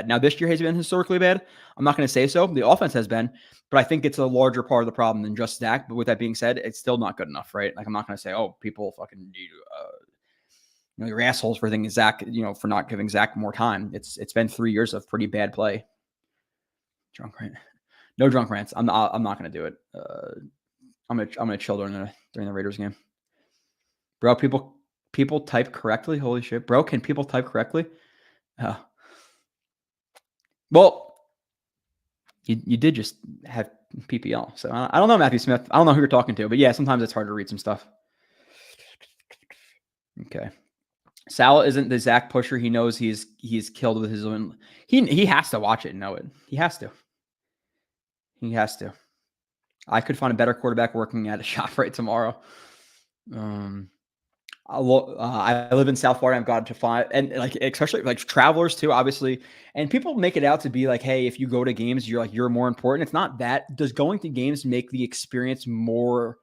Now this year has been historically bad. I'm not going to say so. The offense has been, but I think it's a larger part of the problem than just Zach. But with that being said, it's still not good enough, right? Like I'm not going to say, oh, people fucking need you're assholes for thinking Zach, for not giving Zach more time. It's been 3 years of pretty bad play. Drunk rant. No drunk rants. I'm not going to do it. I'm gonna chill during the Raiders game. Bro, people type correctly. Holy shit, bro! Can people type correctly? Well, you did just have PPL, so I don't know, Matthew Smith. I don't know who you're talking to, but yeah, sometimes it's hard to read some stuff. Okay. Sal isn't the Zach pusher. He knows he's killed with his own. He has to watch it and know it. He has to. I could find a better quarterback working at a shop right tomorrow. I live in South Florida. I've got to find, and like especially like travelers too, obviously. And people make it out to be like, hey, if you go to games, you're more important. It's not that. Does going to games make the experience more?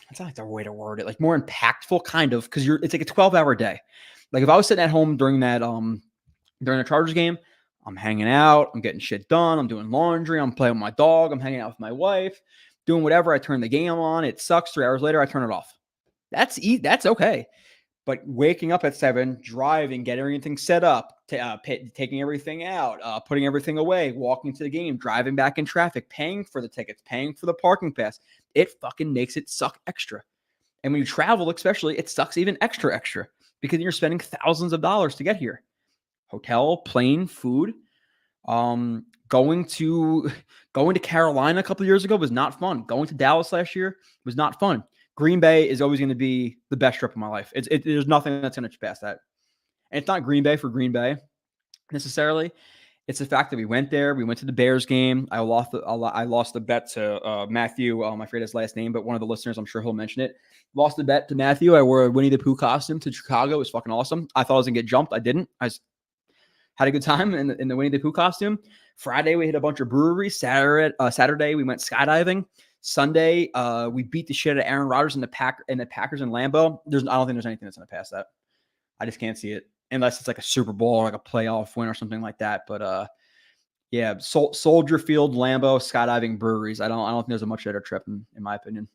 It's not like the way to word it, like more impactful, kind of, because it's like a 12-hour day. Like if I was sitting at home during the Chargers game, I'm hanging out, I'm getting shit done, I'm doing laundry, I'm playing with my dog, I'm hanging out with my wife, doing whatever. I turn the game on, it sucks. 3 hours later, I turn it off. That's okay. But waking up at 7, driving, getting everything set up, taking everything out, putting everything away, walking to the game, driving back in traffic, paying for the tickets, paying for the parking pass, it fucking makes it suck extra. And when you travel, especially, it sucks even extra because you're spending thousands of dollars to get here. Hotel, plane, food. Going to Carolina a couple of years ago was not fun. Going to Dallas last year was not fun. Green Bay is always going to be the best trip of my life. There's nothing that's going to pass that. And it's not Green Bay for Green Bay necessarily. It's the fact that we went there. We went to the Bears game. I lost the bet to Matthew. I forget his last name, but one of the listeners, I'm sure he'll mention it. Lost the bet to Matthew. I wore a Winnie the Pooh costume to Chicago. It was fucking awesome. I thought I was going to get jumped. I didn't. I had a good time in the Winnie the Pooh costume. Friday, we hit a bunch of breweries. Saturday, we went skydiving. Sunday, we beat the shit out of Aaron Rodgers and the Packers in Lambeau. I don't think there's anything that's going to pass that. I just can't see it. Unless it's like a Super Bowl or like a playoff win or something like that. But yeah, Soldier Field, Lambeau, skydiving, breweries. I don't think there's a much better trip in my opinion.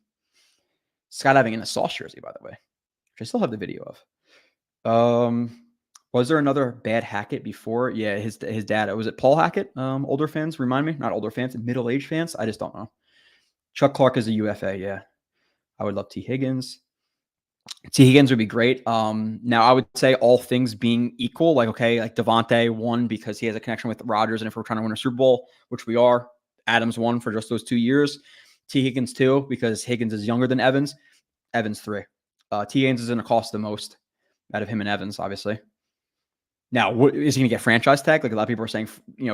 Skydiving in a Sauce jersey, by the way, which I still have the video of. Was there another bad Hackett before? Yeah, his dad. Was it Paul Hackett? Older fans, remind me. Not older fans, middle-aged fans. I just don't know. Chuck Clark is a UFA. Yeah, I would love T. Higgins. T. Higgins would be great. Now, I would say all things being equal, like Devontae won because he has a connection with Rodgers, and if we're trying to win a Super Bowl, which we are, Adams won for just those 2 years. T. Higgins 2 because Higgins is younger than Evans. Evans 3. T. Higgins is going to cost the most out of him and Evans, obviously. Now, is he going to get franchise tag? Like a lot of people are saying,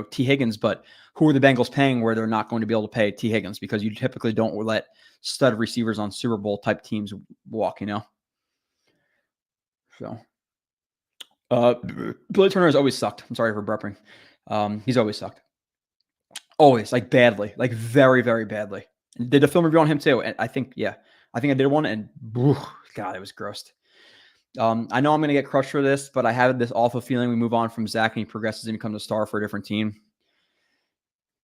T. Higgins, but who are the Bengals paying where they're not going to be able to pay T. Higgins? Because you typically don't let stud receivers on Super Bowl type teams walk, So, Billy Turner has always sucked. I'm sorry for burping. He's always sucked. Always, like badly, like very, very badly. Did a film review on him too. And I think I did one and God, it was gross. I know I'm going to get crushed for this, but I have this awful feeling we move on from Zach and he progresses and becomes a star for a different team.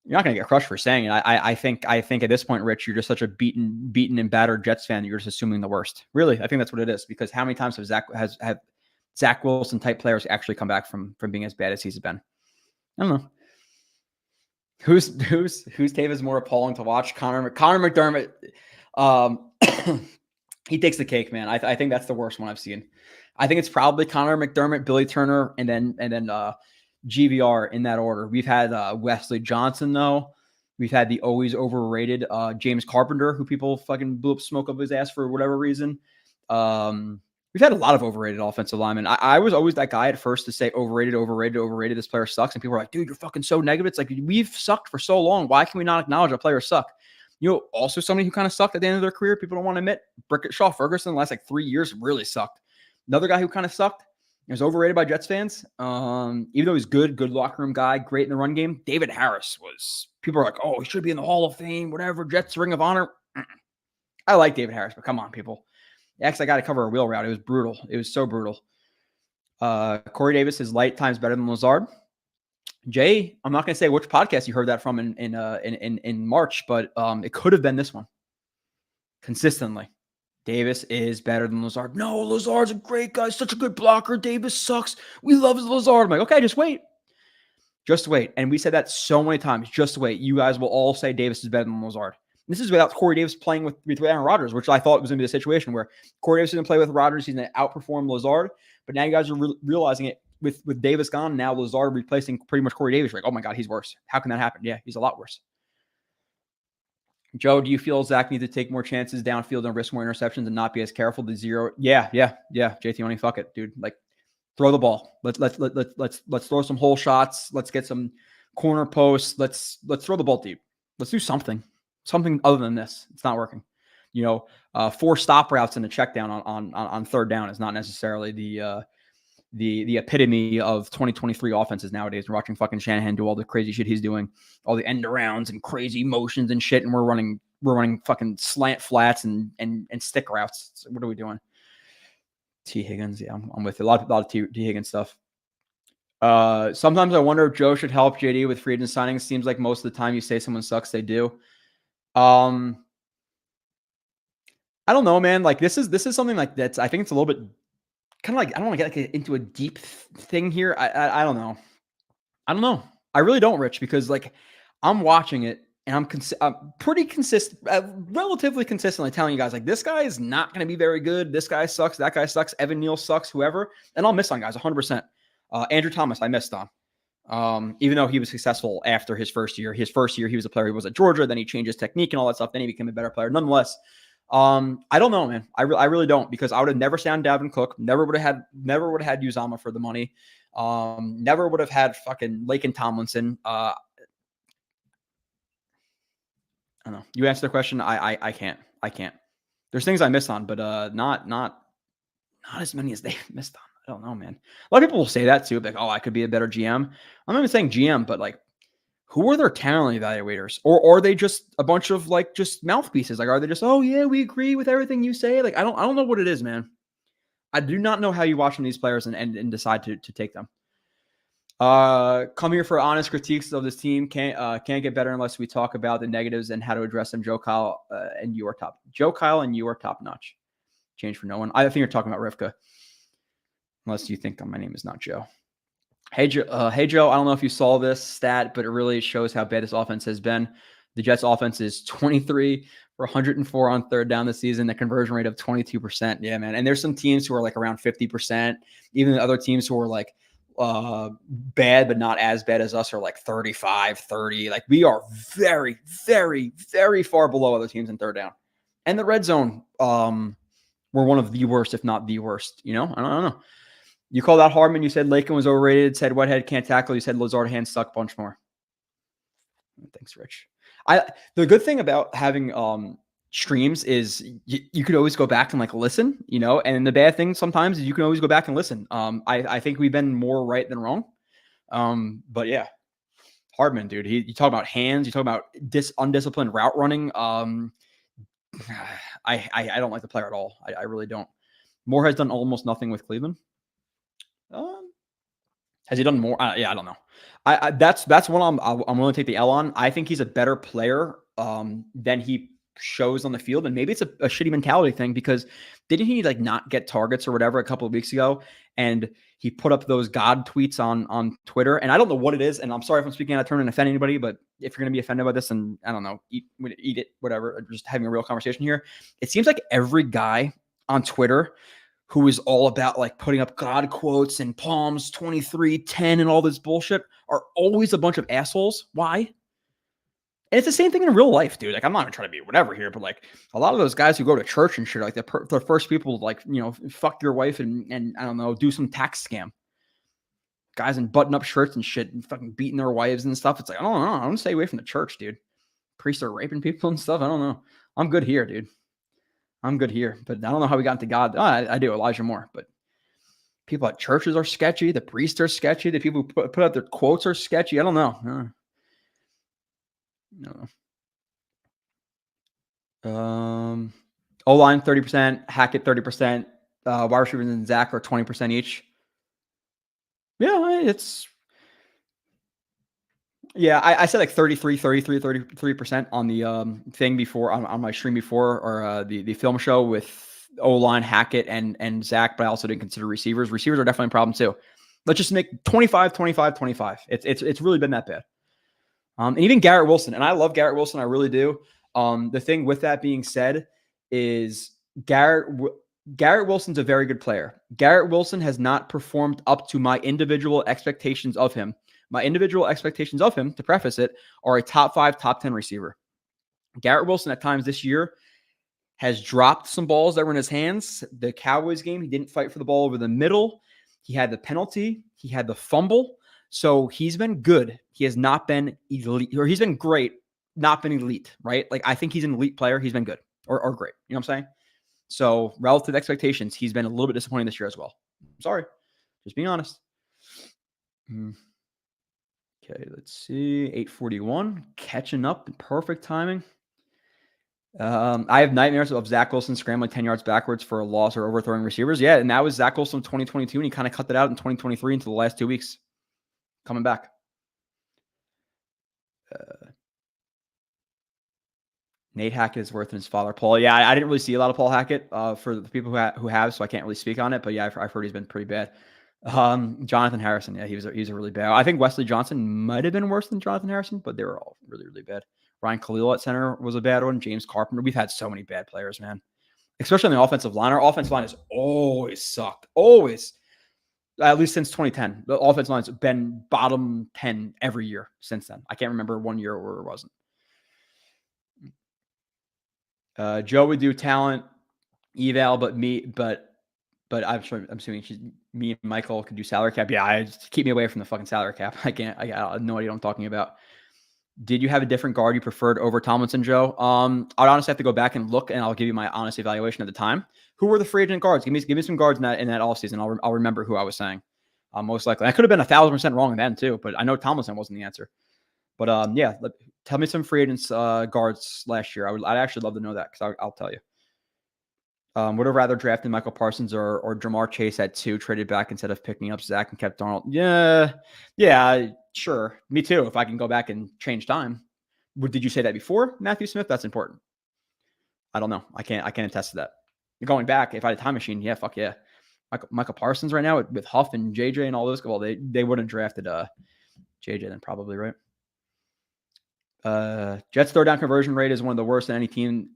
You're not going to get crushed for saying it. I think at this point, Rich, you're just such a beaten and battered Jets fan that you're just assuming the worst. Really, I think that's what it is. Because how many times have Zach Wilson type players actually come back from being as bad as he's been? I don't know. Whose tape is more appalling to watch? Connor McDermott. He takes the cake, man. I think that's the worst one I've seen. I think it's probably Connor McDermott, Billy Turner, and then GVR in that order. We've had Wesley Johnson, though. We've had the always overrated James Carpenter, who people fucking blew up smoke up his ass for whatever reason. We've had a lot of overrated offensive linemen. I was always that guy at first to say overrated. This player sucks. And people are like, dude, you're fucking so negative. It's like, we've sucked for so long. Why can we not acknowledge our players suck? Also somebody who kind of sucked at the end of their career, people don't want to admit, Shaw Ferguson in the last 3 years really sucked. Another guy who kind of sucked, he was overrated by Jets fans. Even though he's good locker room guy, great in the run game. David Harris people are like, oh, he should be in the Hall of Fame, whatever, Jets Ring of Honor. I like David Harris, but come on, people. Actually, I got to cover a wheel route. It was brutal. It was so brutal. Corey Davis is light times better than Lazard. Jay, I'm not going to say which podcast you heard that from in March, but it could have been this one. Consistently, Davis is better than Lazard. No, Lazard's a great guy, such a good blocker. Davis sucks. We love Lazard. I'm like, okay, just wait. Just wait. And we said that so many times. Just wait. You guys will all say Davis is better than Lazard. This is without Corey Davis playing with Aaron Rodgers, which I thought was going to be the situation where Corey Davis is going to play with Rodgers. He's going to outperform Lazard. But now you guys are realizing it with Davis gone. Now Lazard replacing pretty much Corey Davis. You're like, oh my God, he's worse. How can that happen? Yeah, he's a lot worse. Joe, do you feel Zach needs to take more chances downfield and risk more interceptions and not be as careful to zero? Yeah. JT, only fuck it, dude. Like, throw the ball. Let's throw some hole shots. Let's get some corner posts. Let's throw the ball deep. Let's do something other than this. It's not working. 4 stop routes and a check down on third down is not necessarily the epitome of 2023 offenses nowadays. We're watching fucking Shanahan do all the crazy shit he's doing, all the end arounds and crazy motions and shit, and we're running fucking slant flats and stick routes. So what are we doing? T. Higgins, yeah, I'm with it. A lot of T. Higgins stuff. Sometimes I wonder if Joe should help JD with free agent signings. Seems like most of the time you say someone sucks, they do. I don't know, man. Like this is something like that's. I think it's a little bit kind of like I don't want to get into a deep thing here. I don't know. I really don't, Rich, because like I'm watching it and I'm pretty consistent, relatively consistently telling you guys like this guy is not going to be very good. This guy sucks. That guy sucks. Evan Neal sucks. Whoever, and I'll miss on guys 100%. Andrew Thomas, I missed on. Even though he was successful after his first year. His first year, he was a player. He was at Georgia. Then he changed his technique and all that stuff. Then he became a better player. Nonetheless, I don't know, man. I really don't, because I would have never signed Dalvin Cook. Never would have had Uzama for the money. Never would have had fucking Lake and Tomlinson. I don't know. You answer the question. I can't. There's things I missed on, but not as many as they missed on. I don't know, man. A lot of people will say that too. Like, oh, I could be a better GM. I'm not even saying GM, but like, who are their talent evaluators? Or are they just a bunch of like just mouthpieces? Like, are they just, oh yeah, we agree with everything you say? Like, I don't know what it is, man. I do not know how you watch these players and decide to take them. Come here for honest critiques of this team. Can't get better unless we talk about the negatives and how to address them. Joe Kyle and you are top. Joe Kyle and you are top notch. Change for no one. I think you're talking about Rivka. Unless you think my name is not Joe. Hey Joe, I don't know if you saw this stat, but it really shows how bad this offense has been. The Jets offense is 23 for 104 on third down this season, a conversion rate of 22%. Yeah, man. And there's some teams who are like around 50%. Even the other teams who are like bad, but not as bad as us are like 35, 30. Like we are very, very, very far below other teams in third down. And the red zone, we're one of the worst, if not the worst. You know, I don't know. You called out Hardman. You said Lakin was overrated. Said Whitehead can't tackle. You said Lazard hands suck a bunch more. Thanks, Rich. The good thing about having streams is you could always go back and like listen, you know. And the bad thing sometimes is you can always go back and listen. I think we've been more right than wrong. But yeah, Hardman, dude. You talk about hands. You talk about undisciplined route running. I don't like the player at all. I really don't. Moore has done almost nothing with Cleveland. Has he done more? Yeah, I don't know. That's one I'm willing to take the L on. I think he's a better player than he shows on the field, and maybe it's a shitty mentality thing because didn't he like not get targets or whatever a couple of weeks ago, and he put up those God tweets on Twitter, and I don't know what it is, and I'm sorry if I'm speaking out of turn and offend anybody, but if you're gonna be offended by this, and I don't know, eat it, whatever, just having a real conversation here. It seems like every guy on Twitter who is all about like putting up God quotes and Palms 23:10 and all this bullshit are always a bunch of assholes. Why? And it's the same thing in real life, dude. Like, I'm not even trying to be whatever here, but like a lot of those guys who go to church and shit, like the first people to like, you know, fuck your wife and I don't know, do some tax scam. Guys in button up shirts and shit and fucking beating their wives and stuff. It's like, I don't know. I don't stay away from the church, dude. Priests are raping people and stuff. I don't know. I'm good here, dude. I'm good here, but I don't know how we got into God. I do, Elijah Moore, but people at churches are sketchy. The priests are sketchy. The people who put out their quotes are sketchy. I don't know. O-line 30%, Hackett 30%, wide receivers and Zach are 20% each. Yeah, I said like 33% on the thing before on my stream before, or the film show with O-line, Hackett and Zach, but I also didn't consider receivers. Receivers are definitely a problem too. Let's just make 25. It's really been that bad. And even Garrett Wilson, and I love Garrett Wilson, I really do. The thing with that being said is Garrett Wilson's a very good player. Garrett Wilson has not performed up to my individual expectations of him. My individual expectations of him, to preface it, are a top 5, top 10 receiver. Garrett Wilson at times this year has dropped some balls that were in his hands. The Cowboys game, he didn't fight for the ball over the middle. He had the penalty. He had the fumble. So he's been good. He has not been elite, or he's been great, not been elite, right? Like, I think he's an elite player. He's been good or great. You know what I'm saying? So relative expectations, he's been a little bit disappointing this year as well. Sorry. Just being honest. Okay, let's see. 8:41, catching up, perfect timing. I have nightmares of Zach Wilson scrambling 10 yards backwards for a loss or overthrowing receivers. Yeah, and that was Zach Wilson in 2022, and he kind of cut that out in 2023 into the last 2 weeks. Coming back. Nate Hackett is worse than his father, Paul. Yeah, I didn't really see a lot of Paul Hackett for the people who have, so I can't really speak on it. But yeah, I've heard he's been pretty bad. Jonathan Harrison, yeah, he was a really bad. I think Wesley Johnson might have been worse than Jonathan Harrison, but they were all really, really bad. Ryan Khalil at center was a bad one. James Carpenter. We've had so many bad players, man. Especially on the offensive line. Our offensive line has always sucked. Always. At least since 2010. The offensive line's been bottom 10 every year since then. I can't remember one year where it wasn't. Joe would do talent eval, but but I'm assuming me and Michael could do salary cap. Yeah, just keep me away from the fucking salary cap. I can't. I have no idea what I'm talking about. Did you have a different guard you preferred over Tomlinson, Joe? I'd honestly have to go back and look, and I'll give you my honest evaluation at the time. Who were the free agent guards? Give me some guards in that offseason. I'll remember who I was saying. Most likely, I could have been 1,000% wrong then too, but I know Tomlinson wasn't the answer. But yeah, tell me some free agents guards last year. I'd actually love to know that because I'll tell you. Would have rather drafted Michael Parsons or Jamar Chase at 2, traded back instead of picking up Zach and kept Darnold. Yeah, sure. Me too. If I can go back and change time. Did you say that before, Matthew Smith? That's important. I don't know. I can't attest to that. Going back, if I had a time machine, yeah, fuck yeah. Michael Parsons right now with Huff and JJ and all those. Well, they wouldn't have drafted JJ then probably, right? Jets third down conversion rate is one of the worst in any team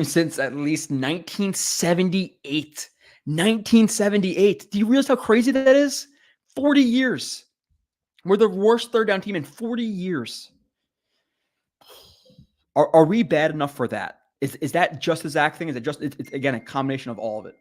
since at least 1978. 1978. Do you realize how crazy that is? 40 years. We're the worst third down team in 40 years. Are we bad enough for that? Is that just a Zach thing? Is it just, it's again, a combination of all of it?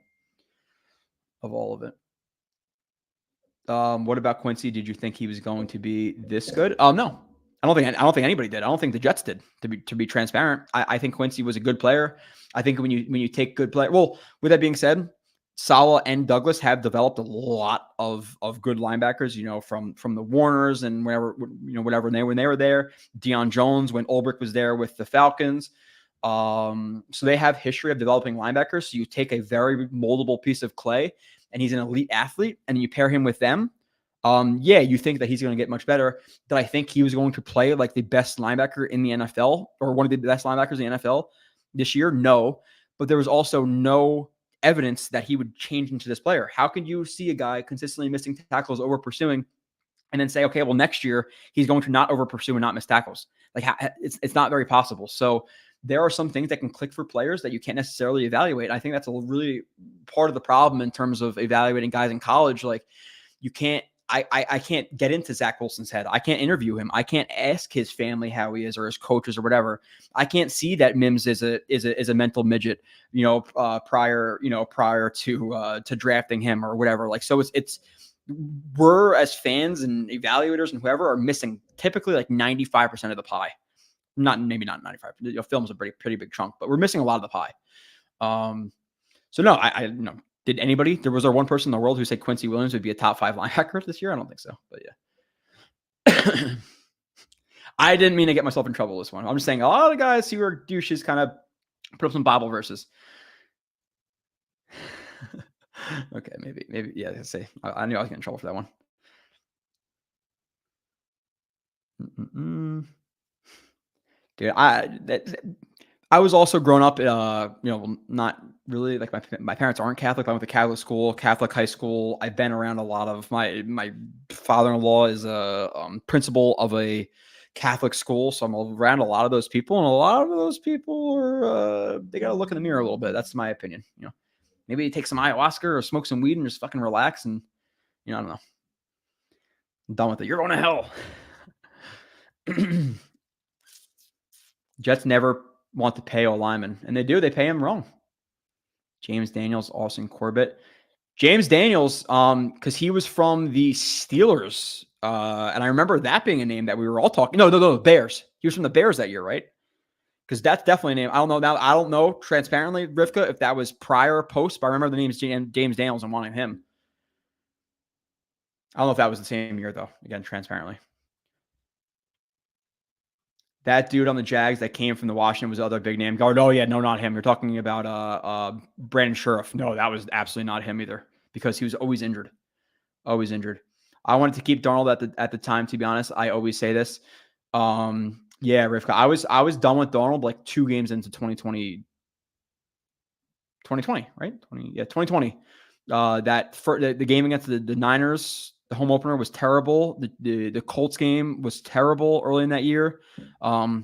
What about Quincy? Did you think he was going to be this good? No. I don't think anybody did. I don't think the Jets did, to be transparent. I think Quincy was a good player. I think when you take good play, well, with that being said, Saleh and Douglas have developed a lot of good linebackers, from the Warners and whatever when they were there. Deion Jones, when Ulbrich was there with the Falcons. So they have history of developing linebackers. So you take a very moldable piece of clay and he's an elite athlete and you pair him with them. You think that he's going to get much better. Did I think he was going to play like the best linebacker in the NFL or one of the best linebackers in the NFL this year? No, but there was also no evidence that he would change into this player. How can you see a guy consistently missing tackles, over pursuing, and then say, okay, well, next year he's going to not over pursue and not miss tackles? Like it's not very possible. So there are some things that can click for players that you can't necessarily evaluate. I think that's a really part of the problem in terms of evaluating guys in college. Like you can't, I can't get into Zach Wilson's head. I can't interview him. I can't ask his family how he is or his coaches or whatever. I can't see that Mims is a mental midget, prior to drafting him or whatever. Like, so we're as fans and evaluators and whoever are missing typically like 95% of the pie. Maybe not 95. Film's a pretty big chunk, but we're missing a lot of the pie. So no, I did anybody? Was there one person in the world who said Quincy Williams would be a top 5 linebacker this year? I don't think so, but yeah. I didn't mean to get myself in trouble this one. I'm just saying a lot of the guys who are douches kind of put up some Bible verses. Okay, maybe, yeah, let's see. I knew I was getting in trouble for that one. Dude, I was also grown up, not really like my parents aren't Catholic. I went to Catholic school, Catholic high school. I've been around a lot of my father-in-law is a principal of a Catholic school. So I'm around a lot of those people, and a lot of those people are, they got to look in the mirror a little bit. That's my opinion. Maybe take some ayahuasca or smoke some weed and just fucking relax. And, I don't know. I'm done with it. You're going to hell. Jets never want to pay a lineman, and they do. They pay him wrong. James Daniels, Austin Corbett. James Daniels, because he was from the Steelers, and I remember that being a name that we were all talking. No, Bears. He was from the Bears that year, right? Because that's definitely a name. I don't know now. I don't know transparently, Rivka, if that was prior or post, but I remember the name is James Daniels and wanting him. I don't know if that was the same year, though. Again, transparently. That dude on the Jags that came from the Washington was the other big name guard. Oh, yeah, no, not him. You're talking about Brandon Sheriff. No, that was absolutely not him either, because he was always injured. Always injured. I wanted to keep Darnold at the time, to be honest. I always say this. Yeah, Rivka. I was done with Darnold like 2 games into 2020, right? 2020. The game against the Niners, the home opener, was terrible. The Colts game was terrible early in that year. I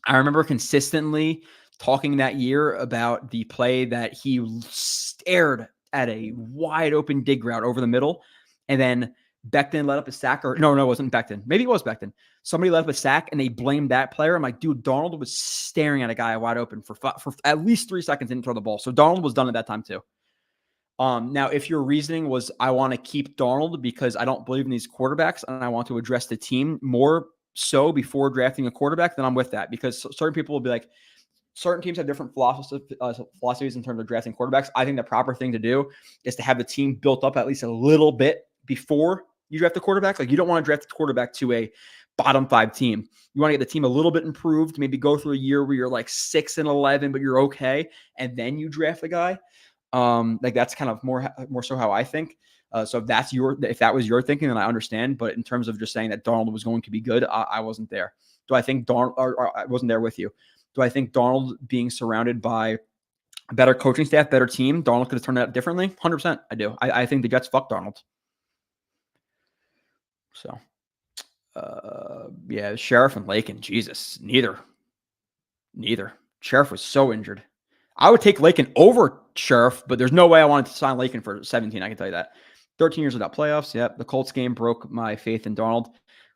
remember consistently talking that year about the play that he stared at a wide open dig route over the middle, and then Becton let up a sack. Or no, it wasn't Becton. Maybe it was Becton. Somebody let up a sack and they blamed that player. I'm like, dude, Darnold was staring at a guy wide open for at least 3 seconds, didn't throw the ball. So Darnold was done at that time too. Now, if your reasoning was, I want to keep Darnold because I don't believe in these quarterbacks and I want to address the team more so before drafting a quarterback, then I'm with that, because certain people will be like, certain teams have different philosophies in terms of drafting quarterbacks. I think the proper thing to do is to have the team built up at least a little bit before you draft a quarterback. Like, you don't want to draft a quarterback to a bottom 5 team. You want to get the team a little bit improved, maybe go through a year where you're like 6-11, but you're okay, and then you draft a guy. Like, that's kind of more so how I think. So if that was your thinking, then I understand. But in terms of just saying that Darnold was going to be good, I wasn't there. Do I think I wasn't there with you? Do I think Darnold being surrounded by a better coaching staff, better team, Darnold could have turned out differently? 100%. I do. I think the Jets fucked Darnold. So, yeah, Sheriff and Lakin, Jesus, neither. Sheriff was so injured. I would take Lakin over Sheriff, but there's no way I wanted to sign Lakin for 17. I can tell you that. 13 years without playoffs. Yep. The Colts game broke my faith in Darnold.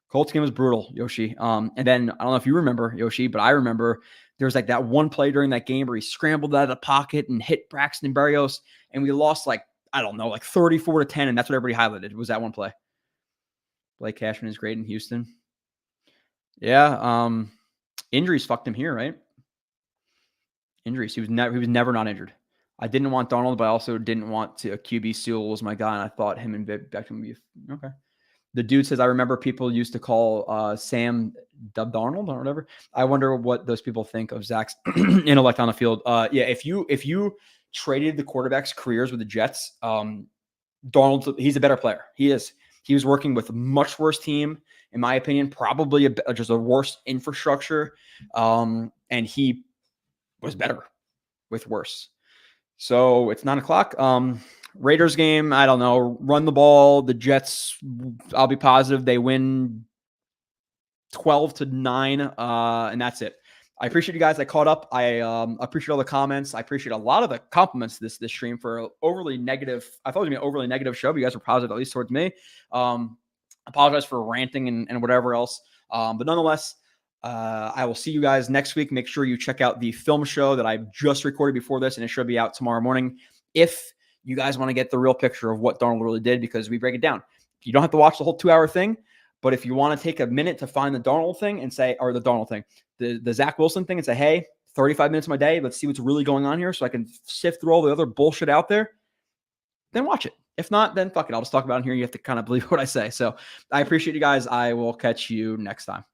Colts game was brutal, Yoshi. And then I don't know if you remember, Yoshi, but I remember there was like that one play during that game where he scrambled out of the pocket and hit Braxton Berrios, and we lost like 34-10, and that's what everybody highlighted was that one play. Blake Cashman is great in Houston. Yeah. Injuries fucked him here, right? Injuries. He was never not injured. I didn't want Darnold, but I also didn't want to. QB Sewell was my guy, and I thought him and Beckham would be okay. The dude says, I remember people used to call Sam Darnold or whatever. I wonder what those people think of Zach's intellect on the field. Yeah, if you traded the quarterbacks' careers with the Jets, Darnold, he's a better player. He is. He was working with a much worse team, in my opinion, probably just a worse infrastructure, and he was better with worse. So it's 9:00. Raiders game, I don't know. Run the ball. The Jets, I'll be positive they win 12-9, and that's it. I appreciate you guys. I caught up. I appreciate all the comments. I appreciate a lot of the compliments this stream for overly negative. I thought it was going to be an overly negative show, but you guys were positive, at least towards me. Apologize for ranting and whatever else. But nonetheless, I will see you guys next week. Make sure you check out the film show that I just recorded before this, and it should be out tomorrow morning. If you guys want to get the real picture of what Darnold really did, because we break it down. You don't have to watch the whole 2-hour thing, but if you want to take a minute to find the Darnold thing and say, or the Darnold thing, the Zach Wilson thing, and say, hey, 35 minutes of my day, let's see what's really going on here so I can sift through all the other bullshit out there, then watch it. If not, then fuck it. I'll just talk about it here. You have to kind of believe what I say. So I appreciate you guys. I will catch you next time.